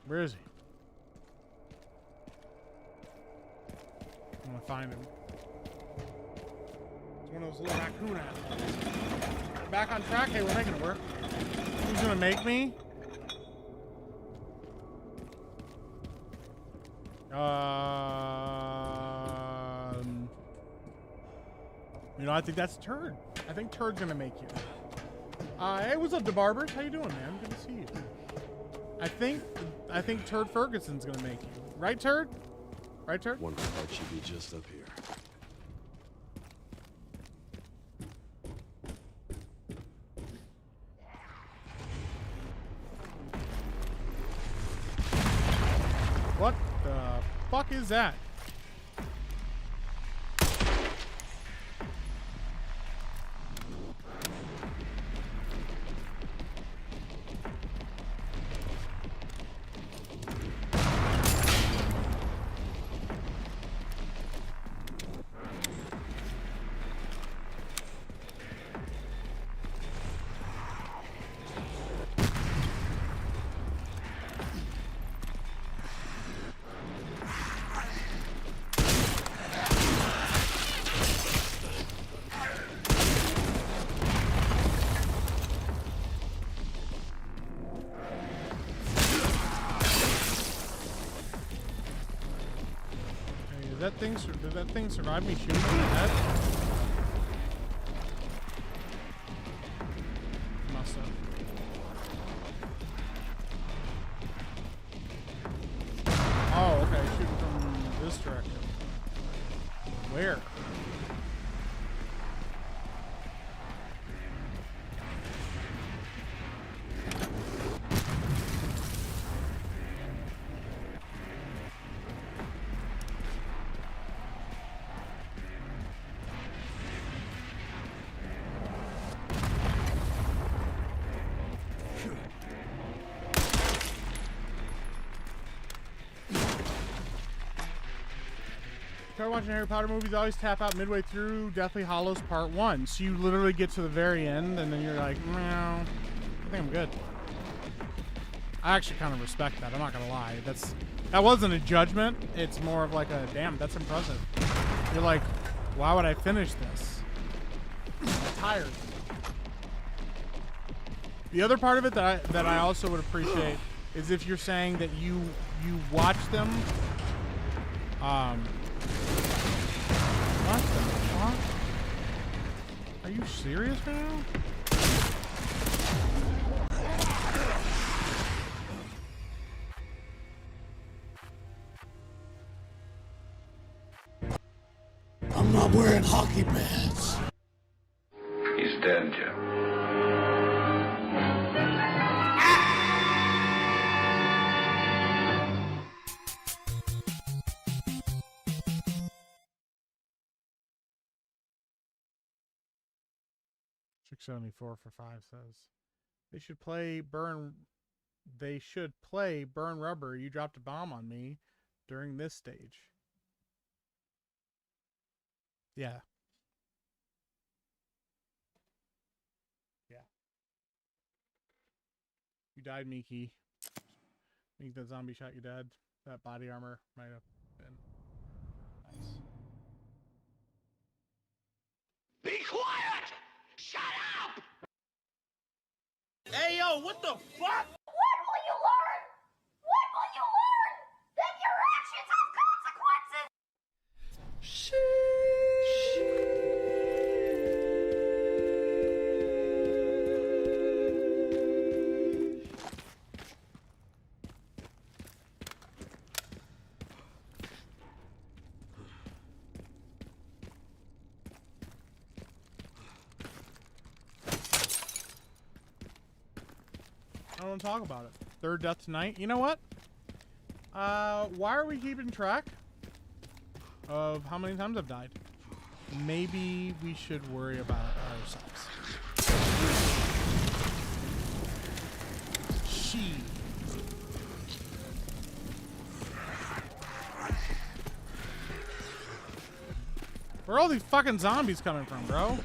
Where is he? I'm gonna find him. It's one of those little raccoon assholes. Back on track. Hey, we're making it work. Who's gonna make me? You know, I think that's Turd. I think Turd's gonna make you. Hey, what's up, DeBarbers? How you doing, man? Good to see you. I think Turd Ferguson's gonna make you. Right, Turd? Right, Turd? One part should be just up here. What the fuck is that? Did that thing survive me shooting it in the head? Must have. Oh, okay. Shooting from this direction. Where? Watching Harry Potter movies, always tap out midway through Deathly Hallows Part 1. So you literally get to the very end and then you're like, no, I think I'm good. I actually kind of respect that. I'm not gonna lie. That wasn't a judgment. It's more of like a, damn, that's impressive. You're like, why would I finish this? I'm tired. The other part of it that I also would appreciate is if you're saying that you watch them. What the fuck? Are you serious right now? I'm not wearing hockey pads. He's dead, Jim. $6.74 for 5 says they should play Burn Rubber. You dropped a bomb on me during this stage. Yeah. You died, Miki. I think that zombie shot you dead. That body armor might have been nice. Be quiet! Shut up! Hey, yo, what the fuck? What will you learn? What will you learn? That your actions have consequences! want to talk about it. Third death tonight. You know what? Why are we keeping track of how many times I've died? Maybe we should worry about ourselves. She. Where are all these fucking zombies coming from, bro?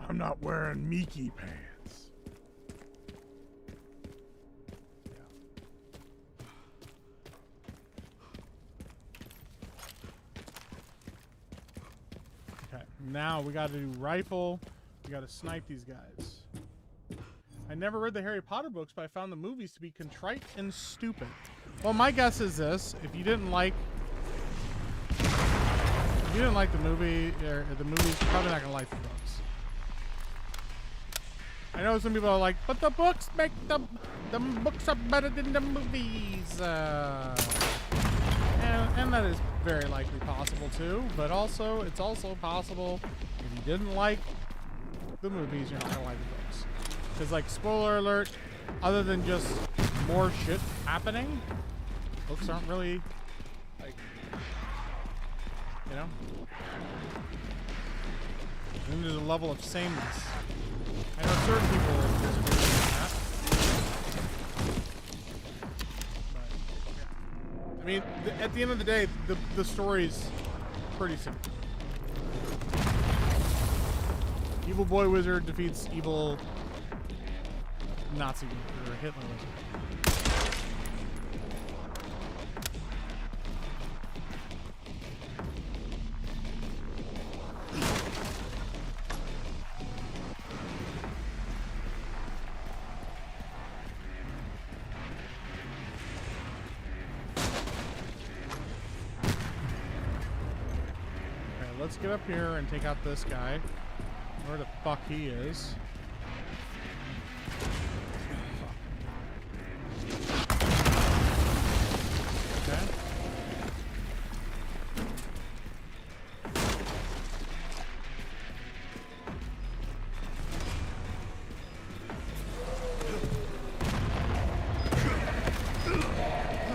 I'm not wearing Mickey pants. Okay, now we gotta do rifle. We gotta snipe these guys. I never read the Harry Potter books, but I found the movies to be contrite and stupid. Well, my guess is this: if you didn't like the movie, or the movie's, you're probably not gonna like the books. I know some people are like, but the books make the books are better than the movies, and that is very likely possible too. But also, it's also possible if you didn't like the movies, you're not gonna like the books. Because, like, spoiler alert, other than just more shit happening, books aren't really, like, you know. Then there's a level of sameness. I know certain people disagree with that. But, yeah. I mean, at the end of the day, the story's pretty simple. Evil boy wizard defeats evil Nazi or Hitler wizard. Let's get up here and take out this guy. Where the fuck he is. Okay.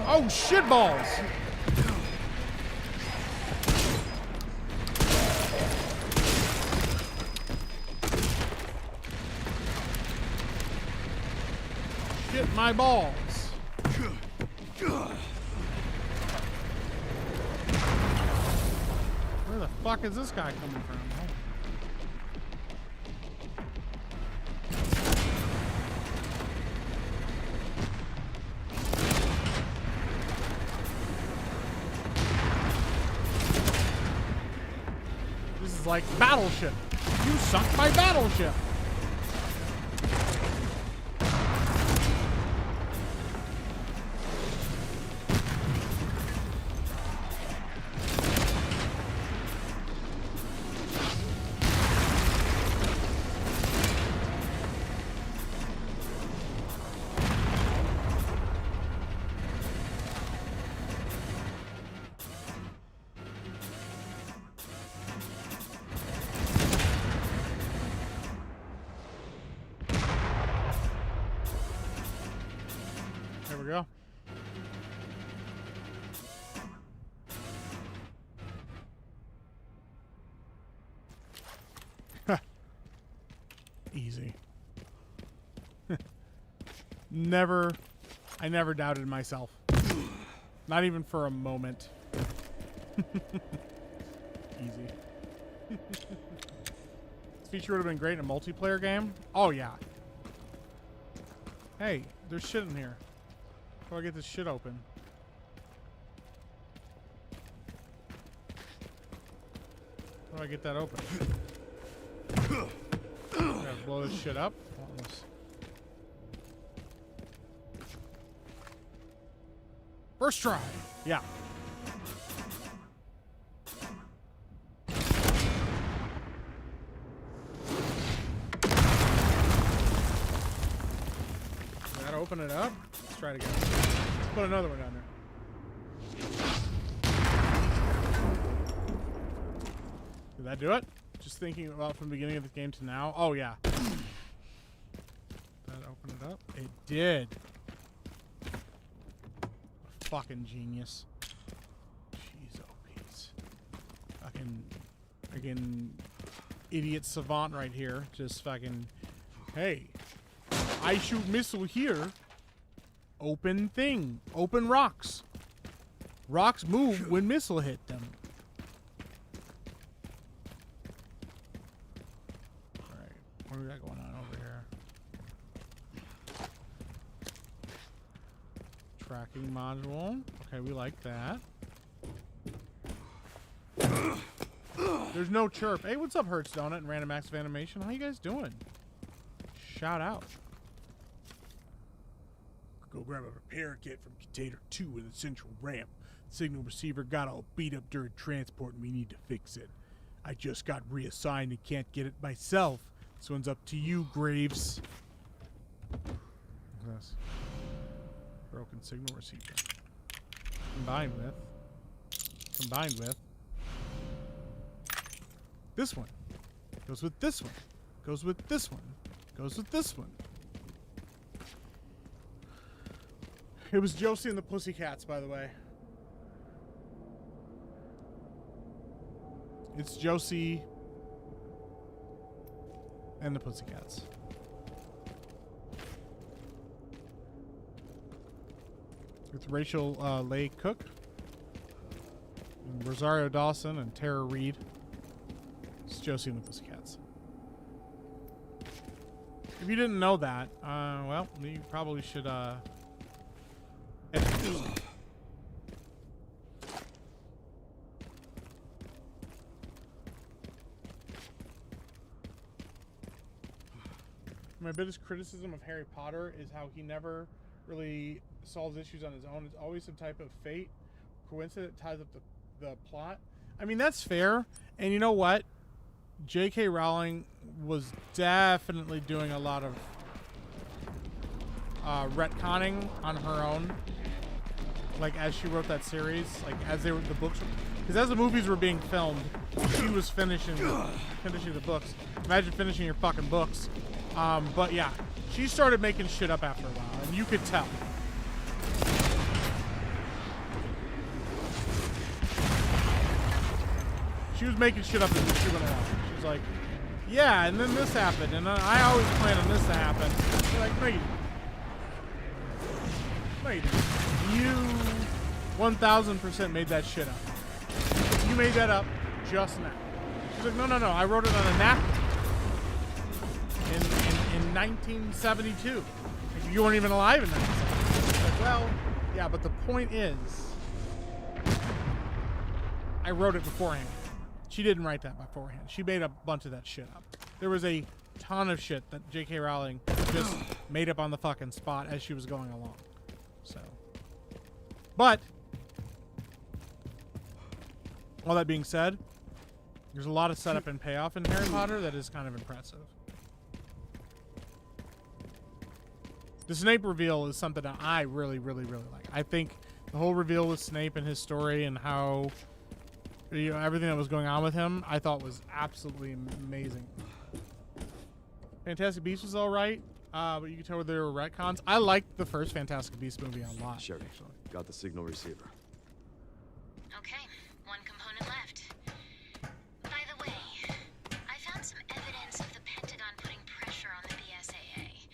Oh, shit balls! My balls. Where the fuck is this guy coming from? This is like Battleship. You sunk my battleship. There we go. Easy. I never doubted myself. Not even for a moment. Easy. This feature would have been great in a multiplayer game. Oh yeah. Hey, there's shit in here. How do I get this shit open? How do I get that open? Gotta blow this shit up. First try. Yeah. open it up? Let's try it again. Put another one down there. Did that do it? Just thinking about from the beginning of the game to now. Oh, yeah. Did that open it up? It did. Fucking genius. Jeez, oh, Pete. Fucking idiot savant right here. Just fucking, hey, I shoot missile here. Open thing. Open rocks. Rocks move when missile hit them. Alright, what do we got going on over here? Tracking module. Okay, we like that. There's no chirp. Hey, what's up, Hertz Donut and Random Acts of Animation? How you guys doing? Shout out. Go grab a repair kit from Container 2 in the central ramp. Signal receiver got all beat up during transport and we need to fix it. I just got reassigned and can't get it myself. This one's up to you, Graves. What's this? Broken signal receiver. Combined with this one. Goes with this one. Goes with this one. Goes with this one. It was Josie and the Pussycats, by the way. It's Josie and the Pussycats. With Rachel Leigh Cook, and Rosario Dawson, and Tara Reid. It's Josie and the Pussycats. If you didn't know that, well, you probably should educate yourself. My biggest criticism of Harry Potter is how he never really solves issues on his own. It's always some type of fate, coincidence that ties up the plot. I mean, that's fair. And you know what? J.K. Rowling was definitely doing a lot of retconning on her own. Like, as she wrote that series, like, as they were, the books were, because as the movies were being filmed, she was finishing the books. Imagine finishing your fucking books. But yeah, she started making shit up after a while, and you could tell. She was making shit up as she went along. She was like, yeah, and then this happened, and I always planned on this to happen. You're like, no, you didn't. No, you didn't. You 1000% made that shit up. You made that up just now. She's like, no, I wrote it on a napkin. In 1972. You weren't even alive in 1972. Like, well, yeah, but the point is, I wrote it beforehand. She didn't write that beforehand. She made a bunch of that shit up. There was a ton of shit that J.K. Rowling just made up on the fucking spot as she was going along. So, but all that being said, there's a lot of setup and payoff in Harry Potter that is kind of impressive. The Snape reveal is something that I really, really, really like. I think the whole reveal with Snape and his story and how, you know, everything that was going on with him, I thought was absolutely amazing. Fantastic Beasts was all right, but you can tell where there were retcons. I liked the first Fantastic Beasts movie a lot. Sure, actually. Got the signal receiver. Okay, one component left. By the way, I found some evidence of the Pentagon putting pressure on the BSAA.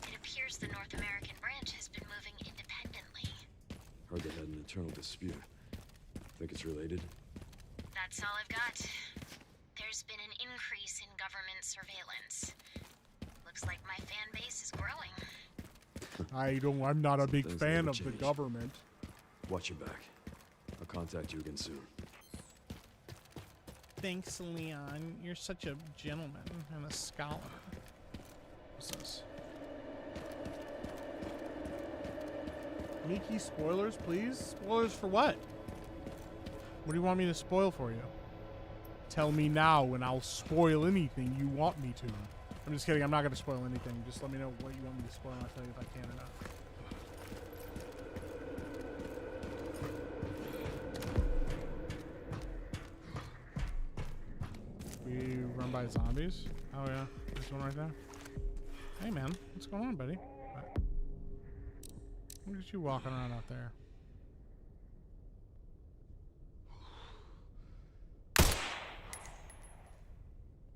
It appears the North American branch has been moving independently. Heard they had an internal dispute. Think it's related? That's all I've got. There's been an increase in government surveillance. Looks like my fan base is growing. I'm not a big fan of the government. Watch your back. I'll contact you again soon. Thanks, Leon. You're such a gentleman and a scholar. What's this? Mickey, spoilers, please? Spoilers for what? What do you want me to spoil for you? Tell me now and I'll spoil anything you want me to. I'm just kidding. I'm not going to spoil anything. Just let me know what you want me to spoil, and I'll tell you if I can or not. We run by zombies. Oh yeah, there's one right there. Hey man, what's going on, buddy? Look at you walking around out there.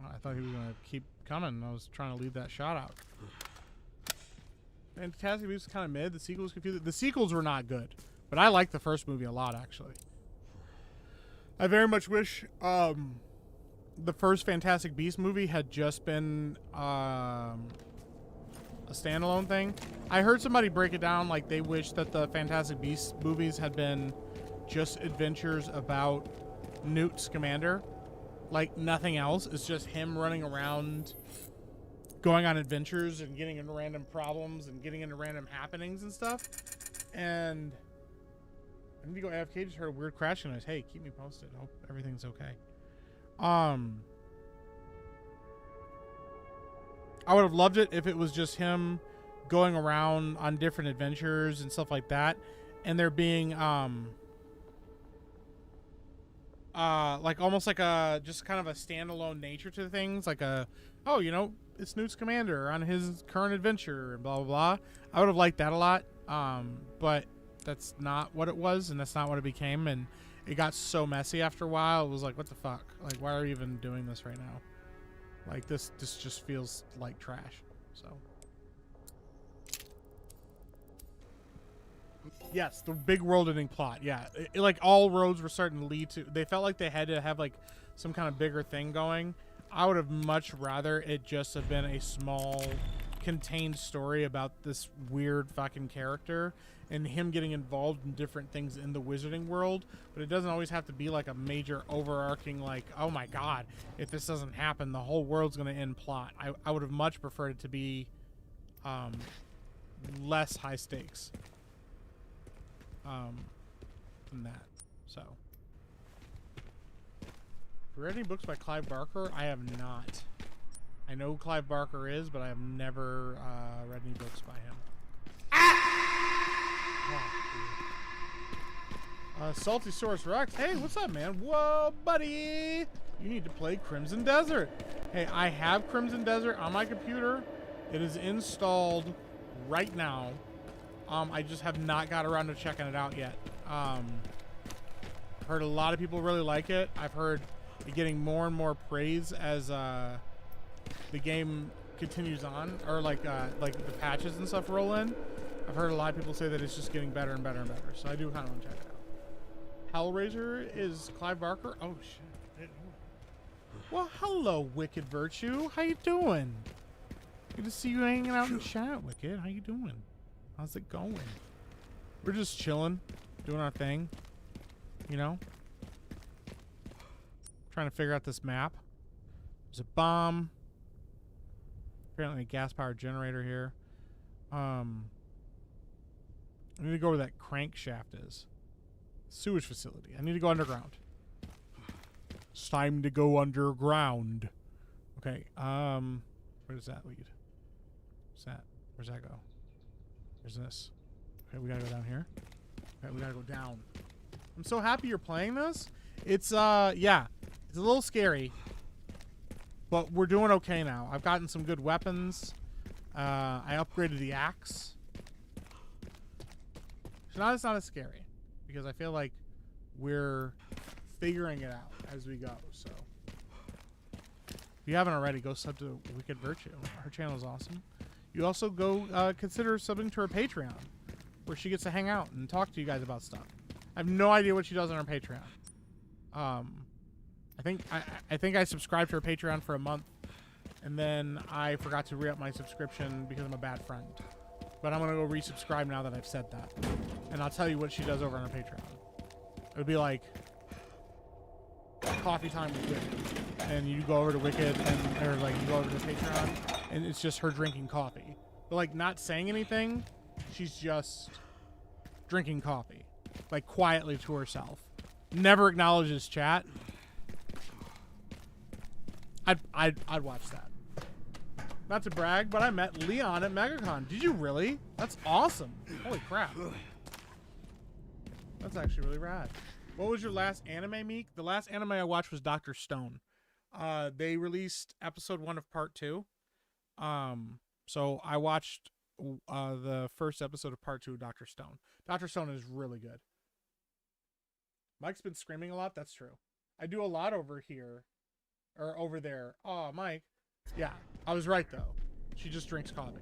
Oh, I thought he was gonna keep coming. I was trying to leave that shot out. Fantastic Beasts was kind of mid. The sequels confused. The sequels were not good, but I liked the first movie a lot actually. I very much wish the first Fantastic Beasts movie had just been a standalone thing. I heard somebody break it down like they wish that the Fantastic Beasts movies had been just adventures about Newt Scamander. Like nothing else. It's just him running around going on adventures and getting into random problems and getting into random happenings and stuff. And I need to go AFK. Just heard a weird crashing noise. Hey, keep me posted. Hope everything's okay. I would have loved it if it was just him going around on different adventures and stuff like that, and there being like almost like a just kind of a standalone nature to things, like a, oh, you know, it's Newt Scamander on his current adventure and blah blah blah. I would have liked that a lot, but that's not what it was, and that's not what it became, and it got so messy after a while. It was like, what the fuck? Like, why are we even doing this right now? Like, this just feels like trash. So, yes, the big world-ending plot. Yeah, like all roads were starting to lead to. They felt like they had to have like some kind of bigger thing going. I would have much rather it just have been a small, contained story about this weird fucking character and him getting involved in different things in the wizarding world, but it doesn't always have to be like a major overarching like, oh my god, if this doesn't happen the whole world's gonna end plot. I would have much preferred it to be less high stakes than that. So, have you read any books by Clive Barker? I have not. I know who Clive Barker is, but I have never read any books by him. Salty Source Rex. Hey, what's up, man? Whoa, buddy. You need to play Crimson Desert. Hey, I have Crimson Desert on my computer. It is installed right now. I just have not got around to checking it out yet. Heard a lot of people really like it. I've heard it getting more and more praise as the game continues on, or like the patches and stuff roll in. I've heard a lot of people say that it's just getting better and better and better. So I do kind of want to check it out. Hellraiser is Clive Barker. Oh shit! I didn't know that. Well, hello, Wicked Virtue. How you doing? Good to see you hanging out in chat, Wicked. How you doing? How's it going? We're just chilling, doing our thing. You know, trying to figure out this map. There's a bomb. Apparently a gas-powered generator here. I need to go where that crankshaft is. Sewage facility. I need to go underground. It's time to go underground. Okay. Where does that lead? What's that? Where's that go? Where's this? Okay, we gotta go down here. Okay, we gotta go down. I'm so happy you're playing this. It's yeah, it's a little scary, but we're doing okay now. I've gotten some good weapons. I upgraded the axe. So now it's not as scary because I feel like we're figuring it out as we go. So if you haven't already, go sub to Wicked Virtue. Her channel is awesome. You also go consider subbing to her Patreon, where she gets to hang out and talk to you guys about stuff. I have no idea what she does on her Patreon. I think I subscribed to her Patreon for a month, and then I forgot to re-up my subscription because I'm a bad friend. But I'm gonna go resubscribe now that I've said that, and I'll tell you what she does over on her Patreon. It would be like coffee time with Wicked, and you go over to Wicked, or like you go over to Patreon, and it's just her drinking coffee, but like not saying anything. She's just drinking coffee, like quietly to herself. Never acknowledges chat. I'd watch that. Not to brag, but I met Leon at MegaCon. Did you really? That's awesome. Holy crap. That's actually really rad. What was your last anime, Meek? The last anime I watched was Dr. Stone. They released episode 1 of part 2. So I watched the first episode of part 2 of Dr. Stone. Dr. Stone is really good. Mike's been screaming a lot. That's true. I do a lot over here. Or over there. Oh, Mike. Yeah, I was right, though. She just drinks coffee.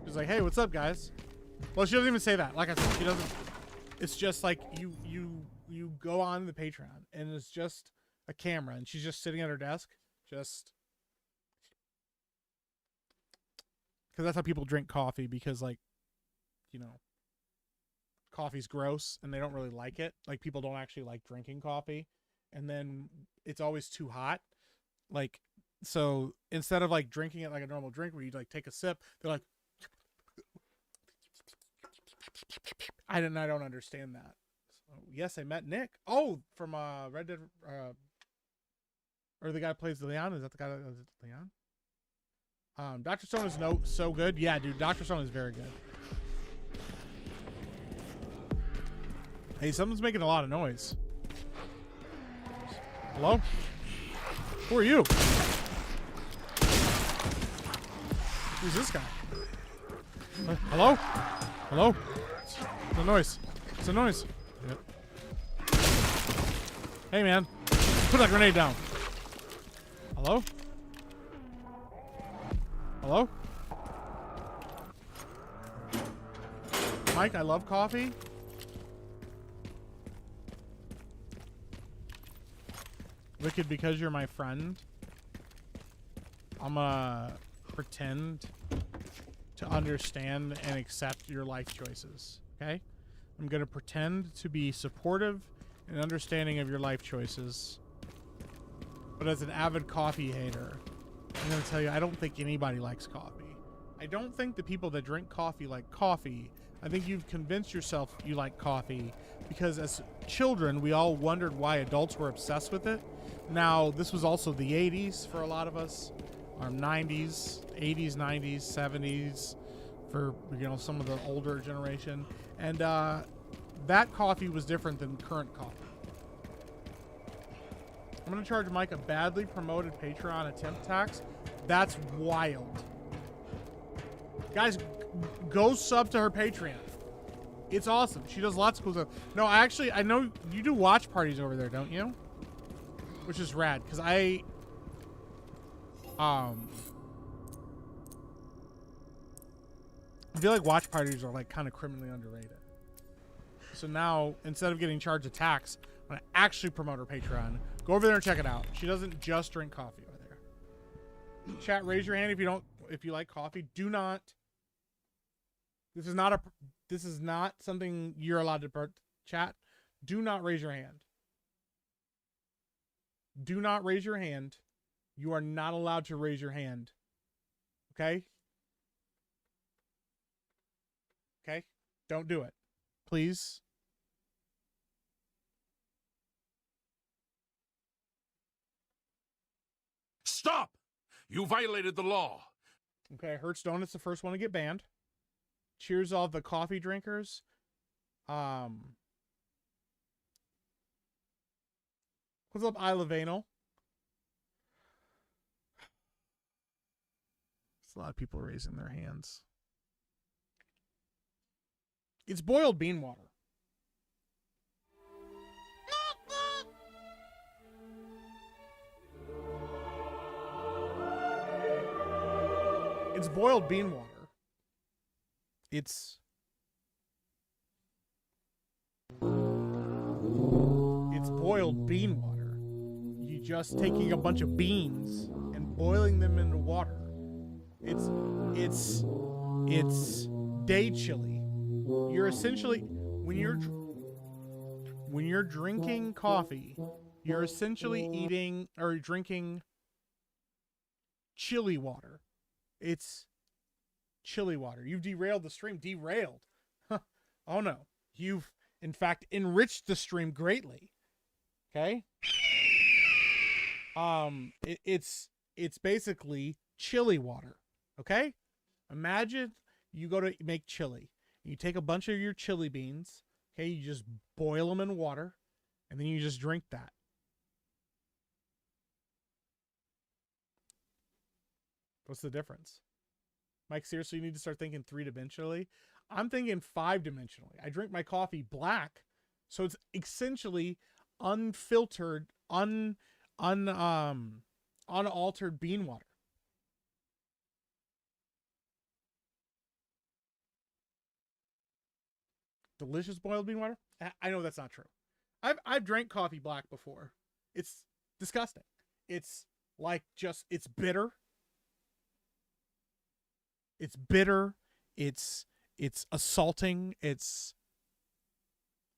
She's like, hey, what's up, guys? Well, she doesn't even say that. Like I said, she doesn't. It's just like you go on the Patreon, and it's just a camera, and she's just sitting at her desk. Just. Because that's how people drink coffee, because, like, you know, coffee's gross, and they don't really like it. Like, people don't actually like drinking coffee. And then it's always too hot. Like, so instead of, like, drinking it like a normal drink where you, like, take a sip, they're like... I don't understand that. So, yes, I met Nick. Oh, from Red Dead... or the guy who plays Leon. Is that the guy that... Is it Leon? Dr. Stone is so good. Yeah, dude, Dr. Stone is very good. Hey, someone's making a lot of noise. Hello? Who are you? Who's this guy? Hello? Hello? It's a noise. It's a noise. Yep. Hey, man. Put that grenade down. Hello? Hello? Mike, I love coffee. Wicked, because you're my friend, I'm gonna pretend to understand and accept your life choices, okay? I'm gonna pretend to be supportive and understanding of your life choices. But as an avid coffee hater, I'm gonna tell you, I don't think anybody likes coffee. I don't think the people that drink coffee like coffee. I think you've convinced yourself you like coffee because as children, we all wondered why adults were obsessed with it. Now, this was also the 80s for a lot of us, or 90s, 80s, 90s, 70s for, you know, some of the older generation. And that coffee was different than current coffee. I'm going to charge Mike a badly promoted Patreon attempt tax. That's wild. Guys, go sub to her Patreon. It's awesome. She does lots of cool stuff. No, I know you do watch parties over there, don't you? Which is rad, because I feel like watch parties are like kind of criminally underrated. So now, instead of getting charged a tax, I'm going to actually promote her Patreon. Go over there and check it out. She doesn't just drink coffee over there. Chat, raise your hand if you like coffee. Do not. This is not something you're allowed to chat. Do not raise your hand. Do not raise your hand. You are not allowed to raise your hand. Okay? Okay? Don't do it. Please. Stop! You violated the law. Okay, Hearthstone is the first one to get banned. Cheers all the coffee drinkers. What's up, Isla Vanal? There's a lot of people raising their hands. It's boiled bean water. It's boiled bean water. It's boiled bean water. You just taking a bunch of beans and boiling them into water. It's day chili. You're essentially when you're drinking coffee, you're essentially eating or drinking chili water. It's chili water. You've derailed the stream. Derailed. Huh. Oh no. You've in fact enriched the stream greatly. Okay? It's basically chili water. Okay? Imagine you go to make chili. You take a bunch of your chili beans. Okay? You just boil them in water. And then you just drink that. What's the difference? Mike, seriously, you need to start thinking 3-dimensionally. I'm thinking 5-dimensionally. I drink my coffee black, so it's essentially unfiltered, unaltered bean water. Delicious boiled bean water? I know that's not true. I've drank coffee black before. It's disgusting. It's like it's bitter. It's bitter. It's assaulting. It's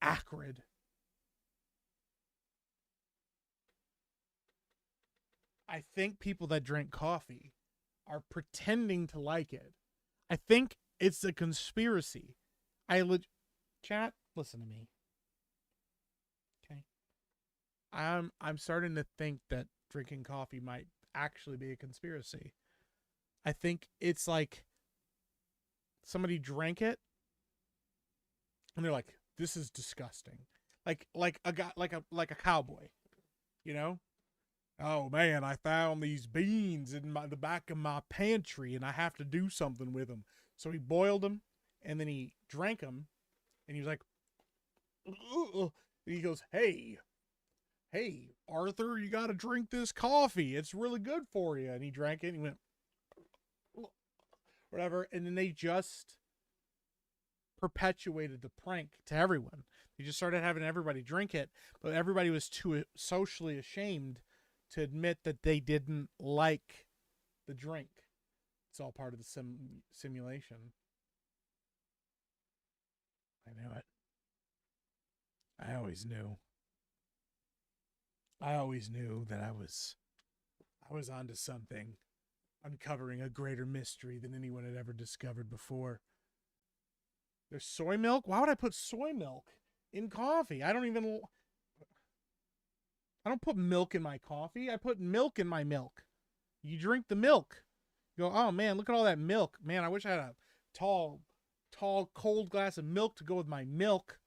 acrid. I think people that drink coffee are pretending to like it. I think it's a conspiracy. Chat, listen to me. Okay. I'm starting to think that drinking coffee might actually be a conspiracy. I think it's like somebody drank it and they're like, this is disgusting. Like a guy, like a cowboy, you know? Oh man, I found these beans in the back of my pantry and I have to do something with them. So he boiled them and then he drank them and he was like, ugh. And he goes, hey, Arthur, you got to drink this coffee. It's really good for you. And he drank it and he went, whatever. And then they just perpetuated the prank to everyone. They just started having everybody drink it, but everybody was too socially ashamed to admit that they didn't like the drink. It's all part of the simulation. I knew it. I always knew. I always knew that I was onto something, uncovering a greater mystery than anyone had ever discovered before. There's soy milk? Why would I put soy milk in coffee? I don't put milk in my coffee. I put milk in my milk. You drink the milk. You go, oh man, look at all that milk. Man, I wish I had a tall, cold glass of milk to go with my milk.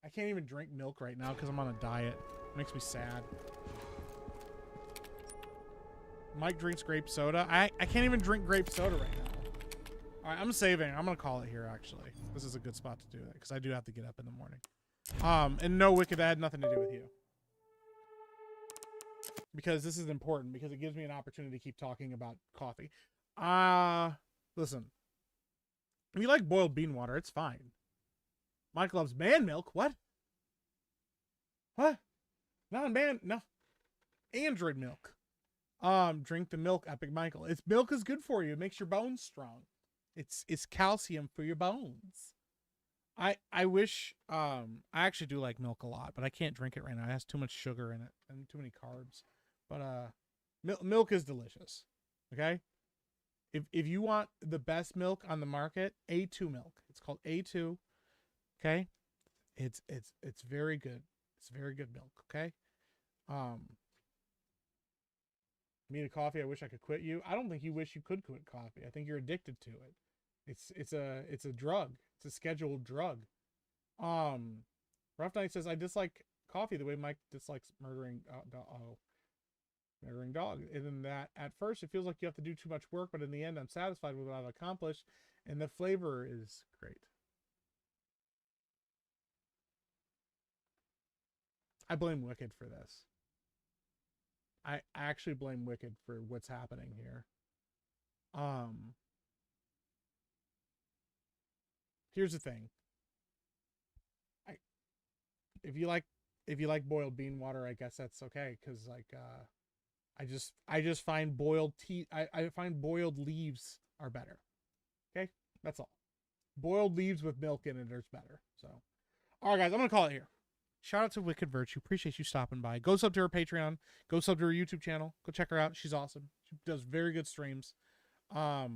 I can't even drink milk right now because I'm on a diet. It makes me sad. Mike drinks grape soda. I can't even drink grape soda right now. All right, I'm saving. I'm going to call it here, actually. This is a good spot to do that because I do have to get up in the morning. And no, Wicked, that had nothing to do with you. Because this is important because it gives me an opportunity to keep talking about coffee. Listen. If you like boiled bean water, it's fine. Mike loves man milk. What? What? Non-man, no. Android milk. Drink the milk, Epic Michael. Milk is good for you. It makes your bones strong. It's calcium for your bones. I wish I actually do like milk a lot, but I can't drink it right now. It has too much sugar in it and too many carbs. But milk is delicious. Okay? If you want the best milk on the market, A2 milk. It's called A2. Okay? It's very good. It's very good milk, okay? Me and coffee, I wish I could quit you. I don't think you wish you could quit coffee. I think you're addicted to it. It's a drug. It's a scheduled drug. Rough Knight says, I dislike coffee the way Mike dislikes murdering dog. And then that at first it feels like you have to do too much work, but in the end I'm satisfied with what I've accomplished, and the flavor is great. I blame Wicked for this. I actually blame Wicked for what's happening here. Here's the thing. If you like boiled bean water, I guess that's okay, because like I just find boiled tea. I find boiled leaves are better. Okay, that's all. Boiled leaves with milk in it is better. So, all right, guys, I'm gonna call it here. Shout out to Wicked Virtue. Appreciate you stopping by. Go sub to her Patreon. Go sub to her YouTube channel. Go check her out. She's awesome. She does very good streams. Guys,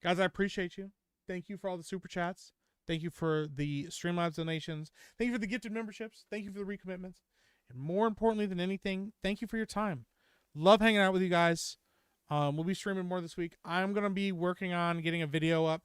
I appreciate you. Thank you for all the super chats. Thank you for the Streamlabs donations. Thank you for the gifted memberships. Thank you for the recommitments. And more importantly than anything, thank you for your time. Love hanging out with you guys. We'll be streaming more this week. I'm going to be working on getting a video up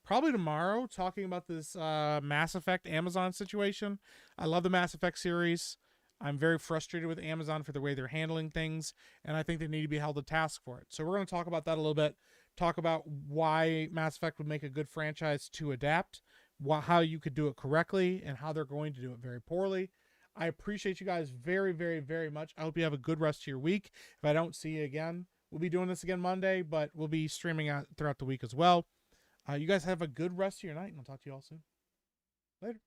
probably tomorrow talking about this Mass Effect Amazon situation. I love the Mass Effect series. I'm very frustrated with Amazon for the way they're handling things, and I think they need to be held to task for it. So we're going to talk about that a little bit, talk about why Mass Effect would make a good franchise to adapt, how you could do it correctly, and how they're going to do it very poorly. I appreciate you guys very, very, very much. I hope you have a good rest of your week. If I don't see you again, we'll be doing this again Monday, but we'll be streaming out throughout the week as well. You guys have a good rest of your night, and I'll talk to you all soon. Later.